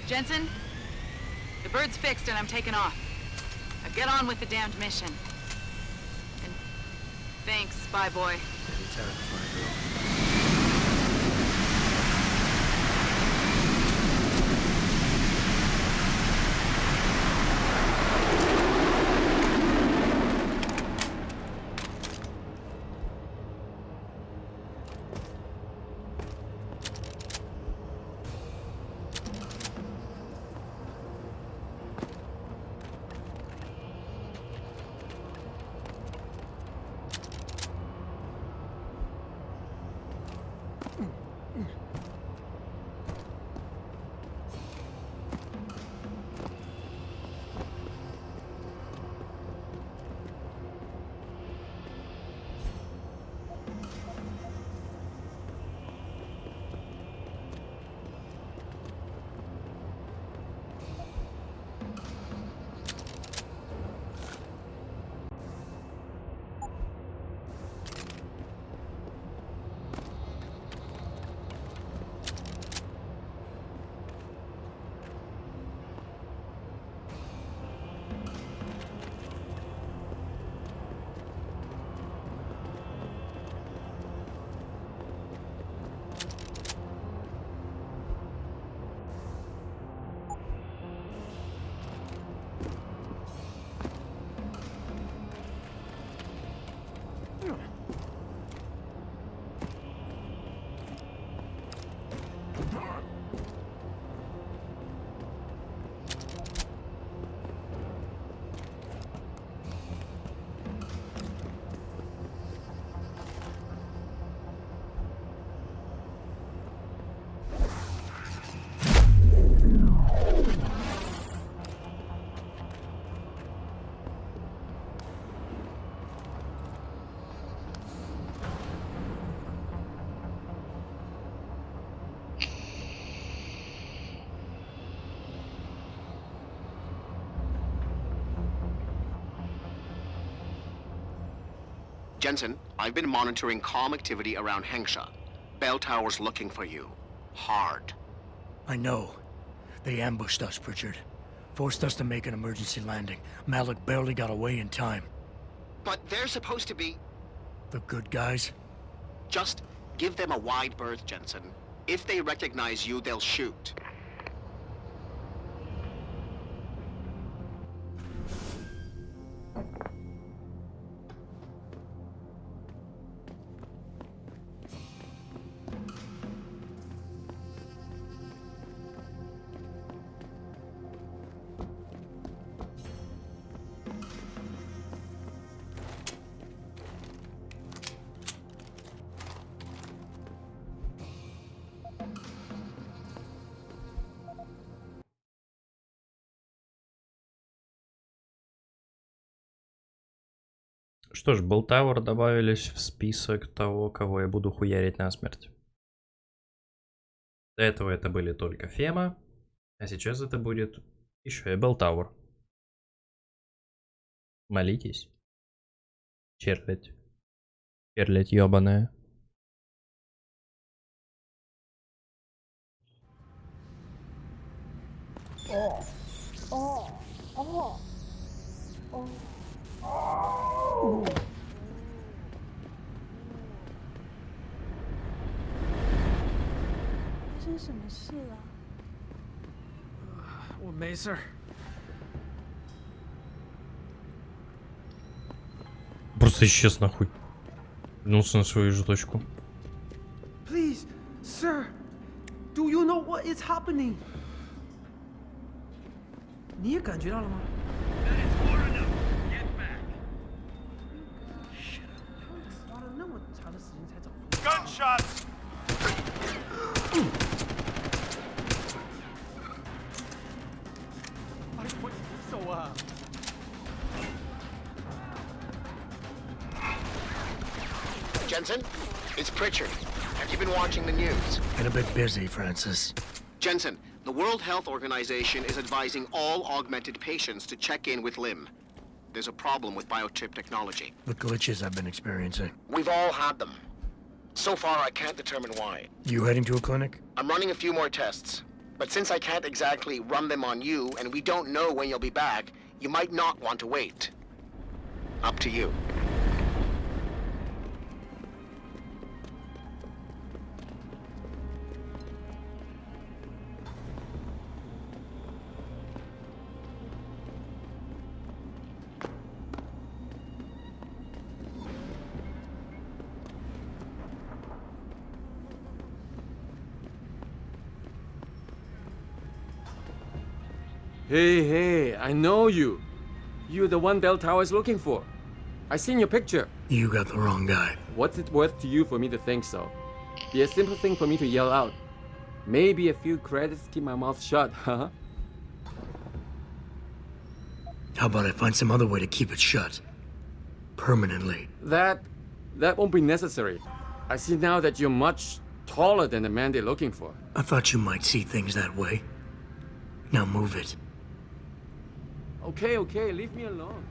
Jensen, the bird's fixed and I'm taking off. Now get on with the damned mission. And thanks, Spy Boy. Anytime, Spy Girl. Jensen, I've been monitoring comm activity around Hengsha. Bell Tower's looking for you. Hard. I know. They ambushed us, Pritchard. Forced us to make an emergency landing. Malik barely got away in time. But they're supposed to be... The good guys? Just give them a wide berth, Jensen. If they recognize you, they'll shoot. Что ж, Белтауэр добавились в список того, кого я буду хуярить насмерть. До этого это были только Фема, а сейчас это будет еще и Белтауэр. Молитесь. Черлядь. Черлядь ёбаная.我没事儿。 Просто исчез нахуй. Вернулся на свою же точку. Please, sir, do you know what is happening? 你也感觉到了吗？ 花了那么长的时间才找出。Gunshots. Jensen, it's Pritchard. Have you been watching the news? Been a bit busy, Francis. Jensen, the World Health Organization is advising all augmented patients to check in with Lim. There's a problem with biochip technology. The glitches I've been experiencing. We've all had them. So far, I can't determine why. You heading to a clinic? I'm running a few more tests. But since I can't exactly run them on you, and we don't know when you'll be back, you might not want to wait. Up to you. Hey, I know you. You're the one Bell Tower is looking for. I seen your picture. You got the wrong guy. What's it worth to you for me to think so? Be a simple thing for me to yell out. Maybe a few credits keep my mouth shut, huh? How about I find some other way to keep it shut? Permanently. That won't be necessary. I see now that you're much taller than the man they're looking for. I thought you might see things that way. Now move it. Okay, leave me alone.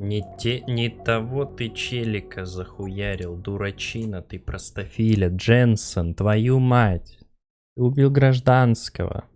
Не того ты челика захуярил, дурачина, ты простофиля, Дженсен, твою мать. Ты убил гражданского.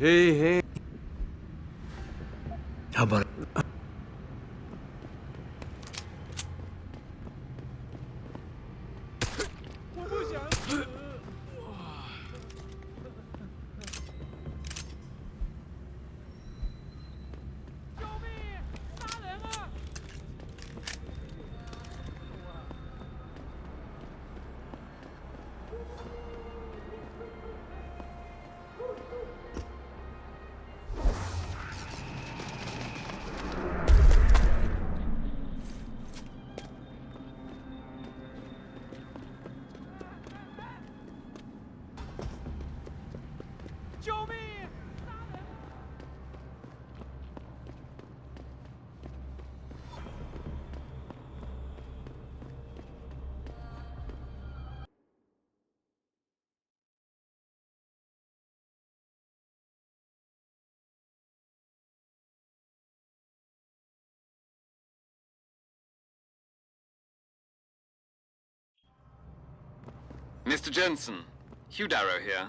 Hey. How about Mr. Jensen, Hugh Darrow here.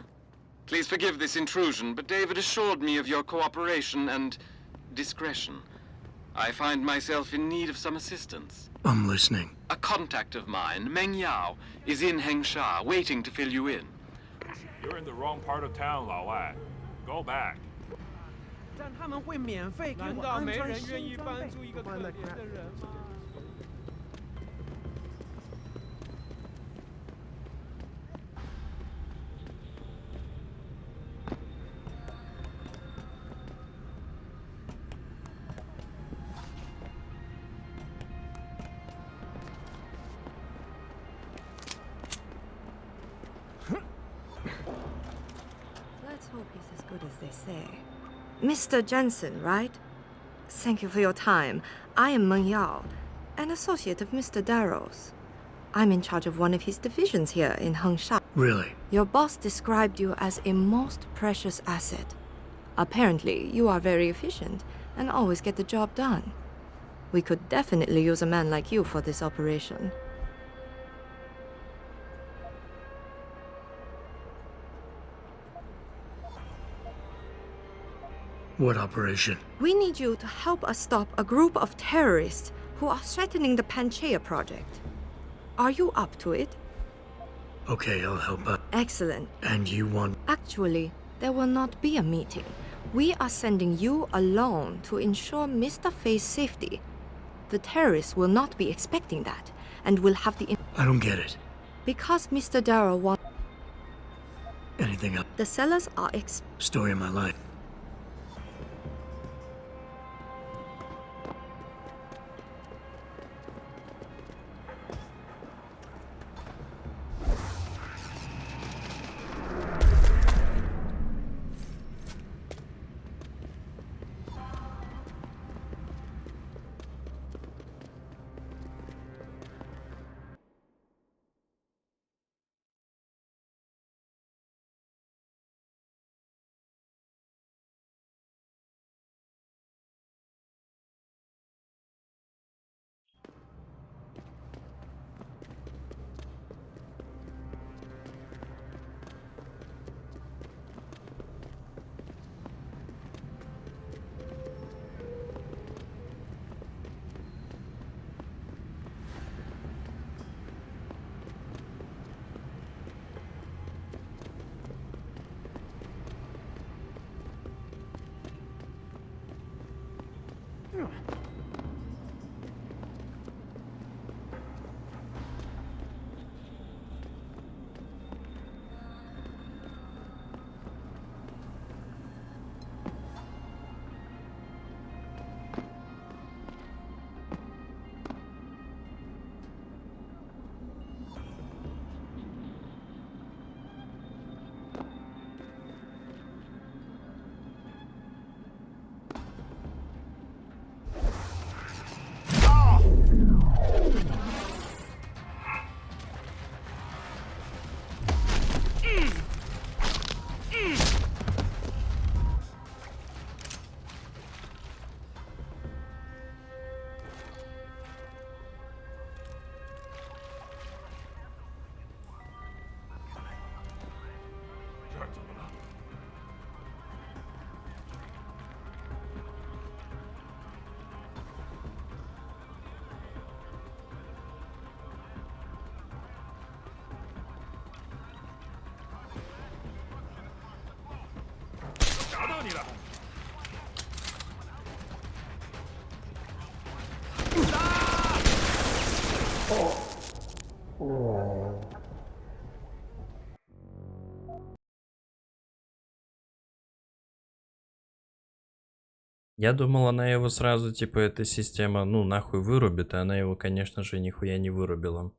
Please forgive this intrusion, but David assured me of your cooperation and discretion. I find myself in need of some assistance. I'm listening. A contact of mine, Meng Yao, is in Hengsha, waiting to fill you in. You're in the wrong part of town, Lao Wai. Go back. 但他们会免费给我安装新装备。Find that crap. Let's hope he's as good as they say. Mr. Jensen, right? Thank you for your time. I am Meng Yao, an associate of Mr. Darrow's. I'm in charge of one of his divisions here in Hengsha. Really? Your boss described you as a most precious asset. Apparently, you are very efficient and always get the job done. We could definitely use a man like you for this operation. What operation? We need you to help us stop a group of terrorists who are threatening the Panchaea project. Are you up to it? Okay, I'll help out. Excellent. And you want... Actually, there will not be a meeting. We are sending you alone to ensure Mr. Fei's safety. The terrorists will not be expecting that, and will have the... I don't get it. Because Mr. Darrow wants... Anything else? The sellers are Story of my life. Yeah. 哦。Я думал, она его сразу, типа, эта система, ну, нахуй вырубит, а она его, конечно же, нихуя не вырубила.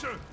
Closer!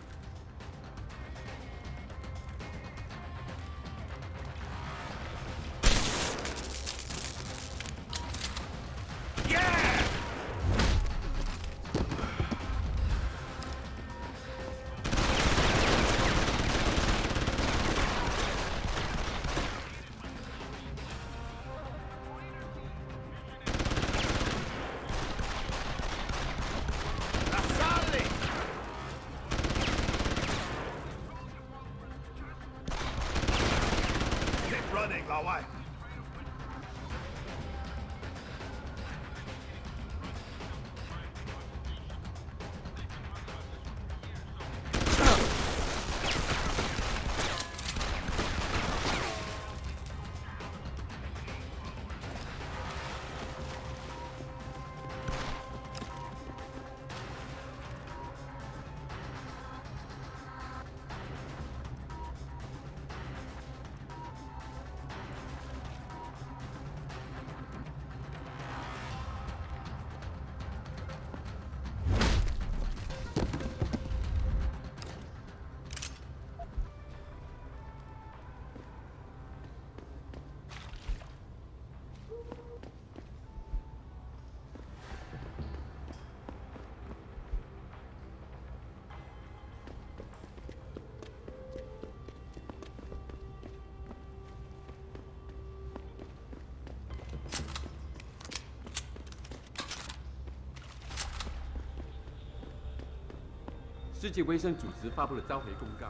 世界卫生组织发布了召回公告。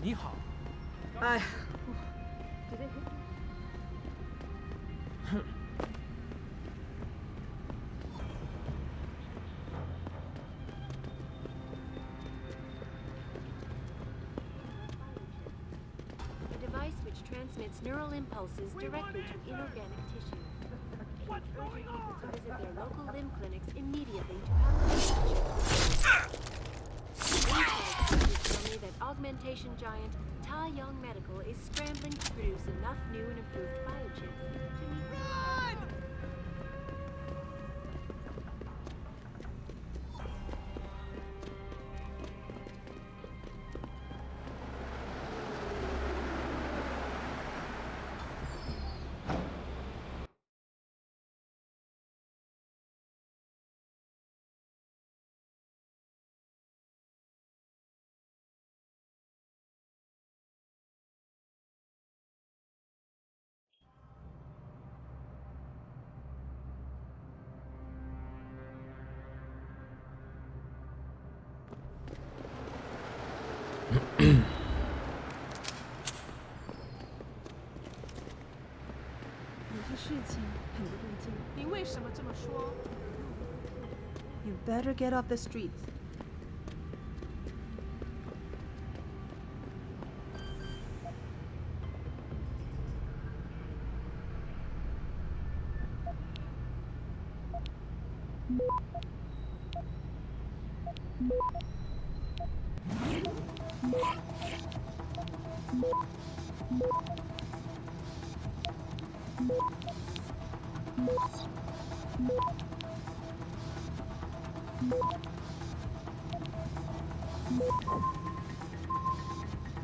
你好。哎。A device which transmits neural impulses directly to inorganic tissue. What's going on? To visit their local limb clinics immediately to have tell me that augmentation giant Ta Young Medical is scrambling to produce enough new and improved biochips to meet. Run! You better get off the streets.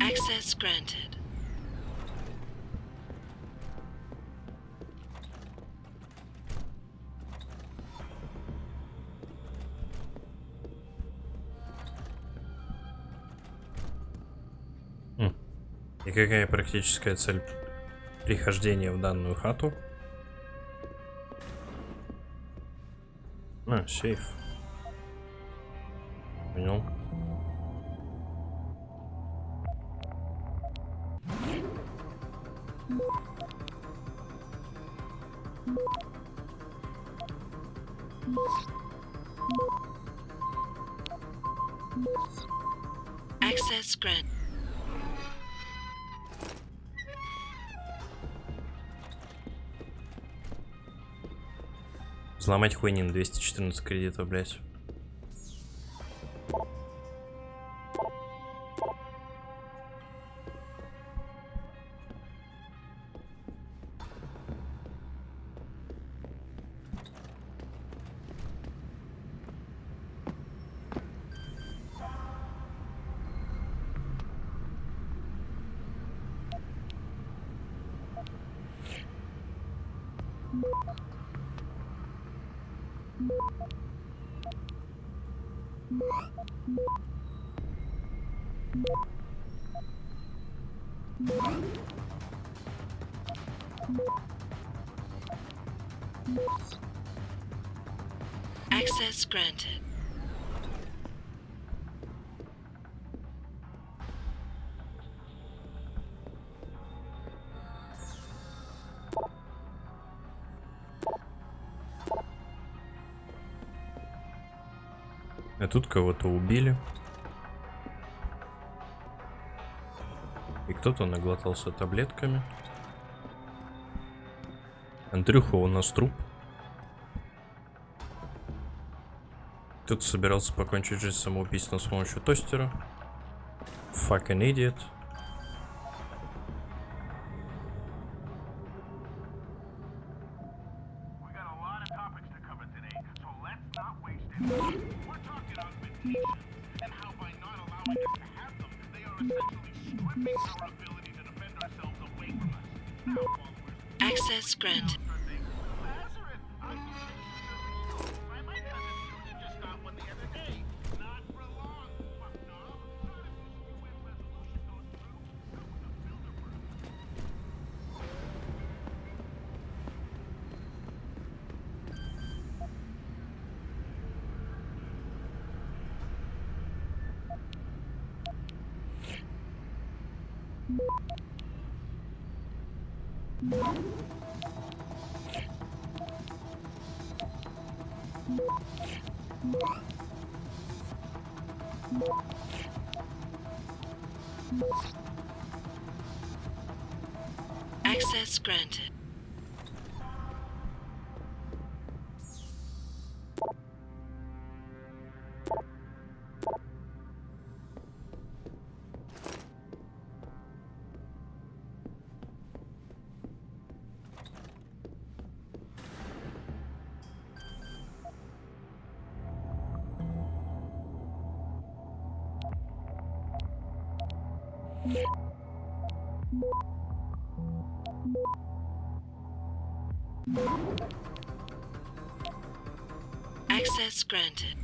Access granted. И какая практическая цель прихождения в данную хату? А, сейф. Понял. Access granted. Взломать хуйни на 214 кредитов, блять. Access granted. А тут кого-то убили. И кто-то наглотался таблетками. Андрюха, у нас труп. Кто-то собирался покончить жизнь самоубийством с помощью тостера. Fucking idiot. Access granted. Access granted. Access granted.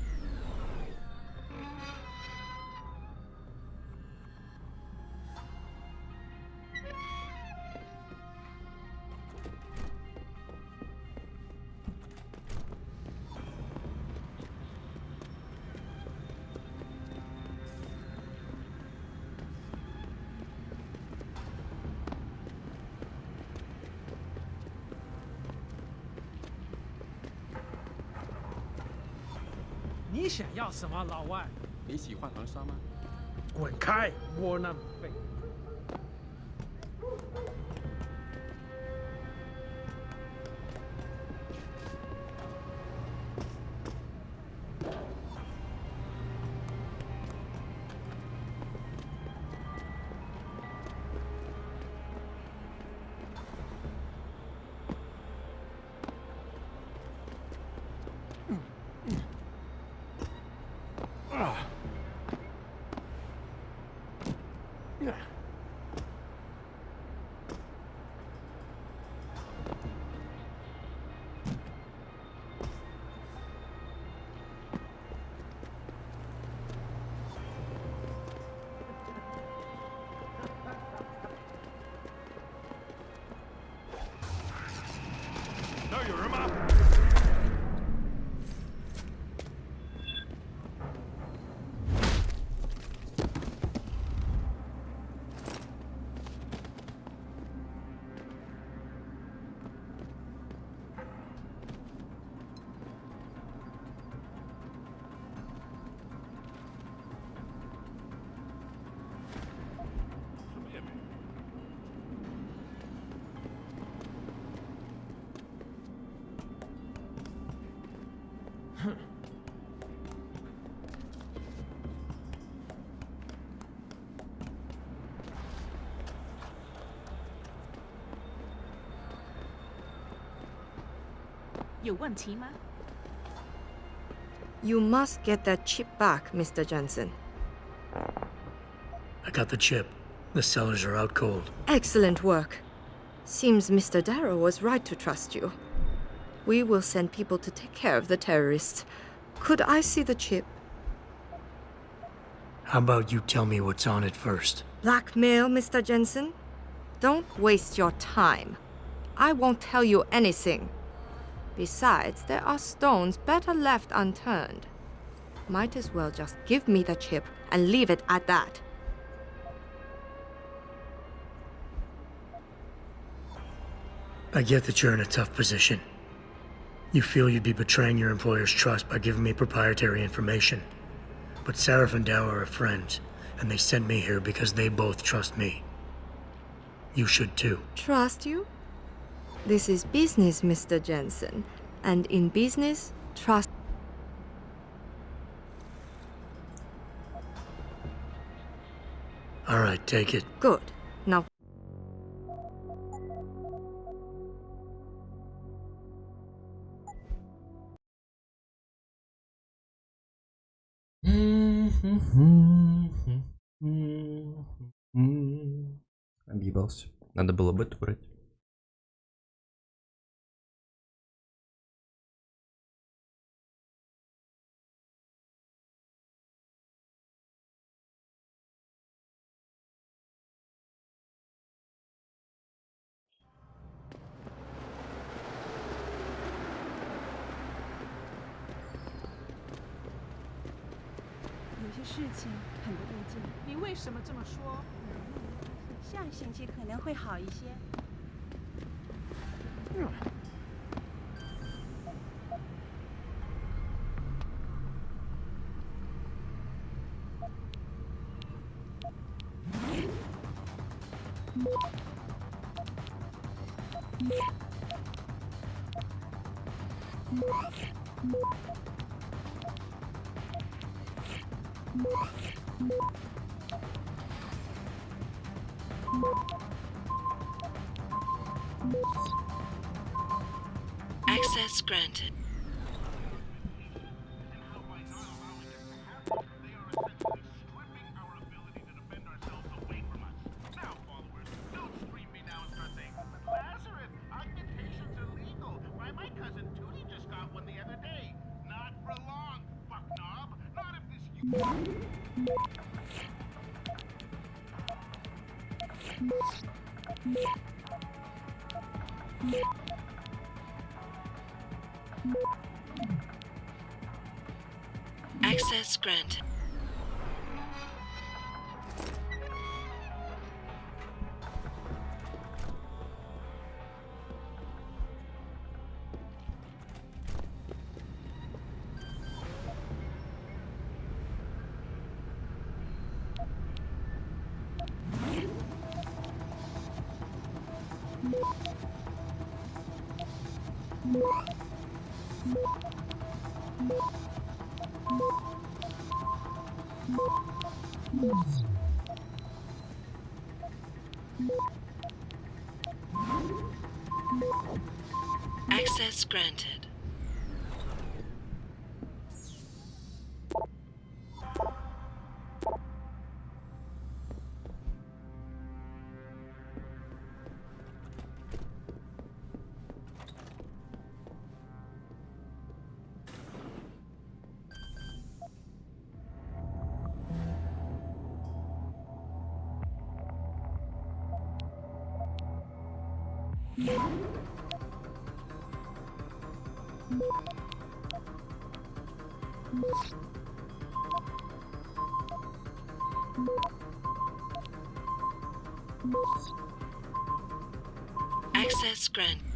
你想要什么，老外？你喜欢横沙吗？滚开，窝囊废！那有人吗？什么也没有。有问题吗？ You must get that chip back, Mr. Jensen. I got the chip. The cellars are out cold. Excellent work. Seems Mr. Darrow was right to trust you. We will send people to take care of the terrorists. Could I see the chip? How about you tell me what's on it first? Blackmail, Mr. Jensen? Don't waste your time. I won't tell you anything. Besides, there are stones better left unturned. Might as well just give me the chip and leave it at that. I get that you're in a tough position. You feel you'd be betraying your employer's trust by giving me proprietary information. But Sarah and Dow are friends, and they sent me here because they both trust me. You should too. Trust you? This is business, Mr. Jensen. And in business, trust... All right, take it. Good. Now... Объебался. Надо было бы это брать. Access granted. Access granted. Access granted. Access granted.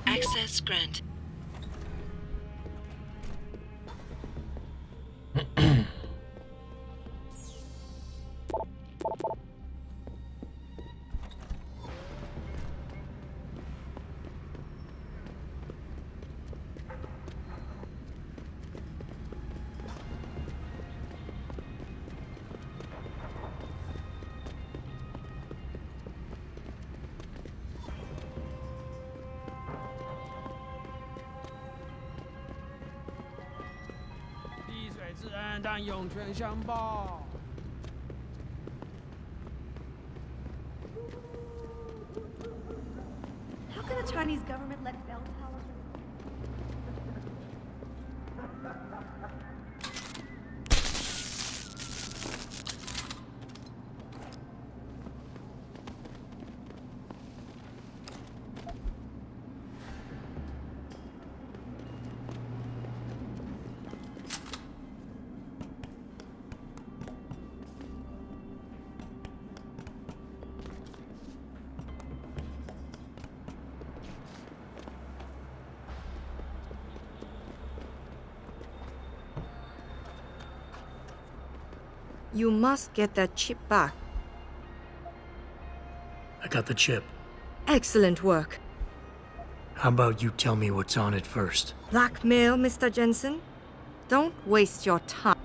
Access granted. 自然但涌泉相报。How can the Chinese government let bell towers? You must get that chip back. I got the chip. Excellent work. How about you tell me what's on it first? Blackmail, Mr. Jensen? Don't waste your time.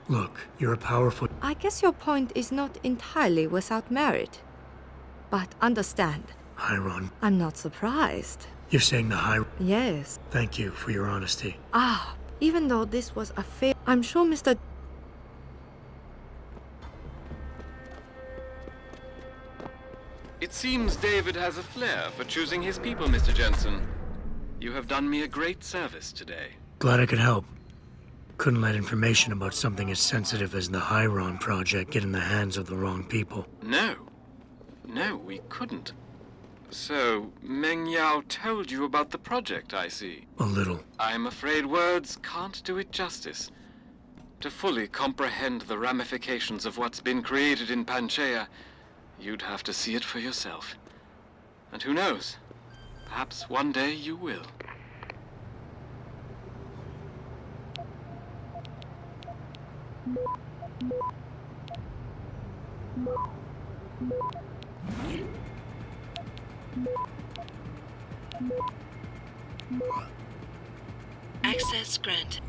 Look, you're a powerful... I guess your point is not entirely without merit. But understand. Hiron. I'm not surprised. You're saying the High... Yes. Thank you for your honesty. Ah, even though this was a fair... I'm sure Mr. It seems David has a flair for choosing his people, Mr. Jensen. You have done me a great service today. Glad I could help. Couldn't let information about something as sensitive as the Hiron project get in the hands of the wrong people. No. No, we couldn't. So, Meng Yao told you about the project, I see. A little. I'm afraid words can't do it justice. To fully comprehend the ramifications of what's been created in Panchaea, you'd have to see it for yourself. And who knows? Perhaps one day you will. Access granted.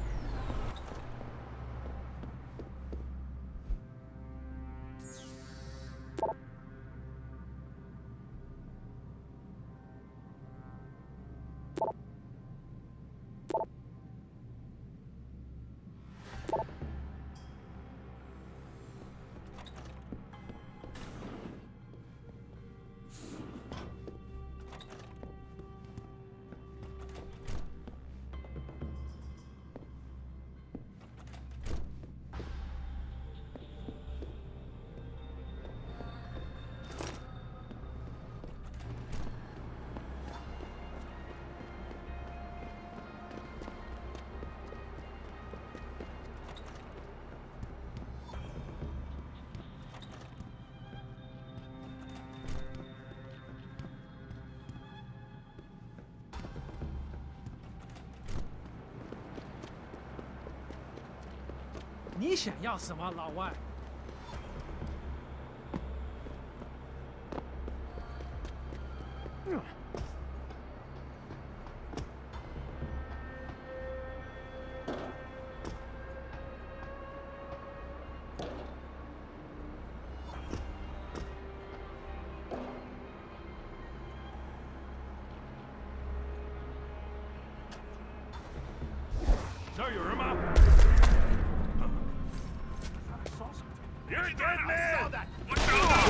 你想要什么，老外？这儿有人吗？You're a dead man! Watch out!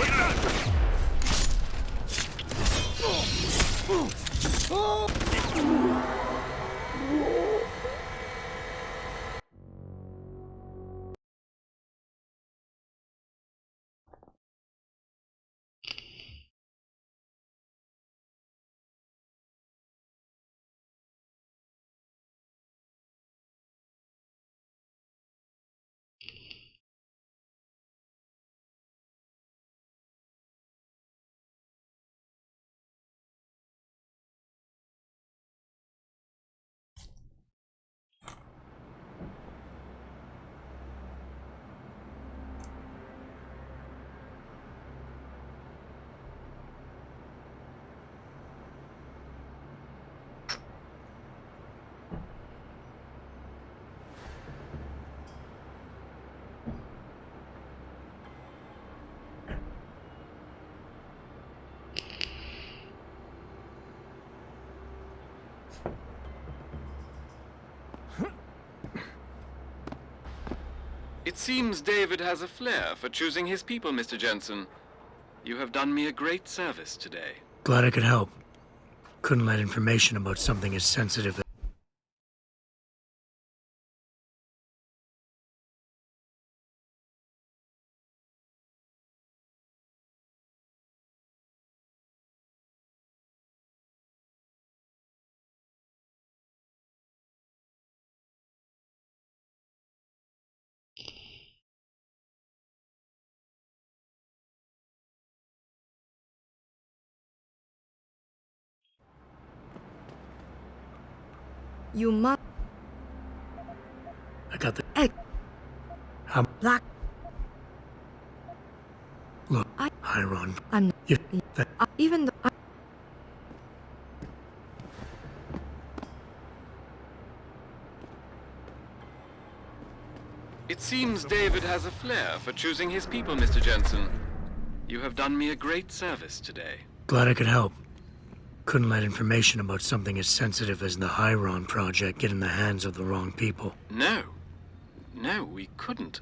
It seems David has a flair for choosing his people, Mr. Jensen. You have done me a great service today. Glad I could help. Couldn't let information about something as sensitive as... You must. I got the... Egg. How... Black. Look, Hiron. I'm... You... That... even though It seems David has a flair for choosing his people, Mr. Jensen. You have done me a great service today. Glad I could help. Couldn't let information about something as sensitive as the Hiron project get in the hands of the wrong people. No. No, we couldn't.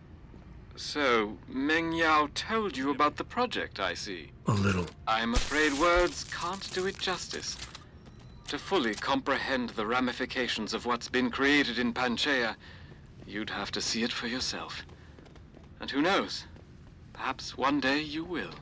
So, Meng Yao told you about the project, I see. A little. I'm afraid words can't do it justice. To fully comprehend the ramifications of what's been created in Panchaea, you'd have to see it for yourself. And who knows? Perhaps one day you will.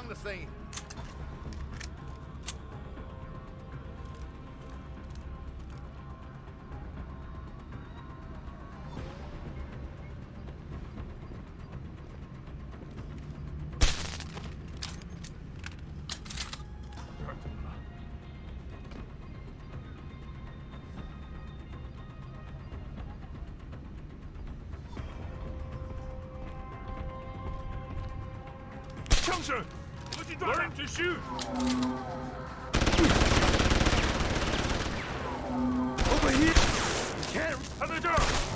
the scene. Learn to shoot! Over here! You can't... At the door!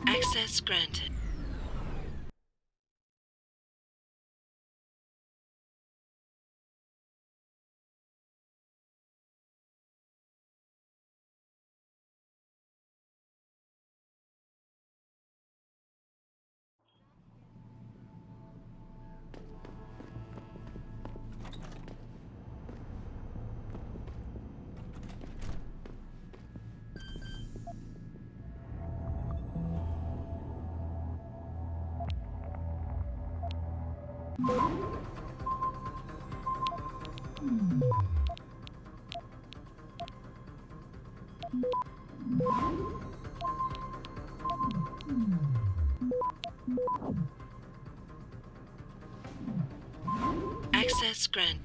Access granted. Access granted.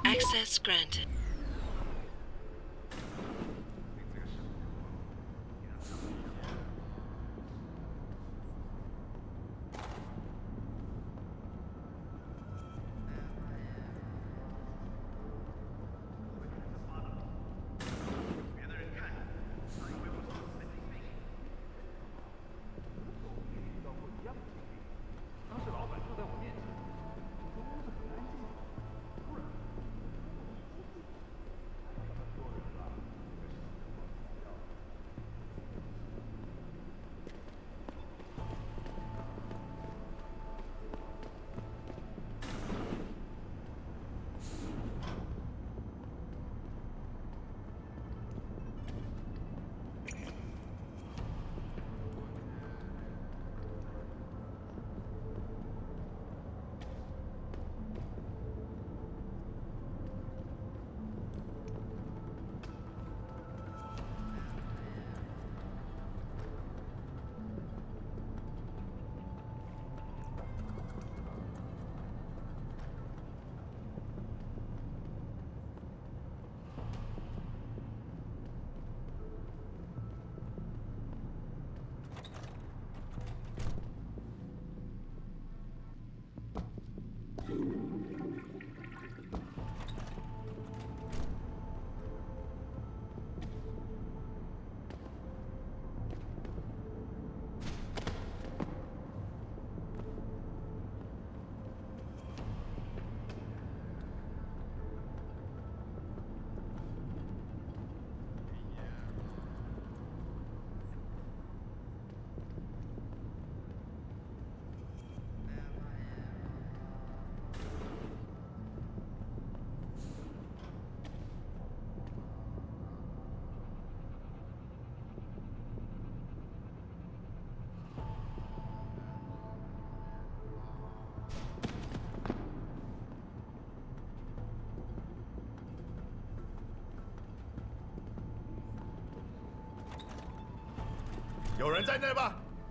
Access granted.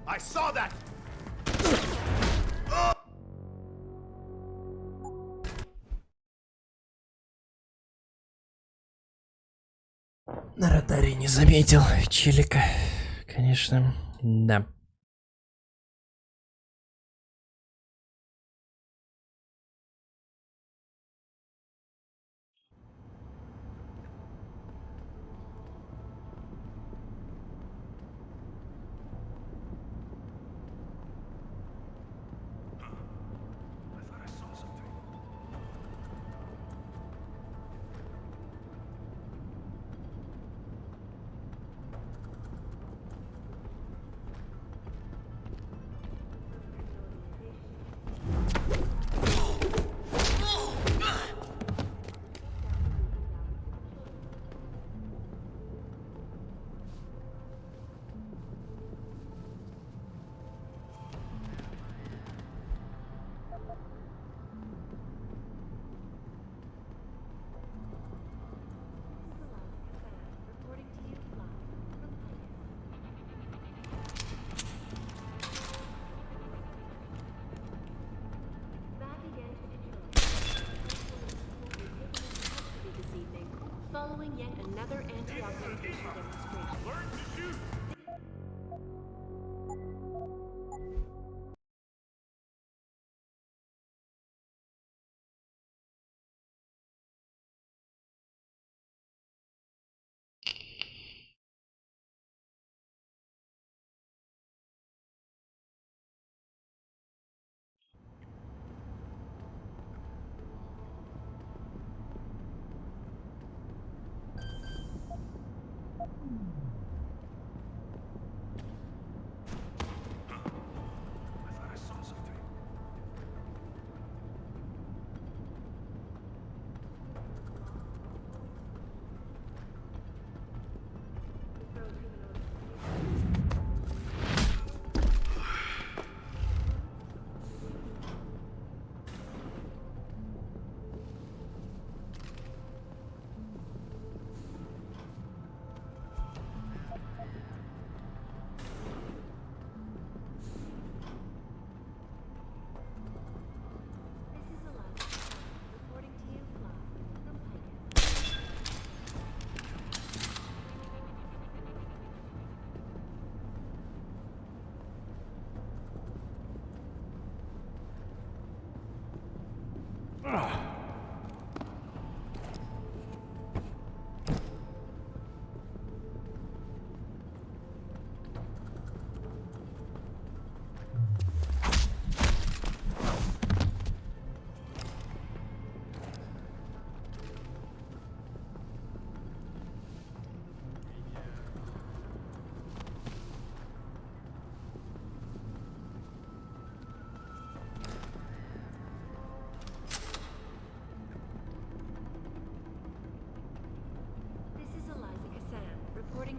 I saw that! 'На радаре не заметил челика, конечно, да.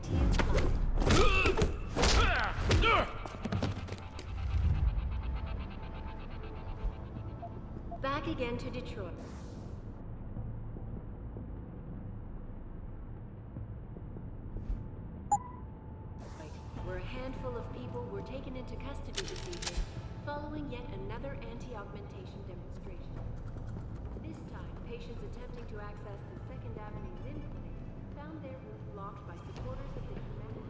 to you live. Back again to Detroit. Where a handful of people were taken into custody this evening, following yet another anti-augmentation demonstration. This time, patients attempting to access the 2nd Avenue limb clinic found their route blocked by supporters of the humanity.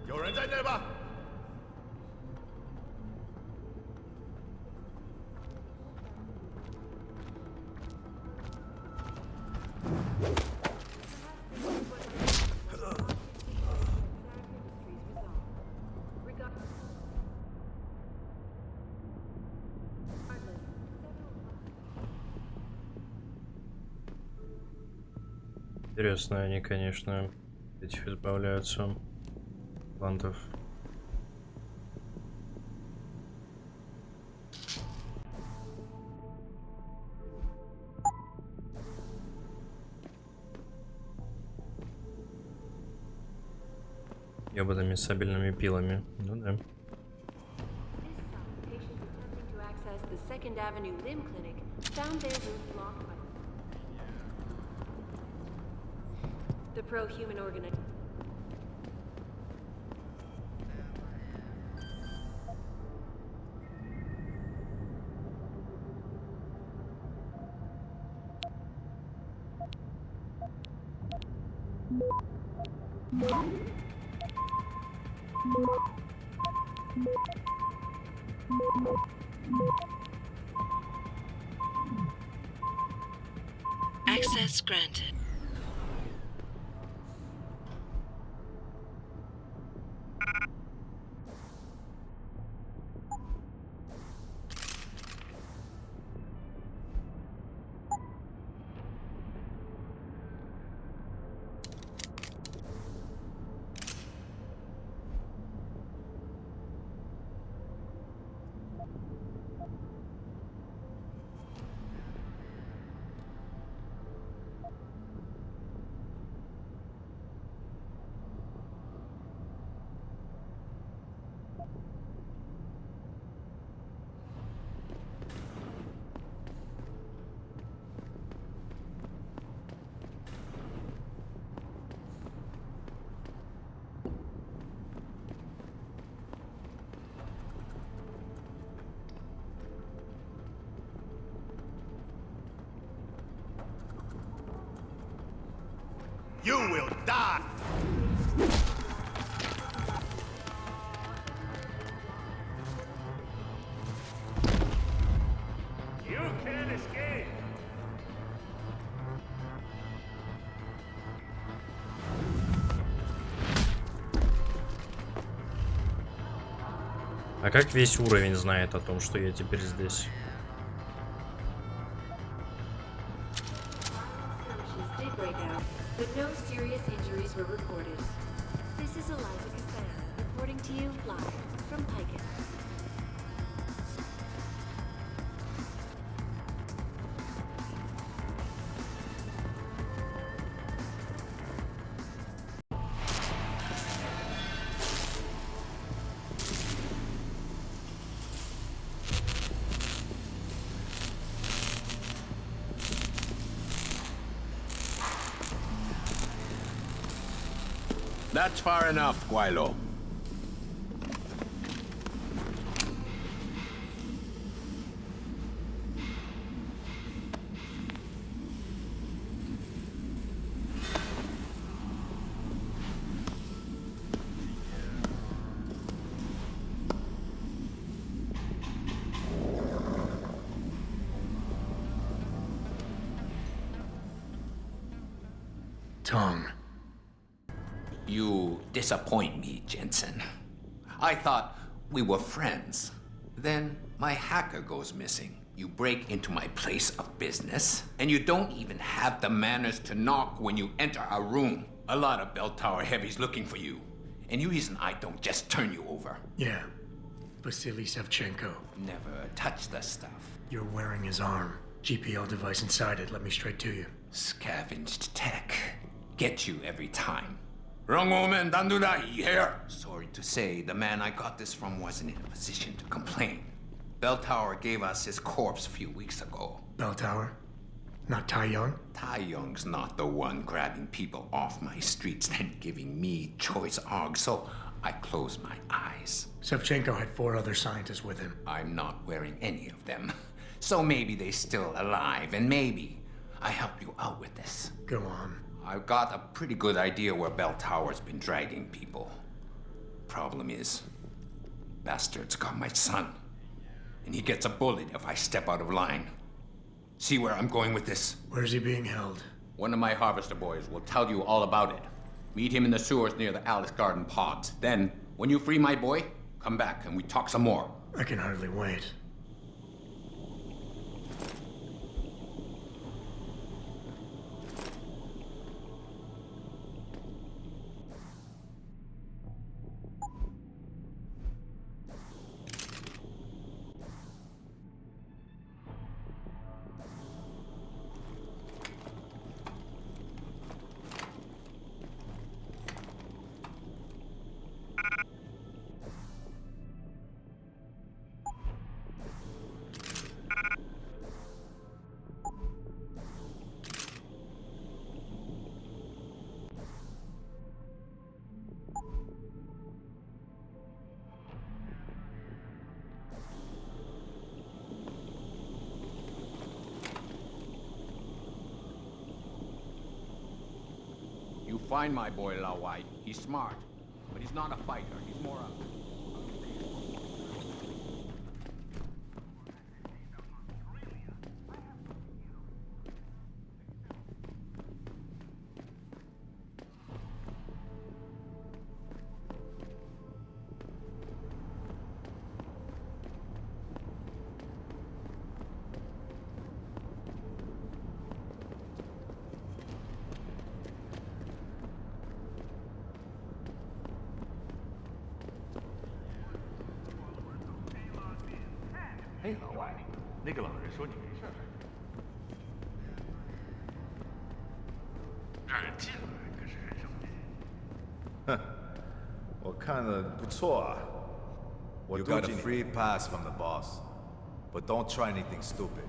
有人在那吧？ Интересно, они, конечно, этих избавляются. Плантов. Ёбаными сабельными пилами. Ну да. The 2nd Avenue limb clinic found their route blocked by the pro-human organization. Access granted. You will die! You can't escape! А как весь уровень знает о том, что я теперь здесь? But no serious injuries were reported. This is Eliza Cassell, reporting to you live from Picus. That's far enough, Guilo. Tongue. You disappoint me, Jensen. I thought we were friends. Then my hacker goes missing. You break into my place of business, and you don't even have the manners to knock when you enter a room. A lot of bell tower heavies looking for you. Any reason I don't just turn you over? Yeah. Vasily Sevchenko. Never touch the stuff. You're wearing his arm. GPL device inside it. Let me straight to you. Scavenged tech. get you every time. Wrong woman, don't do that, you hear? Sorry to say, the man I got this from wasn't in a position to complain. Bell Tower gave us his corpse a few weeks ago. Bell Tower? Not Tai Young? Tai Young's not the one grabbing people off my streets and giving me choice args, so I closed my eyes. Shevchenko had 4 other scientists with him. I'm not wearing any of them. So maybe they're still alive, and maybe I help you out with this. Go on. I've got a pretty good idea where Bell Tower's been dragging people. Problem is, bastard's got my son. And he gets a bullet if I step out of line. See where I'm going with this? Where's he being held? One of my harvester boys will tell you all about it. Meet him in the sewers near the Alice Garden pods. Then, when you free my boy, come back and we talk some more. I can hardly wait. You find my boy Lao Wai. He's smart, but he's not a fighter. He's more a...哎，老外，那个老人说你没事儿。让人进来可是人生病。哼，我看了不错啊。我 You got a free pass from the boss, but don't try anything stupid.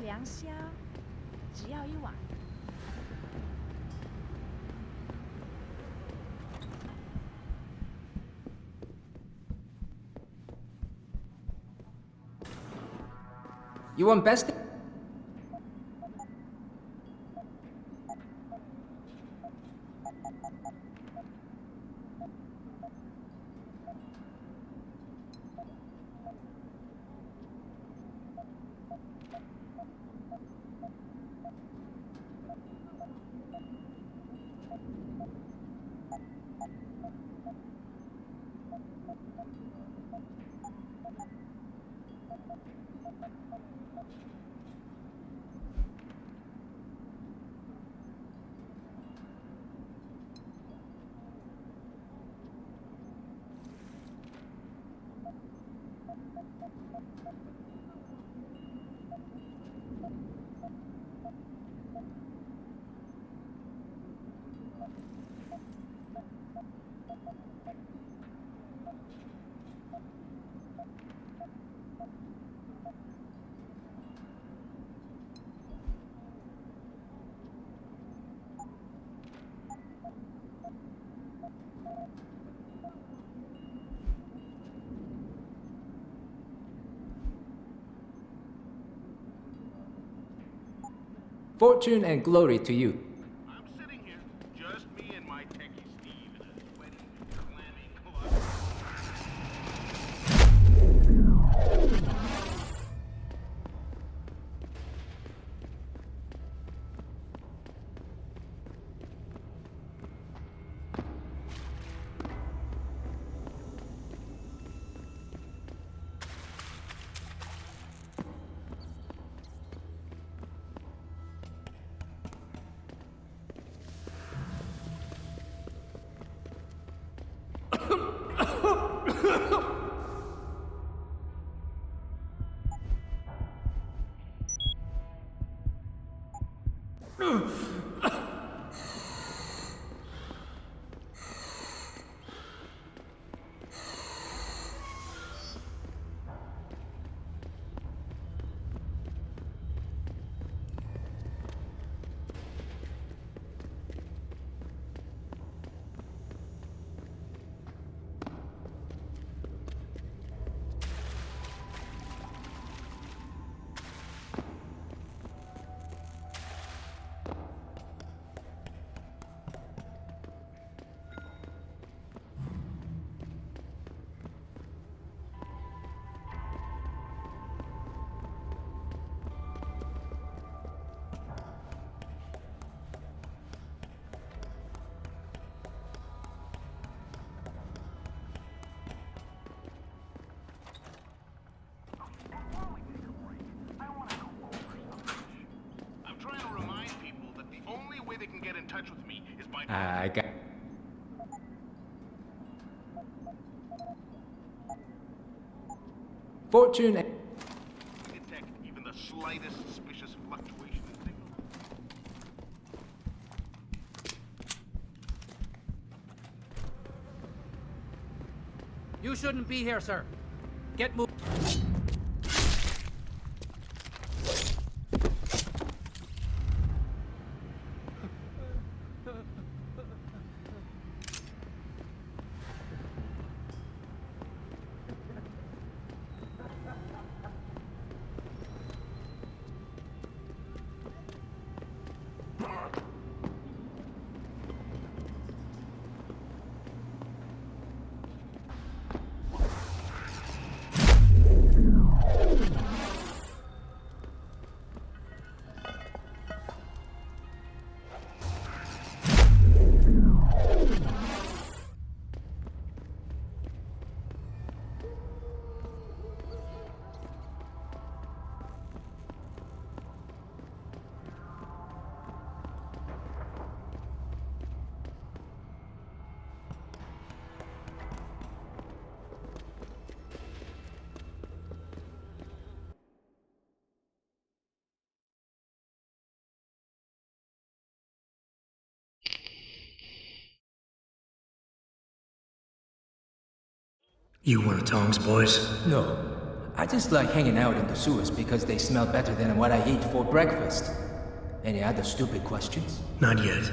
凉宵，只要1晚。You want best? Fortune and glory to you. I'm sitting here, just me and my techie Steve in a sweaty, clammy closet. They can get in touch with me is by I got. Fortune. detect even the slightest suspicious fluctuation in signal. You shouldn't be here, sir. Get moved. You want tongs, boys? No. I just like hanging out in the sewers because they smell better than what I eat for breakfast. Any other stupid questions? Not yet.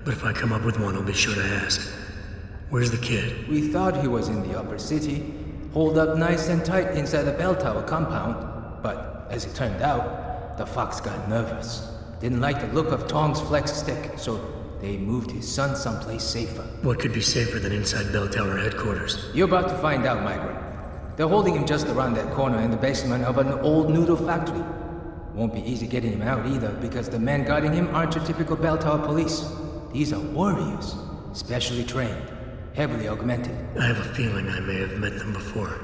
But if I come up with one, I'll be sure to ask. Where's the kid? We thought he was in the upper city, holed up nice and tight inside the bell tower compound, but as it turned out, the fox got nervous. Didn't like the look of Tong's flex stick, so they moved his son someplace safer. What could be safer than inside Bell Tower headquarters? You're about to find out, Migrant. They're holding him just around that corner in the basement of an old noodle factory. Won't be easy getting him out either, because the men guarding him aren't your typical Bell Tower police. These are warriors, specially trained, heavily augmented. I have a feeling I may have met them before.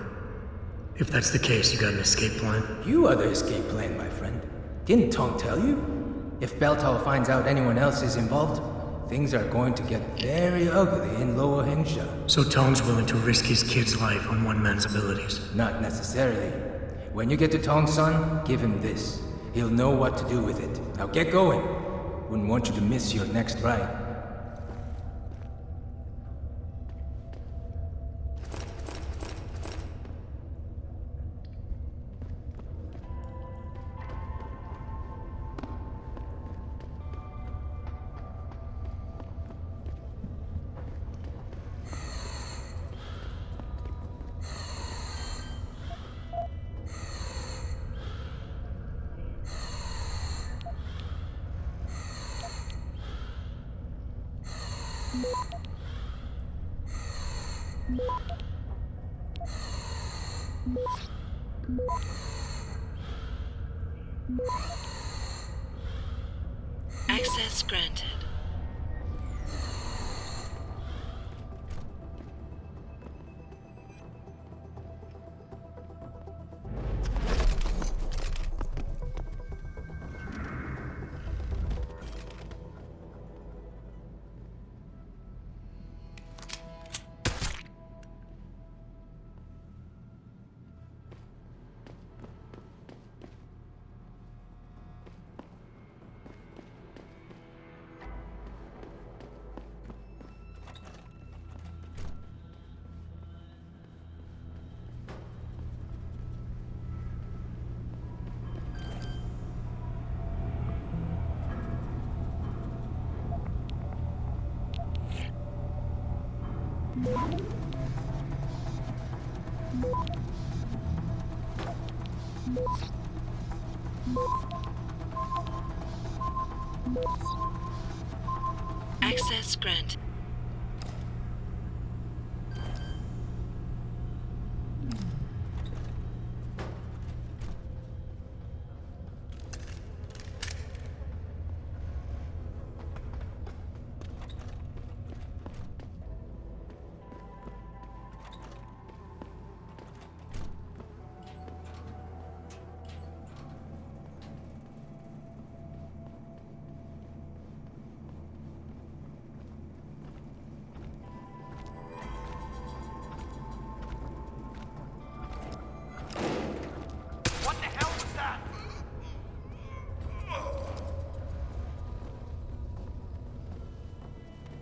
If that's the case, you got an escape plan? You are the escape plan, my friend. Didn't Tong tell you? If Bell Tower finds out anyone else is involved, things are going to get very ugly in Lower Hengsha. So Tong's willing to risk his kid's life on one man's abilities? Not necessarily. When you get to Tong's son, give him this. He'll know what to do with it. Now get going. Wouldn't want you to miss your next ride. Access granted. Access granted.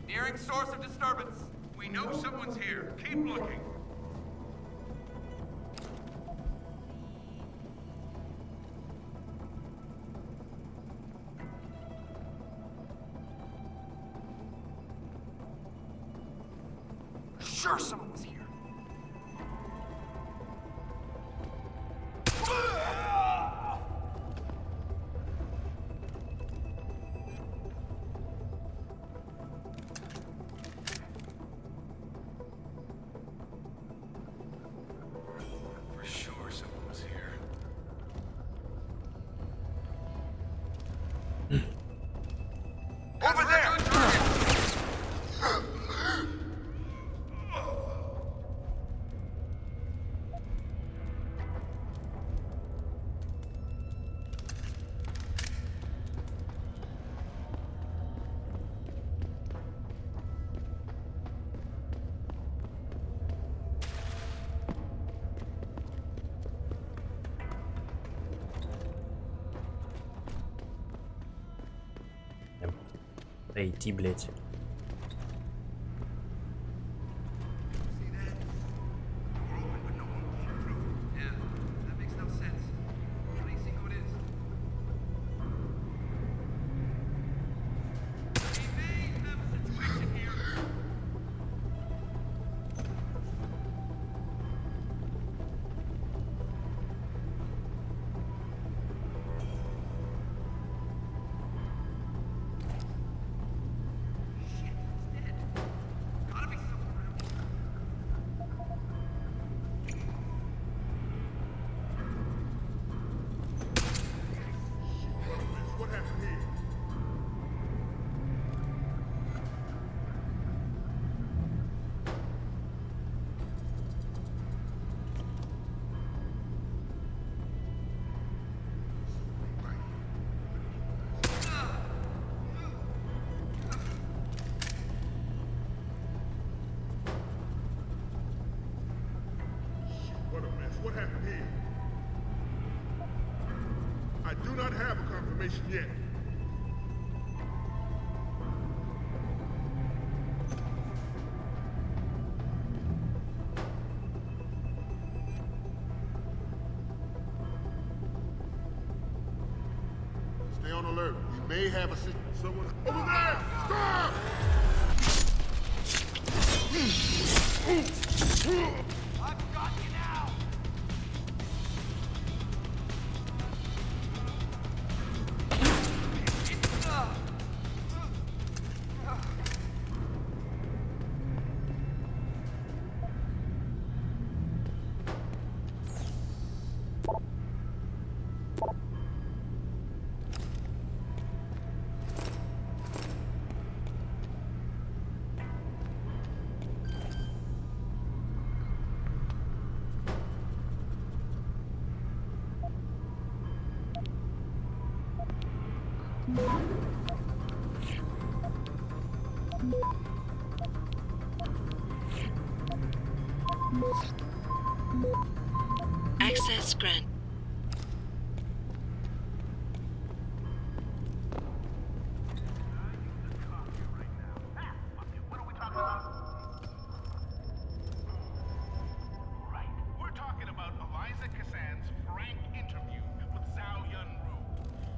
Nearing source of disturbance. We know someone's here. Keep looking. Sure someone was here. Over there! Да идти, блять. what happened here. I do not have a confirmation yet. Stay on alert. We may have a someone over there. Stop! I've got you now! Access granted. We're talking about Eliza Kassan's frank interview with Zhao Yunru.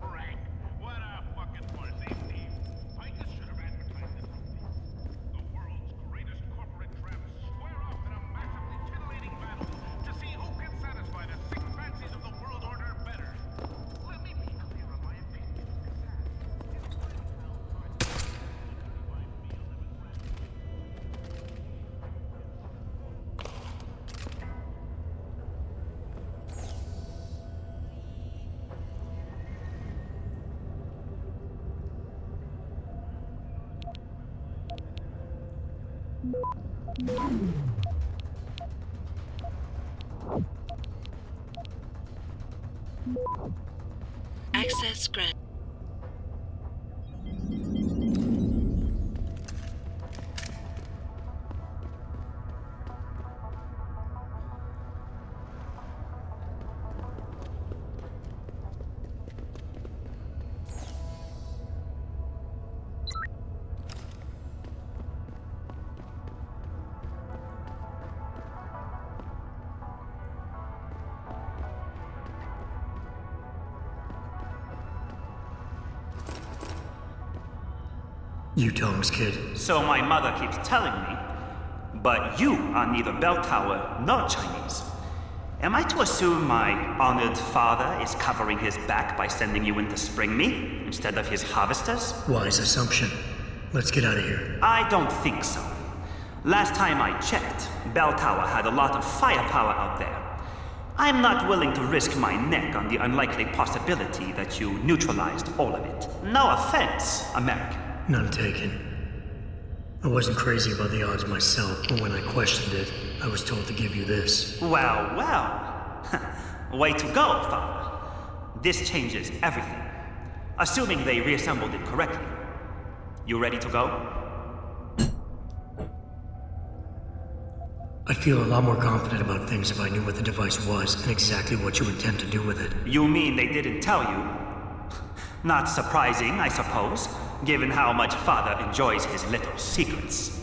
Frank, what a fucking farce name. Picus should have advertised it from this. The world's greatest corporate tramps square off in a massively titillating battle to see who can satisfy the sick fancies of the world order better. Let me be clear on my opinion of Kassan. Access granted. You Tom's kid. So my mother keeps telling me. But you are neither bell tower nor Chinese. Am I to assume my honored father is covering his back by sending you in to spring me instead of his harvesters? Wise assumption. Let's get out of here. I don't think so. Last time I checked, Bell Tower had a lot of firepower out there. I'm not willing to risk my neck on the unlikely possibility that you neutralized all of it. No offense, American. None taken. I wasn't crazy about the odds myself, but when I questioned it, I was told to give you this. Well, well. Way to go, Father. This changes everything. Assuming they reassembled it correctly. You ready to go? I'd feel a lot more confident about things if I knew what the device was and exactly what you intend to do with it. You mean they didn't tell you? Not surprising, I suppose, given how much Father enjoys his little secrets.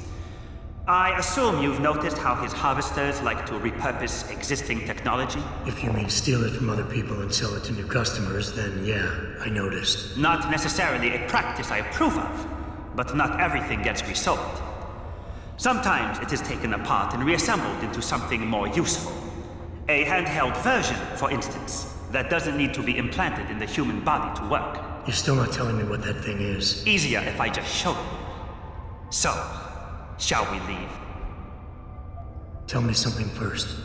I assume you've noticed how his harvesters like to repurpose existing technology? If you mean steal it from other people and sell it to new customers, then yeah, I noticed. Not necessarily a practice I approve of, but not everything gets resold. Sometimes it is taken apart and reassembled into something more useful. A handheld version, for instance, that doesn't need to be implanted in the human body to work. You're still not telling me what that thing is. Easier if I just show you. So, shall we leave? Tell me something first.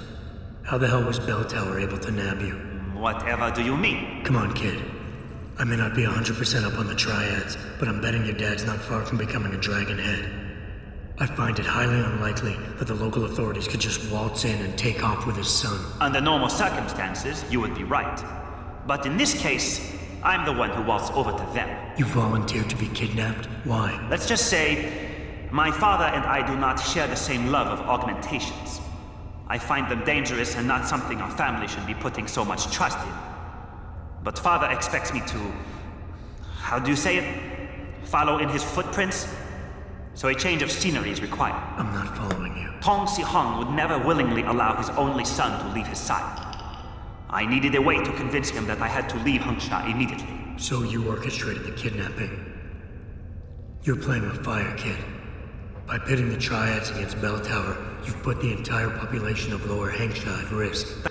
How the hell was Bell Tower able to nab you? Whatever do you mean? Come on, kid. I may not be 100% up on the triads, but I'm betting your dad's not far from becoming a dragon head. I find it highly unlikely that the local authorities could just waltz in and take off with his son. Under normal circumstances, you would be right. But in this case, I'm the one who waltzed over to them. You volunteered to be kidnapped? Why? Let's just say, my father and I do not share the same love of augmentations. I find them dangerous and not something our family should be putting so much trust in. But Father expects me to... how do you say it? Follow in his footprints? So a change of scenery is required. I'm not following you. Tong Si-hung would never willingly allow his only son to leave his side. I needed a way to convince him that I had to leave Hengsha immediately. So you orchestrated the kidnapping. You're playing with fire, kid. By pitting the Triads against Bell Tower, you've put the entire population of Lower Hengsha at risk.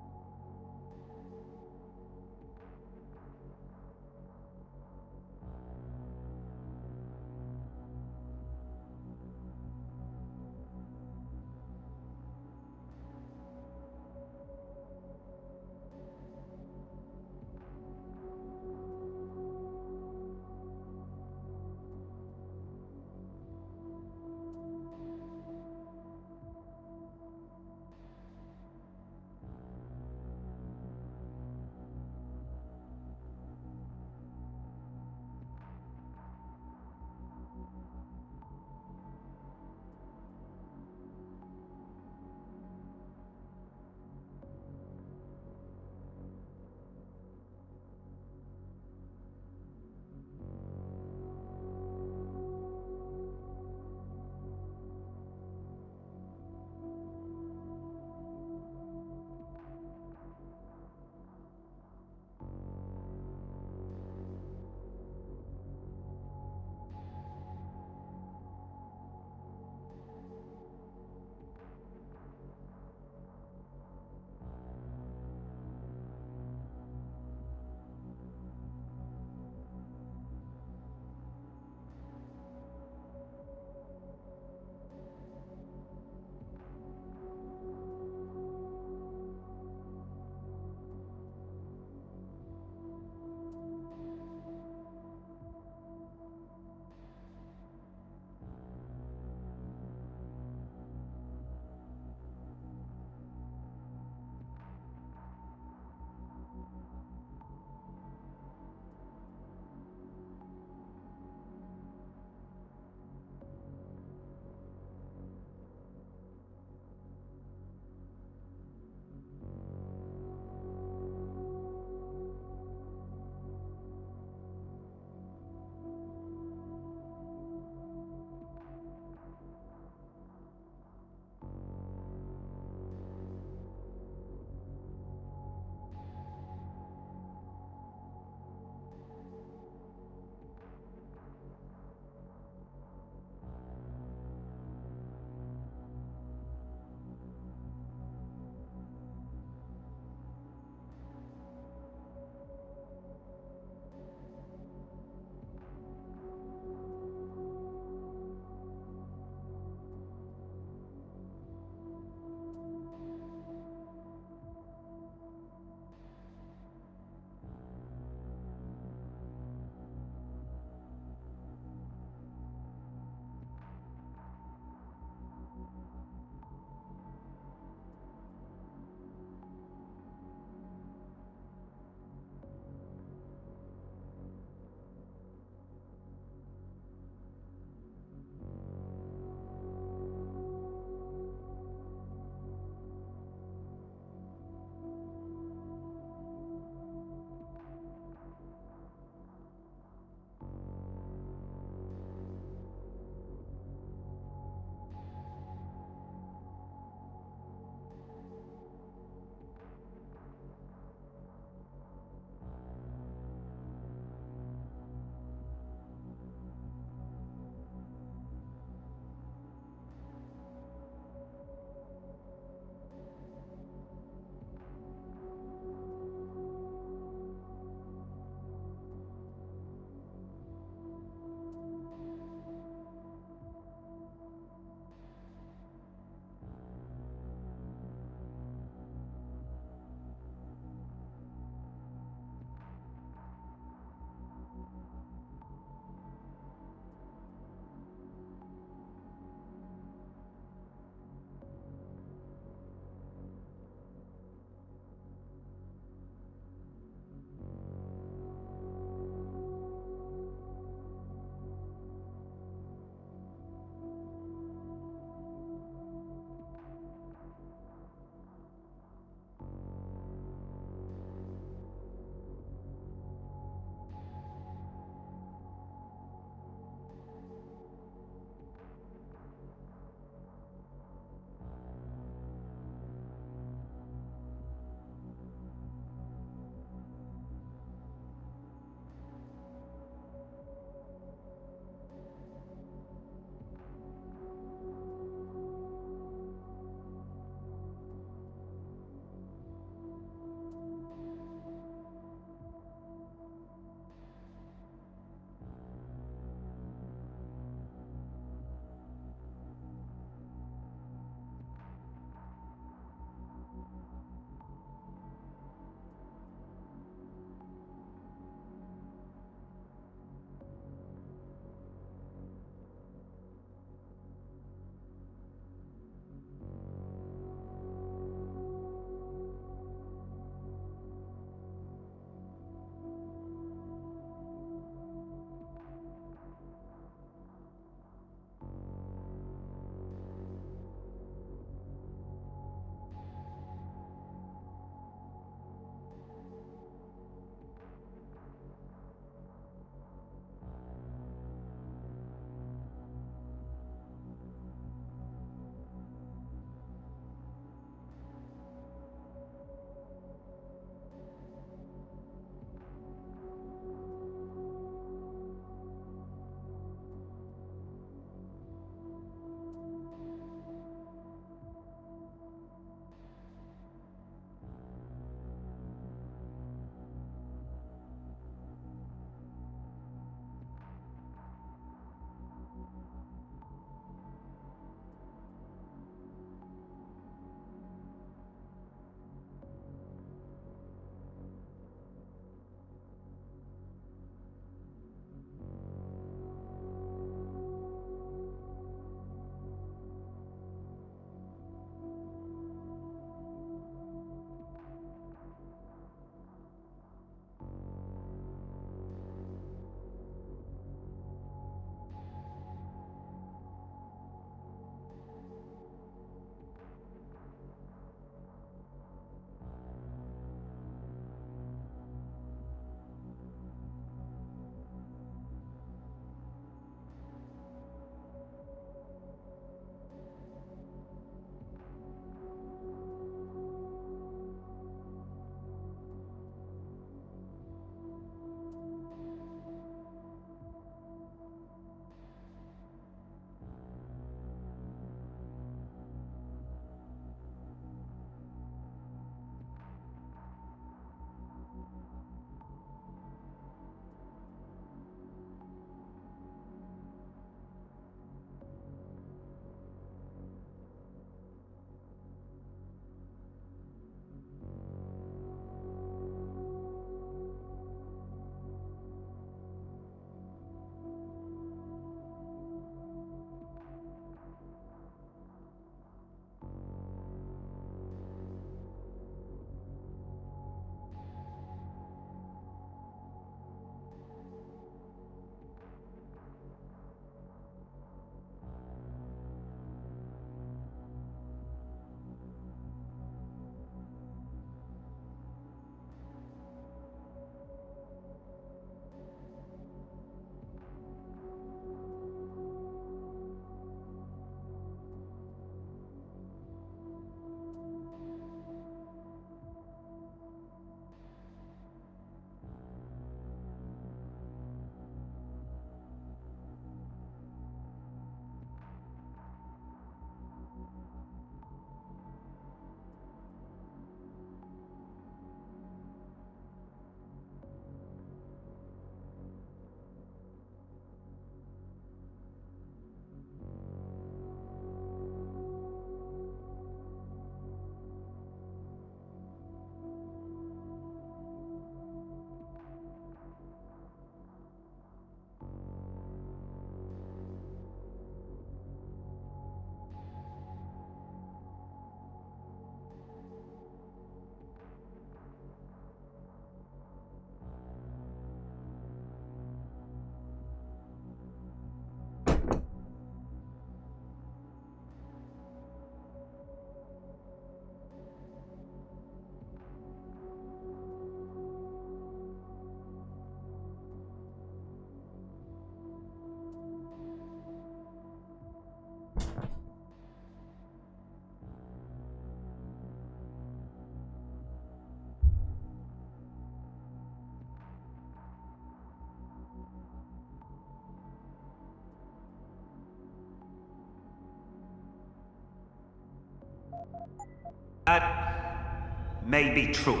That may be true.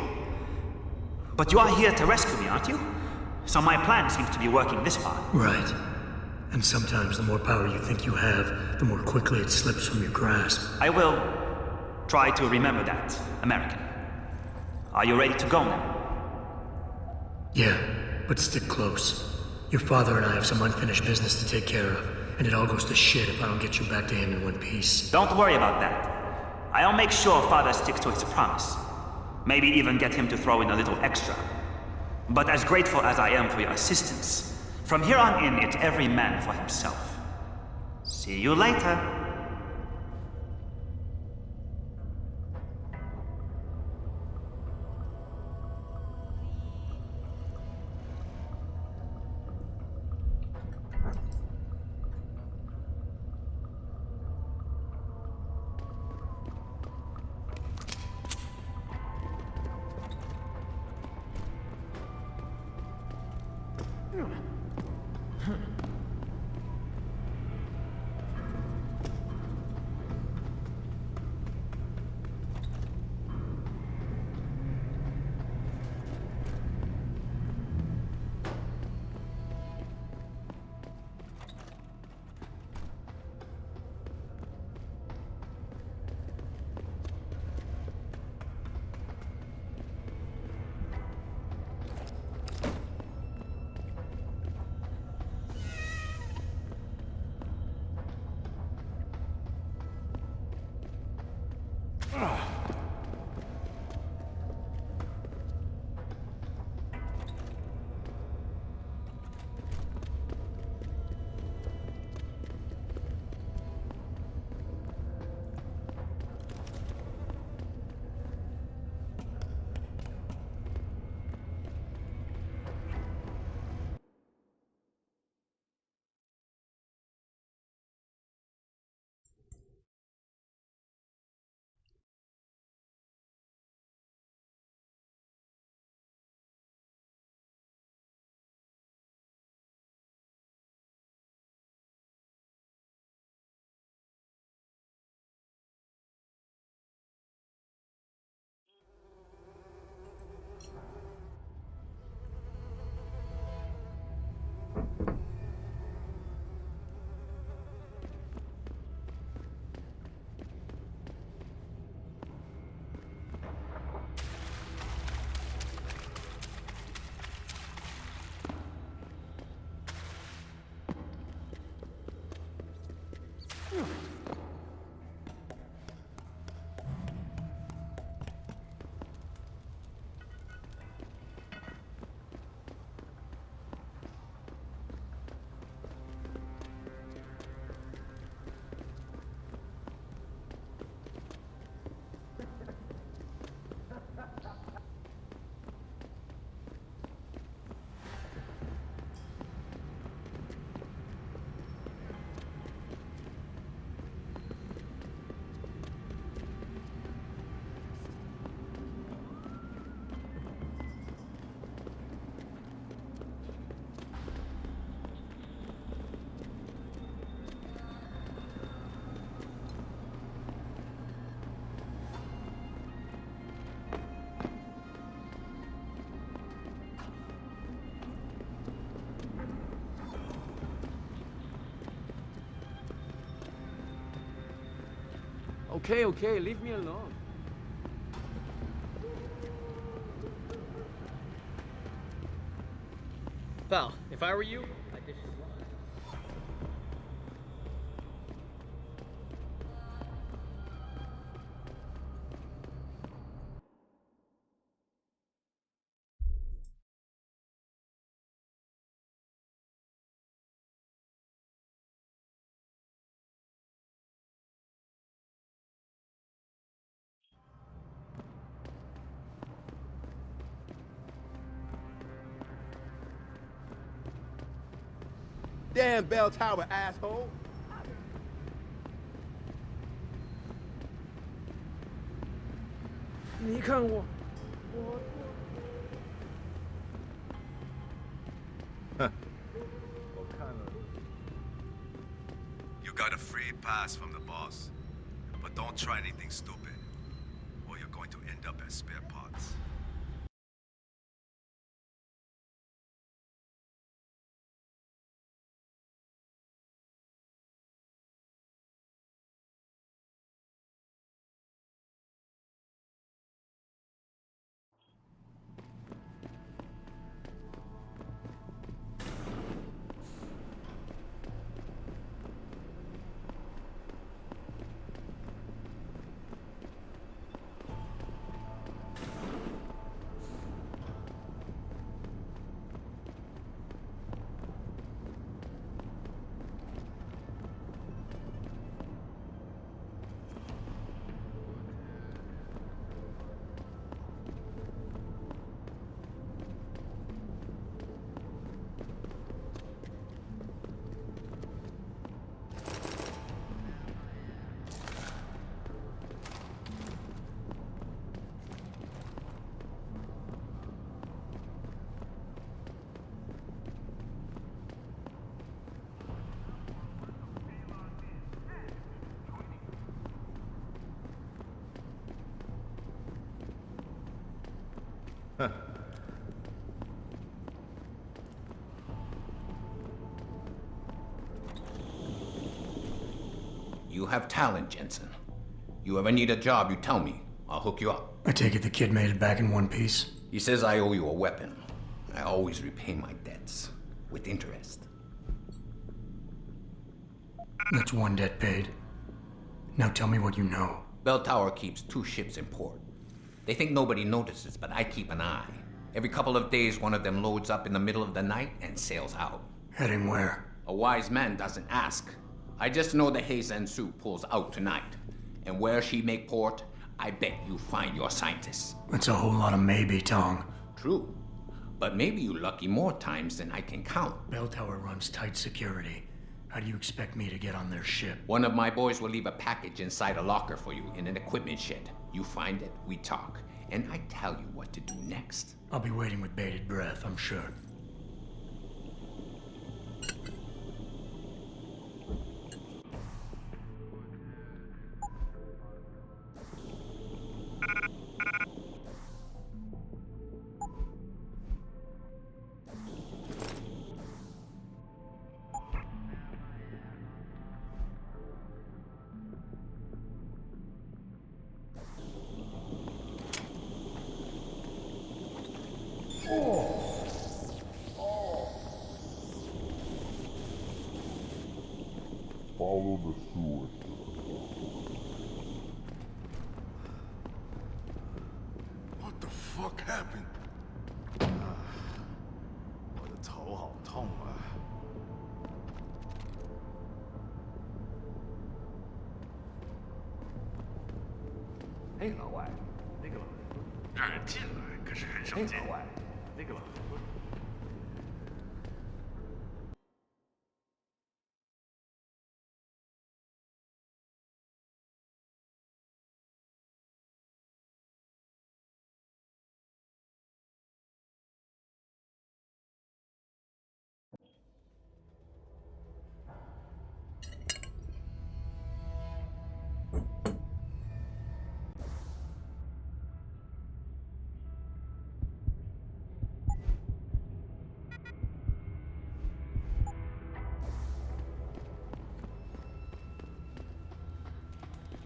But you are here to rescue me, aren't you? So my plan seems to be working this far. Right. And sometimes the more power you think you have, the more quickly it slips from your grasp. I will try to remember that, American. Are you ready to go now? Yeah, but stick close. Your father and I have some unfinished business to take care of, and it all goes to shit if I don't get you back to him in one piece. Don't worry about that. I'll make sure father sticks to his promise. Maybe even get him to throw in a little extra. But as grateful as I am for your assistance, from here on in, it's every man for himself. See you later. Okay, leave me alone. Pal, if I were you, I'd ditch his Damn bell tower, asshole. You got a free pass from the boss, but don't try anything stupid, or or you're going to end up as spare parts. You have talent, Jensen. You ever need a job, you tell me. I'll hook you up. I take it the kid made it back in one piece? He says I owe you a weapon. I always repay my debts. With interest. That's one debt paid. Now tell me what you know. Bell Tower keeps 2 ships in port. They think nobody notices, but I keep an eye. Every couple of days, one of them loads up in the middle of the night and sails out. Heading where? A wise man doesn't ask. I just know the Heizen Su pulls out tonight. And where she make port, I bet you find your scientists. That's a whole lot of maybe, Tong. True. But maybe you lucky more times than I can count. Bell Tower runs tight security. How do you expect me to get on their ship? One of my boys will leave a package inside a locker for you in an equipment shed. You find it, we talk, and I tell you what to do next. I'll be waiting with bated breath, I'm sure. Follow the sewers. What the fuck happened? 我的头好痛啊！嘿，老外，那个老人让人进来，可是很少见。老外，那个老人。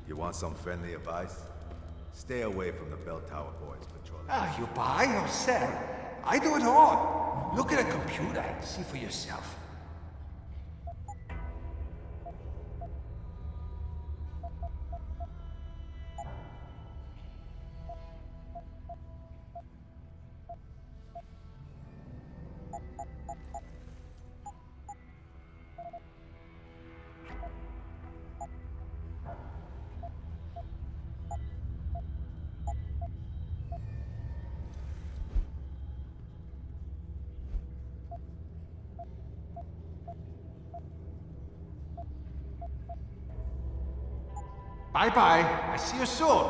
You want some friendly advice? Stay away from the Bell Tower boys patrolling. You buy or sell? I do it all. Look at a computer and see for yourself. Bye-bye. I see you soon.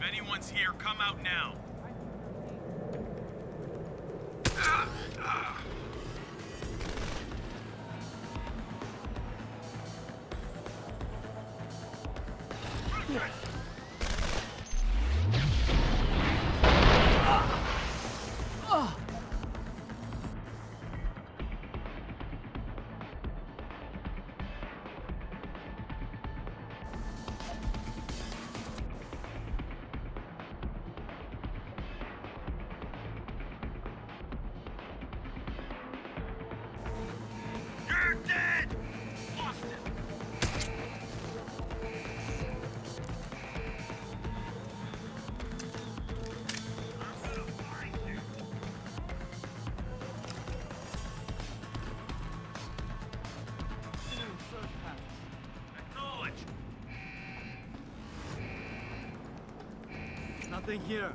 If anyone's here, come out now. You're dead! Lost it! I'm gonna find you. Acknowledge. Nothing here.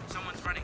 Someone's running.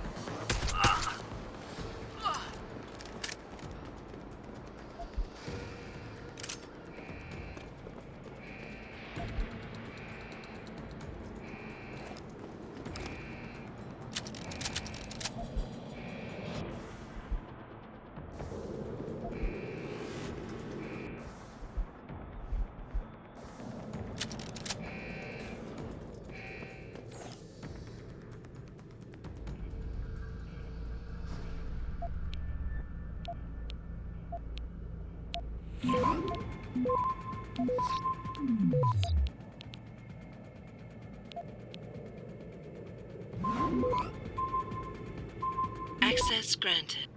Access granted.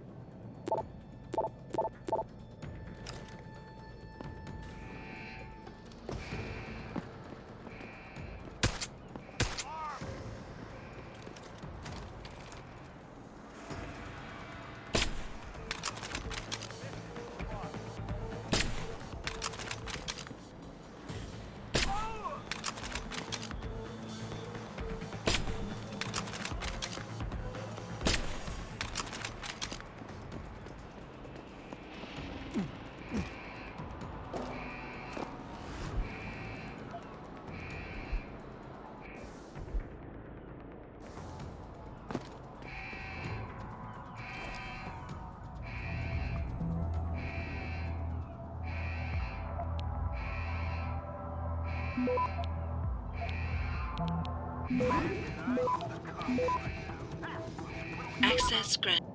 Access granted.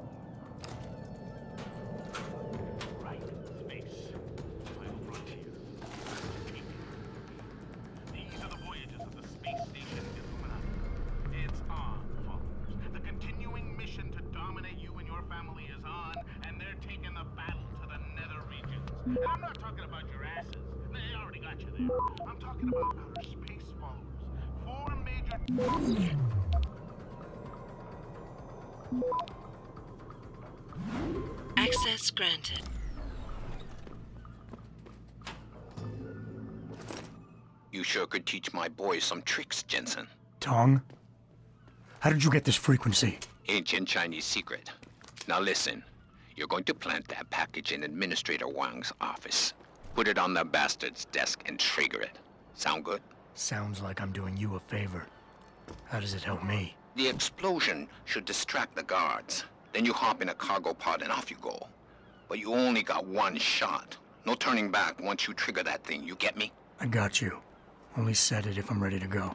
These are the voyages of the space station Illuminati. It's on, followers. The continuing mission to dominate you and your family is on, and they're taking the battle to the nether regions. And I'm not talking about your asses. They already got you there. I'm talking about outer space followers. 4 major... Access granted. You sure could teach my boys some tricks, Jensen. Tong? How did you get this frequency? Ancient Chinese secret. Now listen. You're going to plant that package in Administrator Wang's office. Put it on the bastard's desk and trigger it. Sound good? Sounds like I'm doing you a favor. How does it help me? The explosion should distract the guards. Then you hop in a cargo pod and off you go. But you only got one shot. No turning back once you trigger that thing, you get me? I got you. Only set it if I'm ready to go.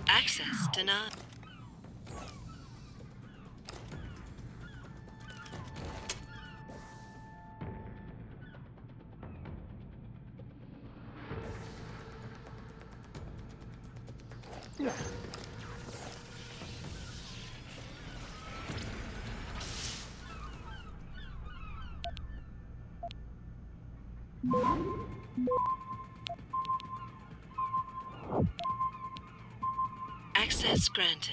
Access denied. Access granted.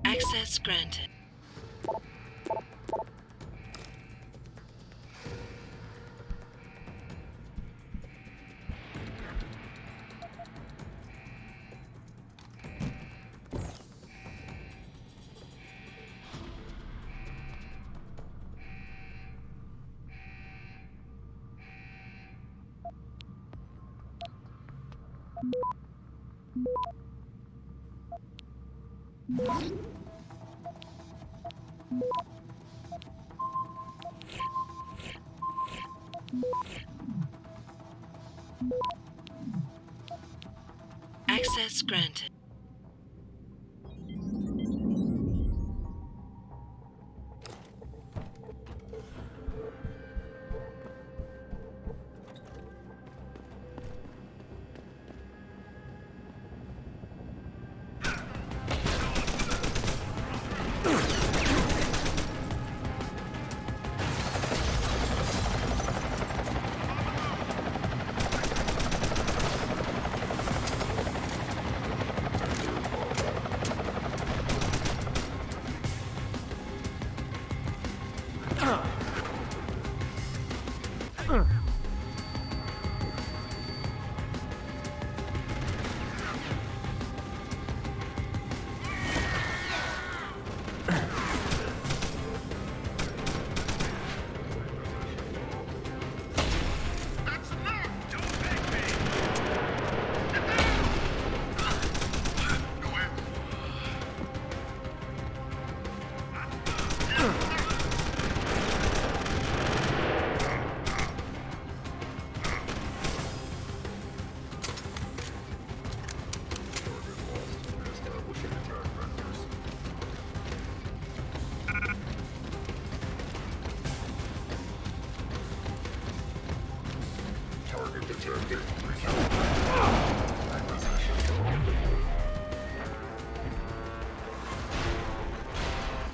Access granted. Access granted.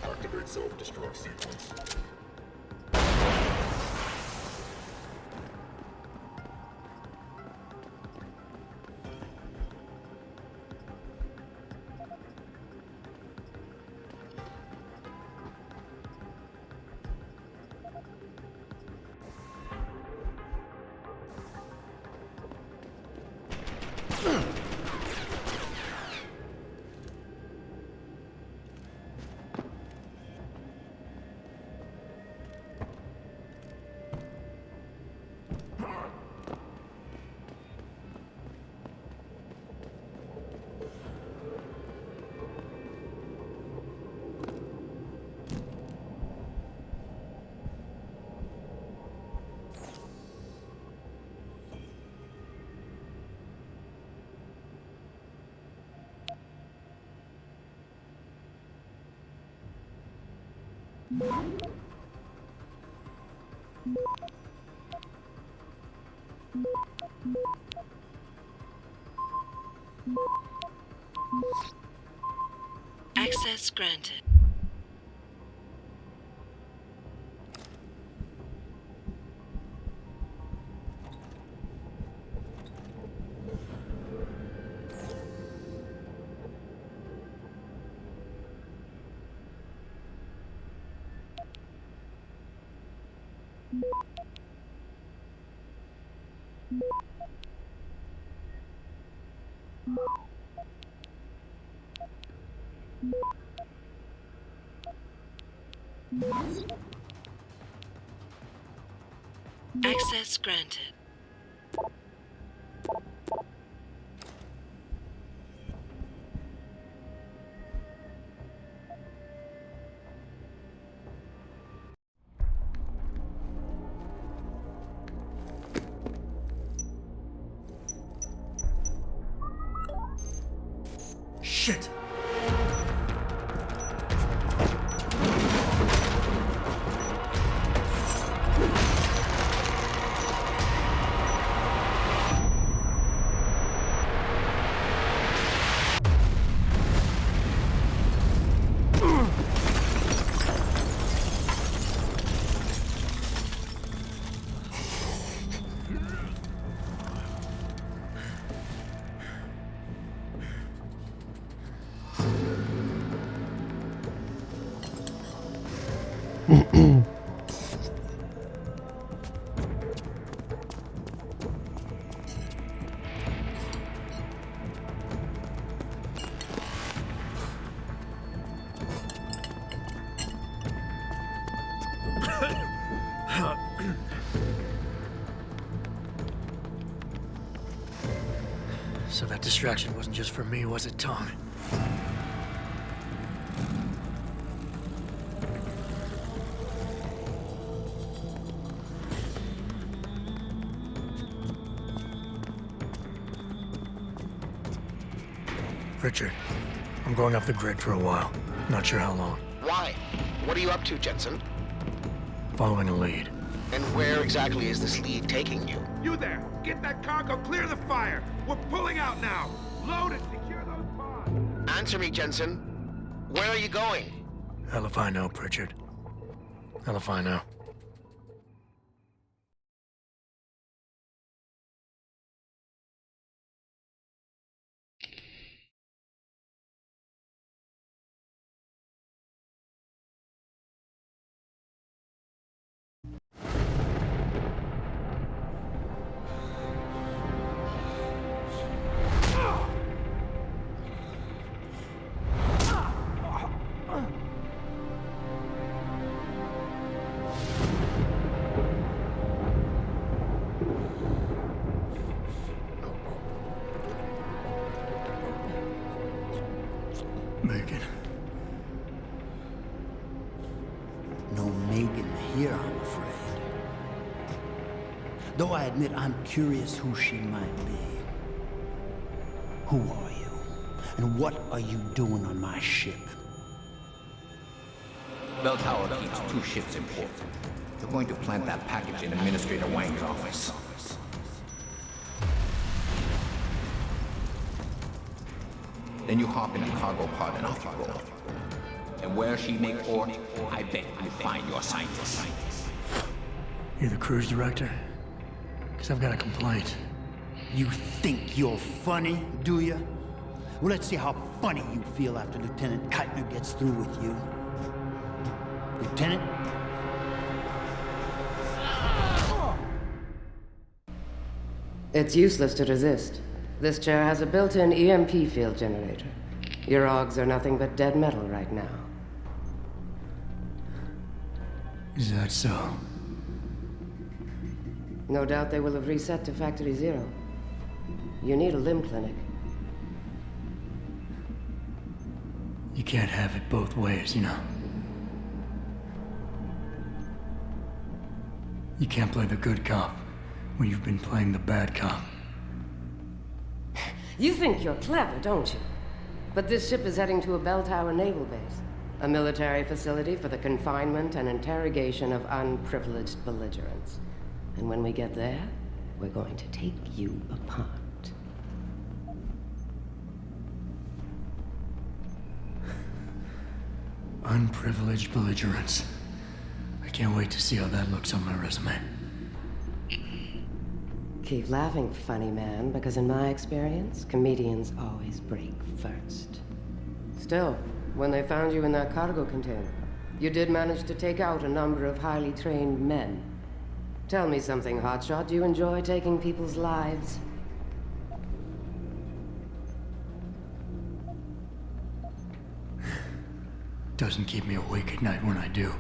Activate self-destruct sequence. Access granted. Access granted. Shit! So that distraction wasn't just for me, was it, Tom? Richard, I'm going off the grid for a while. Not sure how long. Why? What are you up to, Jensen? Following a lead. And where exactly is this lead taking you? You there! Get that cargo, clear the fire! We're pulling out now! Load and secure those pods! Answer me, Jensen. Where are you going? Hell if I know, Pritchard. Hell if I know. Megan. No Megan here, I'm afraid. Though I admit I'm curious who she might be. Who are you? And what are you doing on my ship? Bell Tower keeps 2 ships in port. They're going to plant that package in Administrator Wang's office. Then you hop in a cargo pod and off you go. And where she make port, I bet you find your scientist. You the cruise director? Because I've got a complaint. You think you're funny, do you? Well, let's see how funny you feel after Lieutenant Keitner gets through with you. Lieutenant? It's useless to resist. This chair has a built-in EMP field generator. Your augs are nothing but dead metal right now. Is that so? No doubt they will have reset to Factory 0. You need a limb clinic. You can't have it both ways, you know. You can't play the good cop when you've been playing the bad cop. You think you're clever, don't you? But this ship is heading to a bell tower naval base. A military facility for the confinement and interrogation of unprivileged belligerents. And when we get there, we're going to take you apart. Unprivileged belligerents. I can't wait to see how that looks on my resume. Keep laughing, funny man, because in my experience, comedians always break first. Still, when they found you in that cargo container, you did manage to take out a number of highly trained men. Tell me something, Hotshot. Do you enjoy taking people's lives? Doesn't keep me awake at night when I do.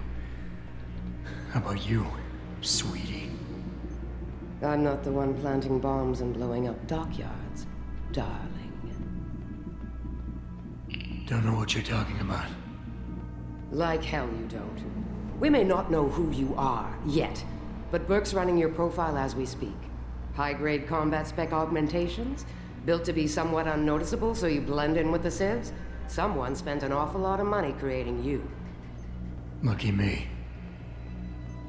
How about you, sweetie? I'm not the one planting bombs and blowing up dockyards, darling. Don't know what you're talking about. Like hell you don't. We may not know who you are, yet, but Burke's running your profile as we speak. High-grade combat spec augmentations, built to be somewhat unnoticeable so you blend in with the civs. Someone spent an awful lot of money creating you. Lucky me.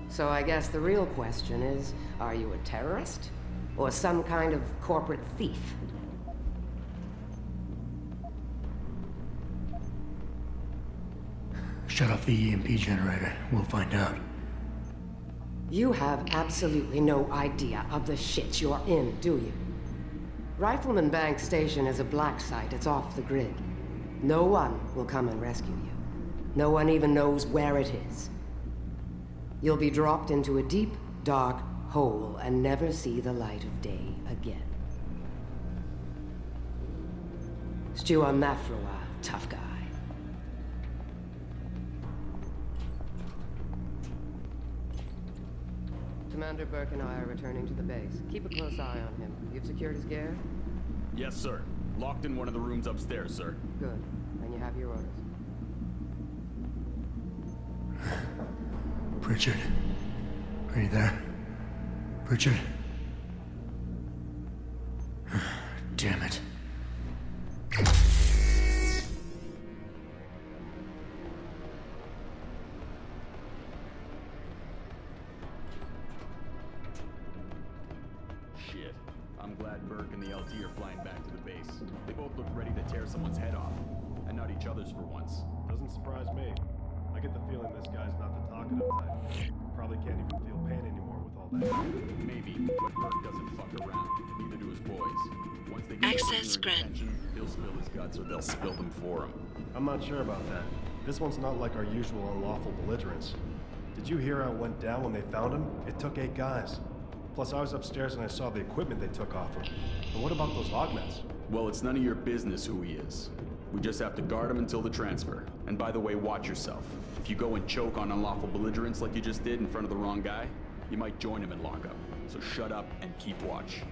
So I guess the real question is, are you a terrorist? Or some kind of corporate thief? Shut off the EMP generator. We'll find out. You have absolutely no idea of the shit you're in, do you? Rifleman Bank Station is a black site. It's off the grid. No one will come and rescue you. No one even knows where it is. You'll be dropped into a deep, dark hole and never see the light of day again. Stew on that for a while, tough guy. Commander Burke and I are returning to the base. Keep a close eye on him. You've secured his gear? Yes, sir. Locked in one of the rooms upstairs, sir. Good. Then you have your orders. Pritchard. Are you there? Pritchard? Damn it. Shit. I'm glad Burke and the LT are flying back to the base. They both look ready to tear someone's head off. And not each other's for once. Doesn't surprise me. I get the feeling this guy's not the talkative type. Probably can't even feel pain anymore with all that. Maybe, but Burke doesn't fuck around. Neither do his boys. Once they get Access granted. He'll spill his guts or they'll spill them for him. I'm not sure about that. This one's not like our usual unlawful belligerents. Did you hear how it went down when they found him? It took 8 guys. Plus, I was upstairs and I saw the equipment they took off him. But what about those augments? Well, it's none of your business who he is. We just have to guard him until the transfer. And by the way, watch yourself. If you go and choke on unlawful belligerents like you just did in front of the wrong guy, you might join him in lockup. So shut up and keep watch.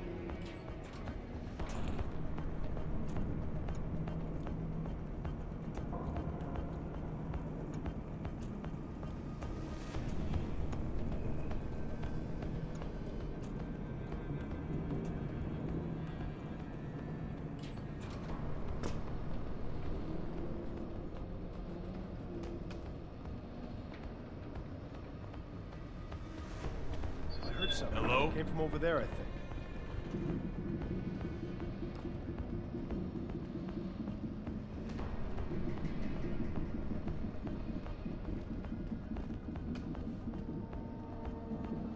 Something. Hello? Came from over there, I think.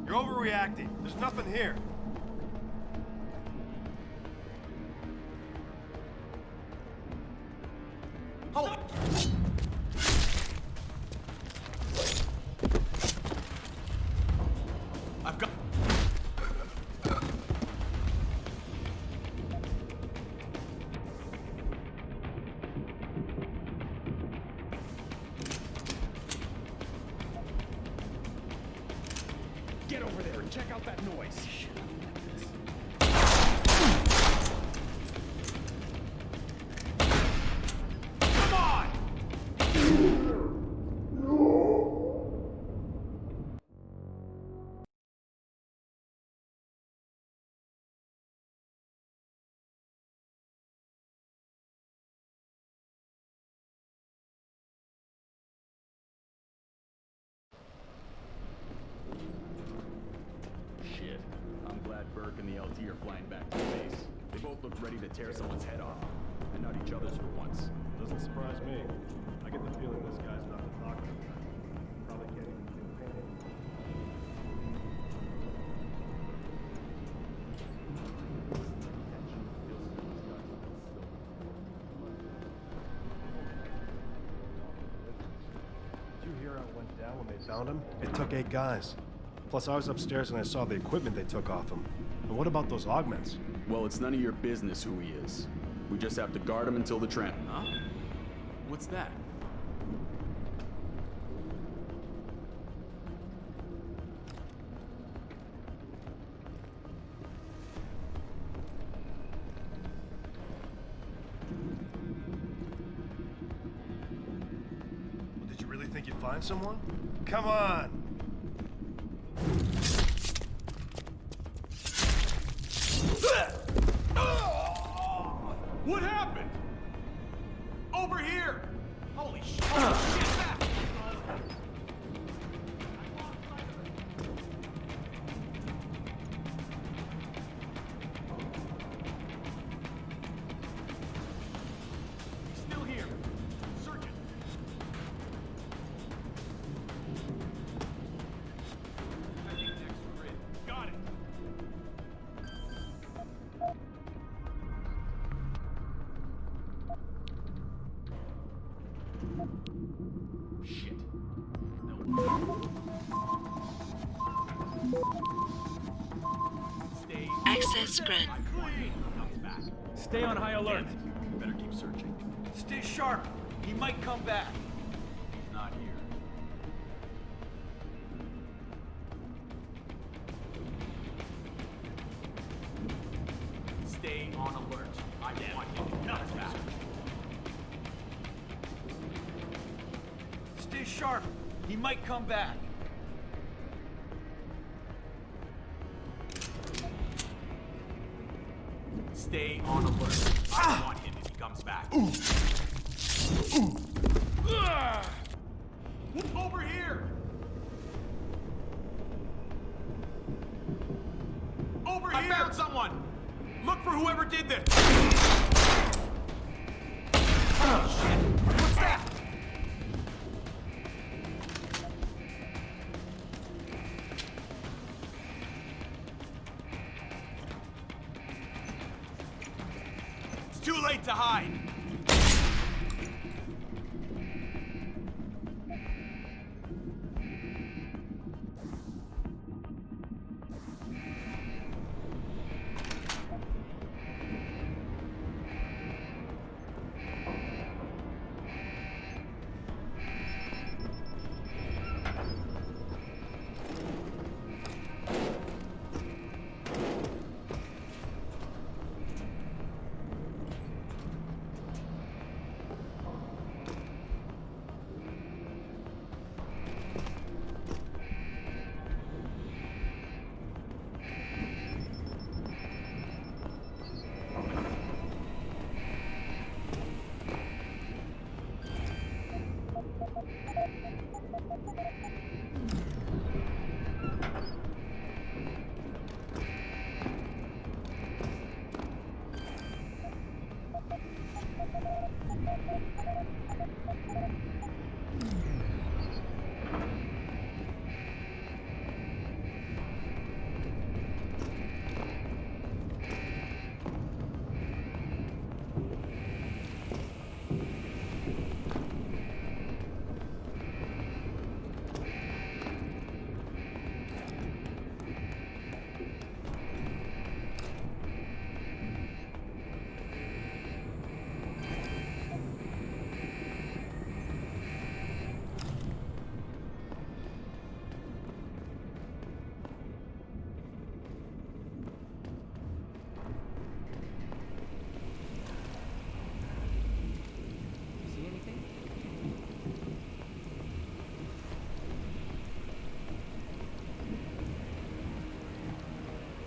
You're overreacting. There's nothing here. Holy... I've got... Get over there and check out that noise. flying back to the base. They both looked ready to tear someone's head off, and not each other's for once. Doesn't surprise me. I get the feeling this guy's not the talker. Probably can't even feel pain. Did you hear how it went down when they found him? It took 8 guys. Plus, I was upstairs and I saw the equipment they took off him. And what about those augments? Well, it's none of your business who he is. We just have to guard him until the Huh? What's that? Well, did you really think you'd find someone? Come on! What happened? Over here! Holy shit! Holy shit! Back! He's still here. Search it. Checking next grid. Got it. Shit. Stay. Access granted. Comes back. Stay on high alert. Better keep searching. Stay sharp. He might come back. He's not here. Stay on alert. I want him to come back. Stay sharp. He might come back. Stay on alert. I want him if he comes back. Over here! Over here! I found someone! Look for whoever did this! Oh, shit! What's that? It's too late to hide!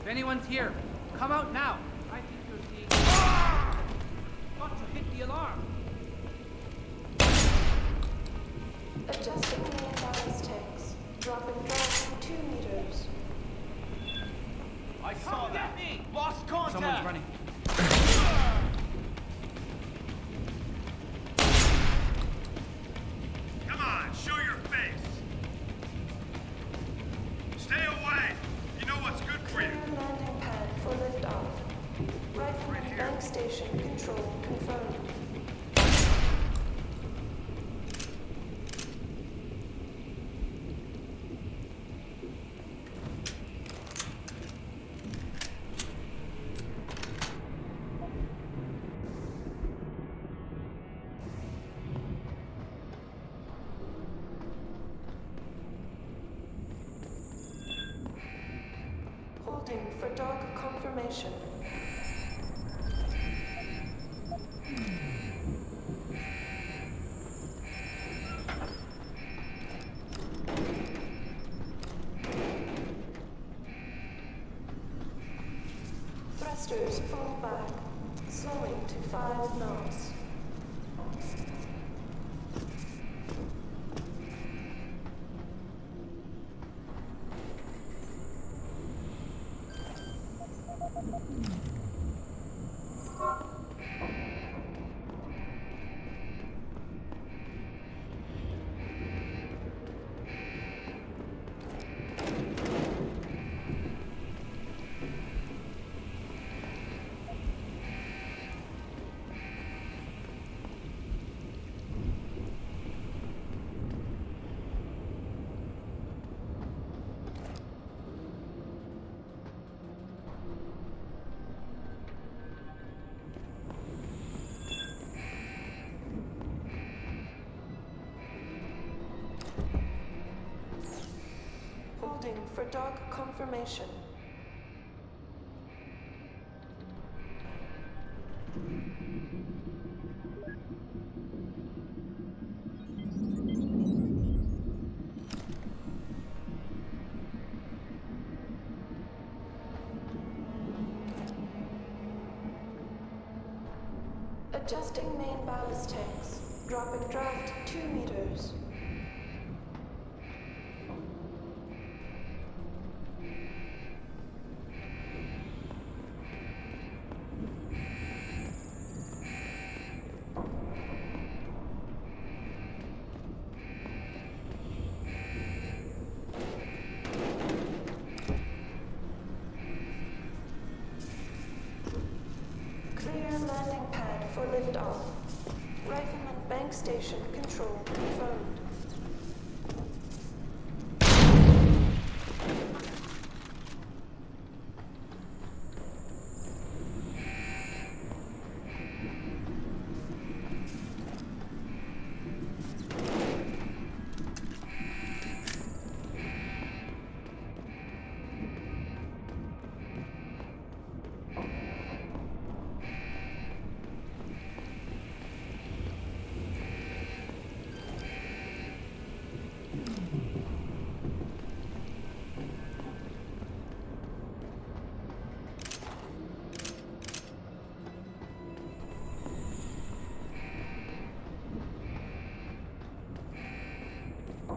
If anyone's here, come out now. I think you're seeing... Got to hit the alarm. Adjusting main balance tanks. Dropping down 2 meters. I saw that. Lost contact. confirmation. Thrusters fall back, slowing to 5 knots. Holding for dog confirmation. Adjusting main ballast tanks. Dropping draft 2 meters. Clear landing pad for liftoff. Rifleman bank station control confirmed.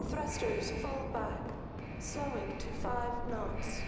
Thrusters fall back, slowing to 5 knots.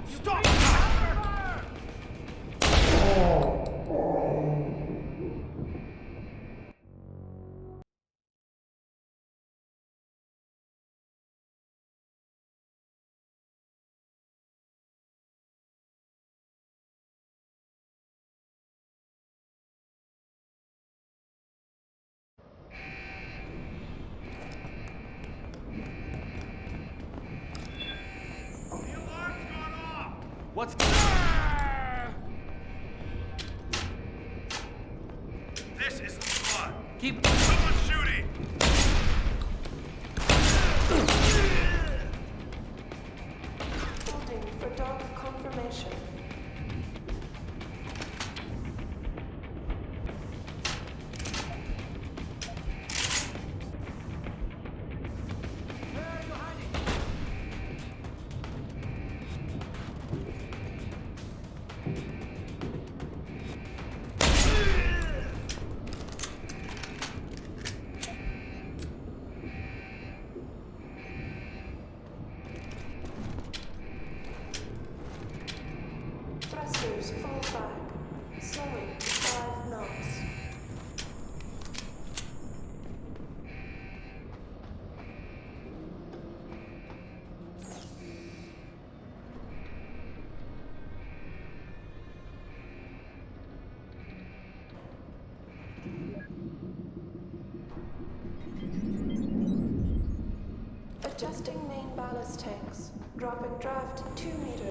Stop! What's... This is fun. Keep... Someone's shooting. main ballast tanks. Dropping draft 2 meters.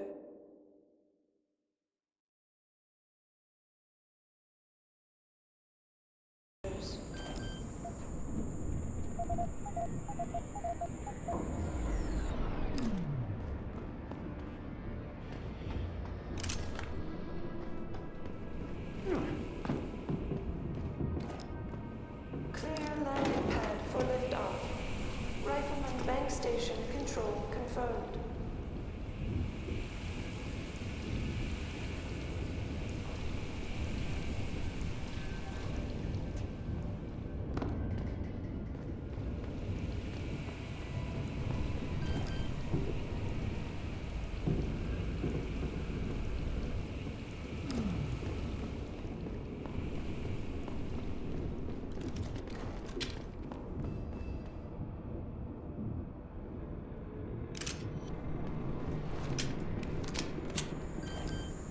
Clear landing pad for liftoff. Rifleman bank station control confirmed.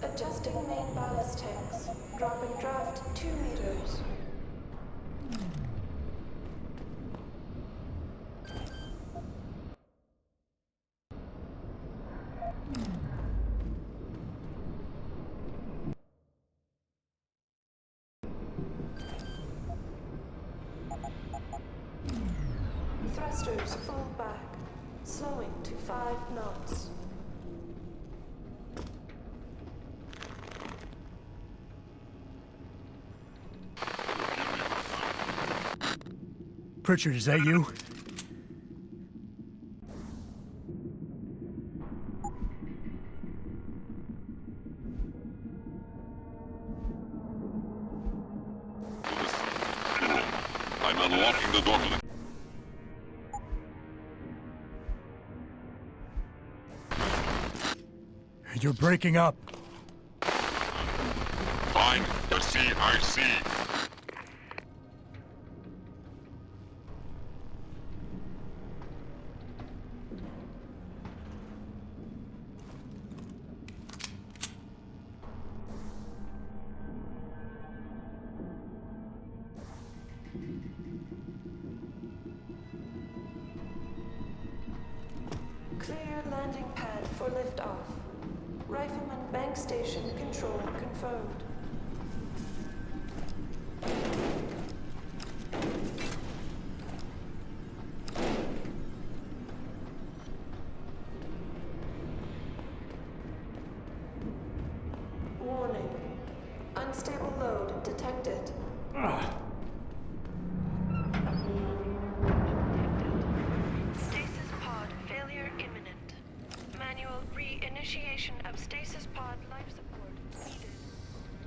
Adjusting main ballast tanks. Dropping draft 2 meters. Thrusters full back. Slowing to 5 knots. Pritchard, is that you? I'm unlocking the door. You're breaking up. Find the CIC. Clear landing pad for liftoff. Rifleman bank station control confirmed. Warning. Unstable load detected. Stasis pod failure imminent. Manual re-initiation of stasis pod life support needed.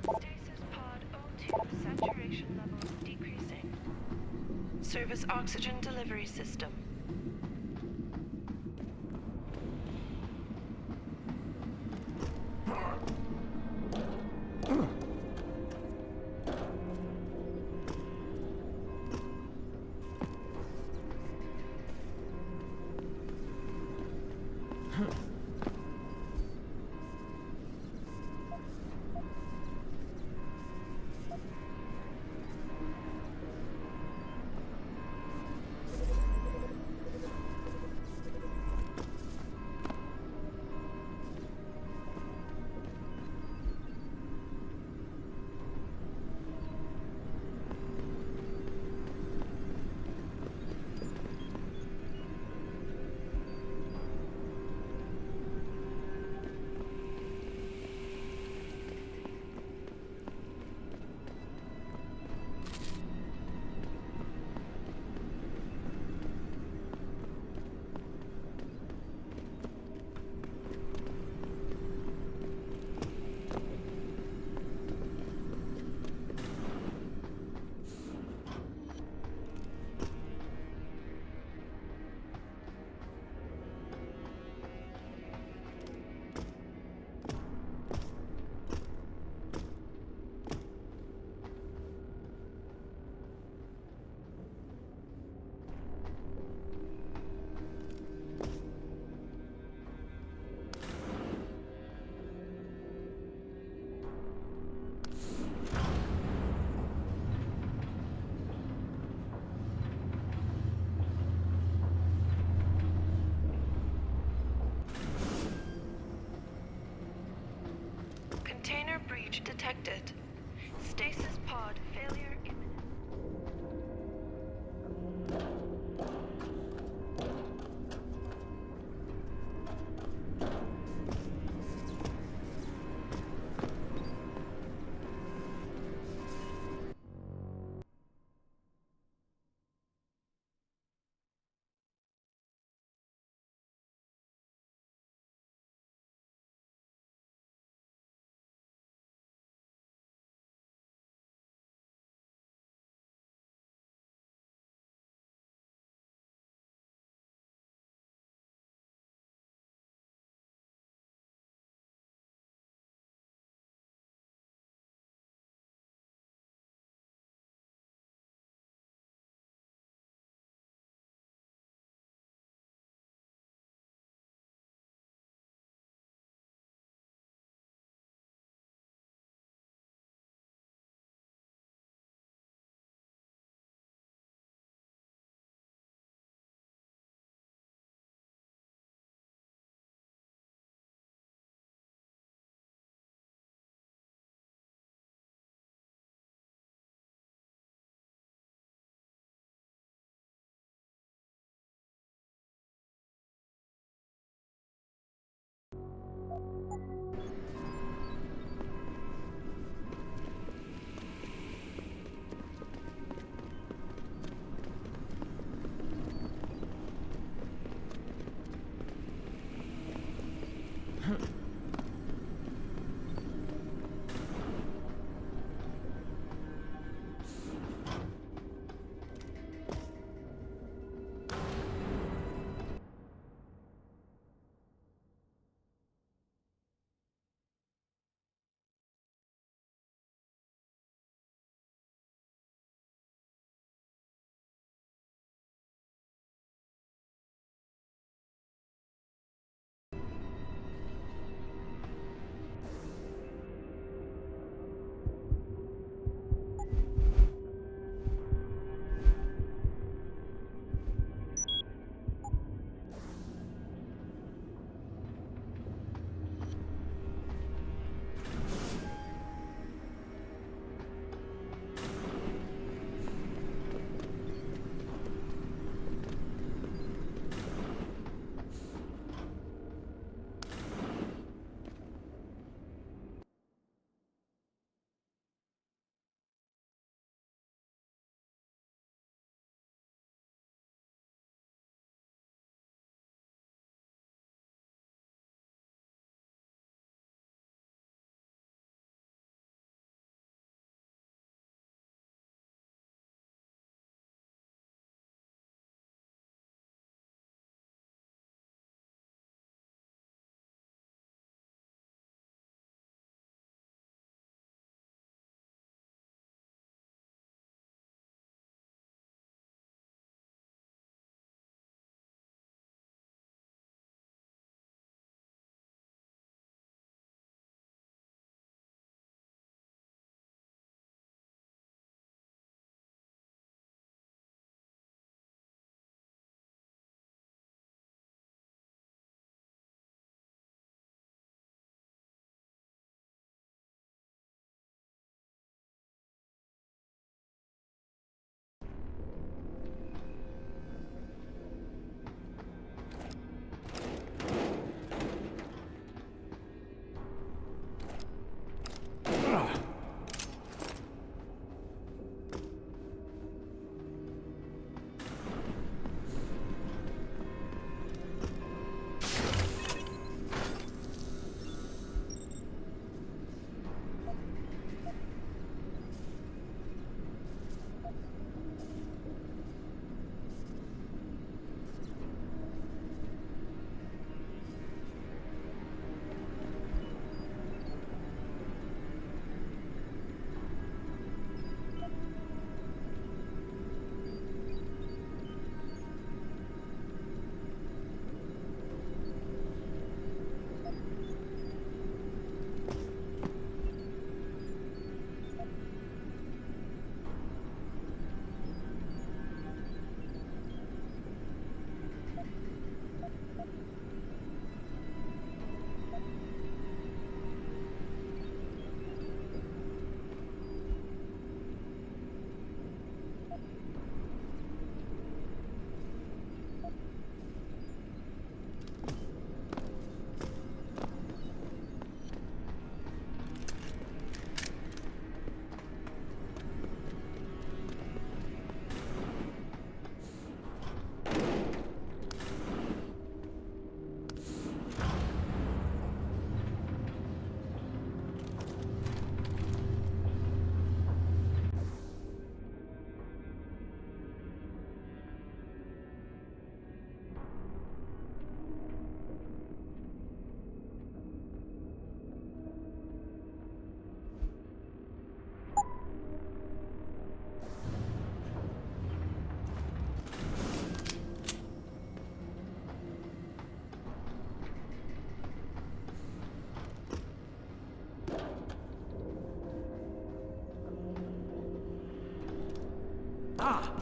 Stasis pod O2 saturation levels decreasing. Service oxygen delivery system. detected. Stasis pod failure Ah!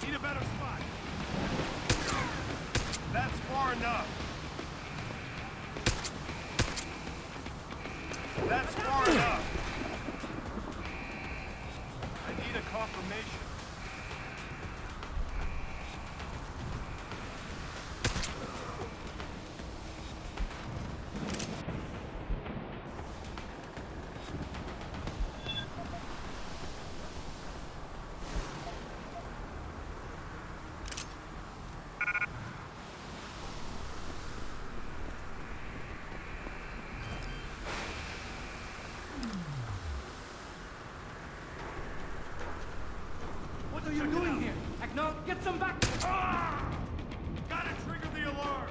Need a better spot. That's far enough. That's far enough. I need a confirmation. What are you doing here? Agno, get some back! Ah! Gotta trigger the alarm!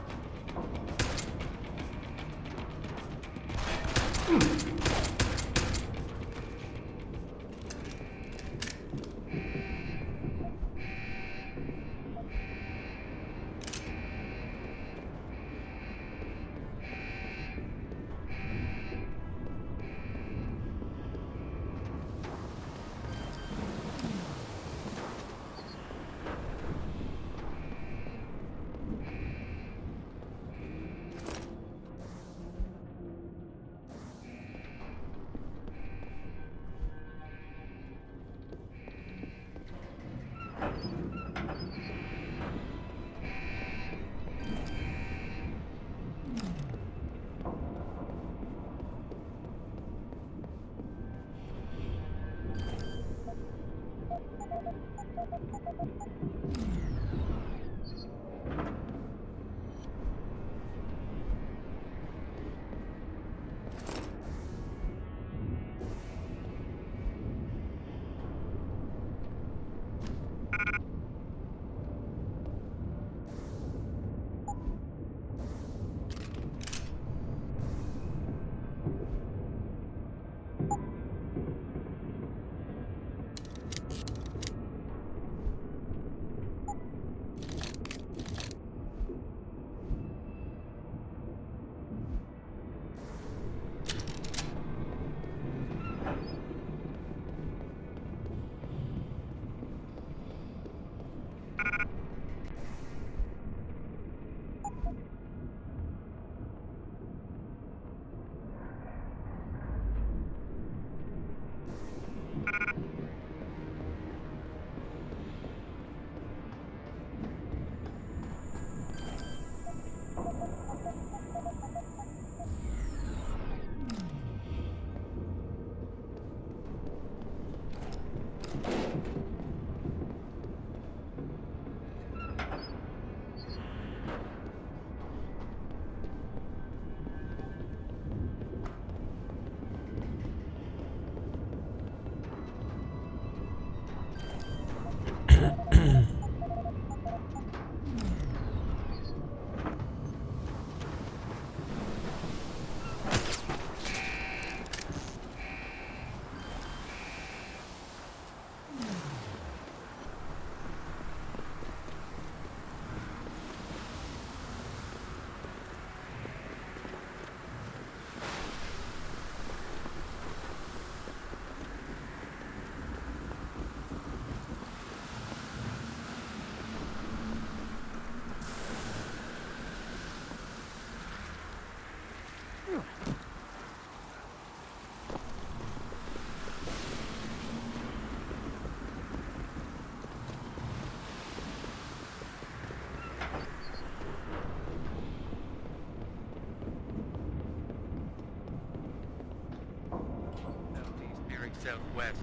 Southwest.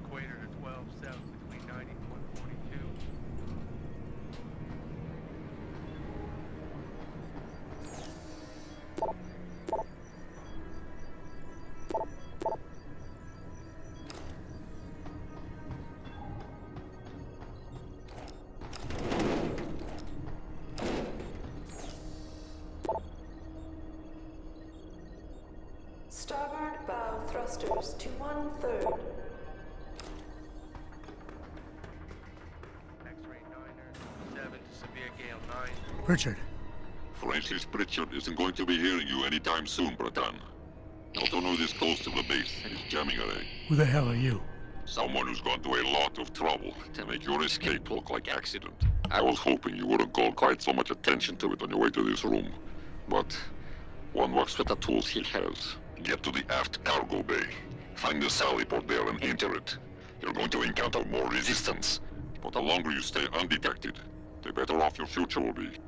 Equator to 12 south between 90 and 142. Starboard bow thrusters to 1/3. X-ray 9er, 7 to severe gale 9. Richard. Francis Pritchard isn't going to be hearing you anytime soon, Bratan. Not to know this close to the base is jamming array. Who the hell are you? Someone who's gone to a lot of trouble to make your escape look like accident. I was hoping you wouldn't call quite so much attention to it on your way to this room. But one works with the tools he has. Get to the aft cargo bay. Find the sally port there and enter it. You're going to encounter more resistance. But the longer you stay undetected, the better off your future will be.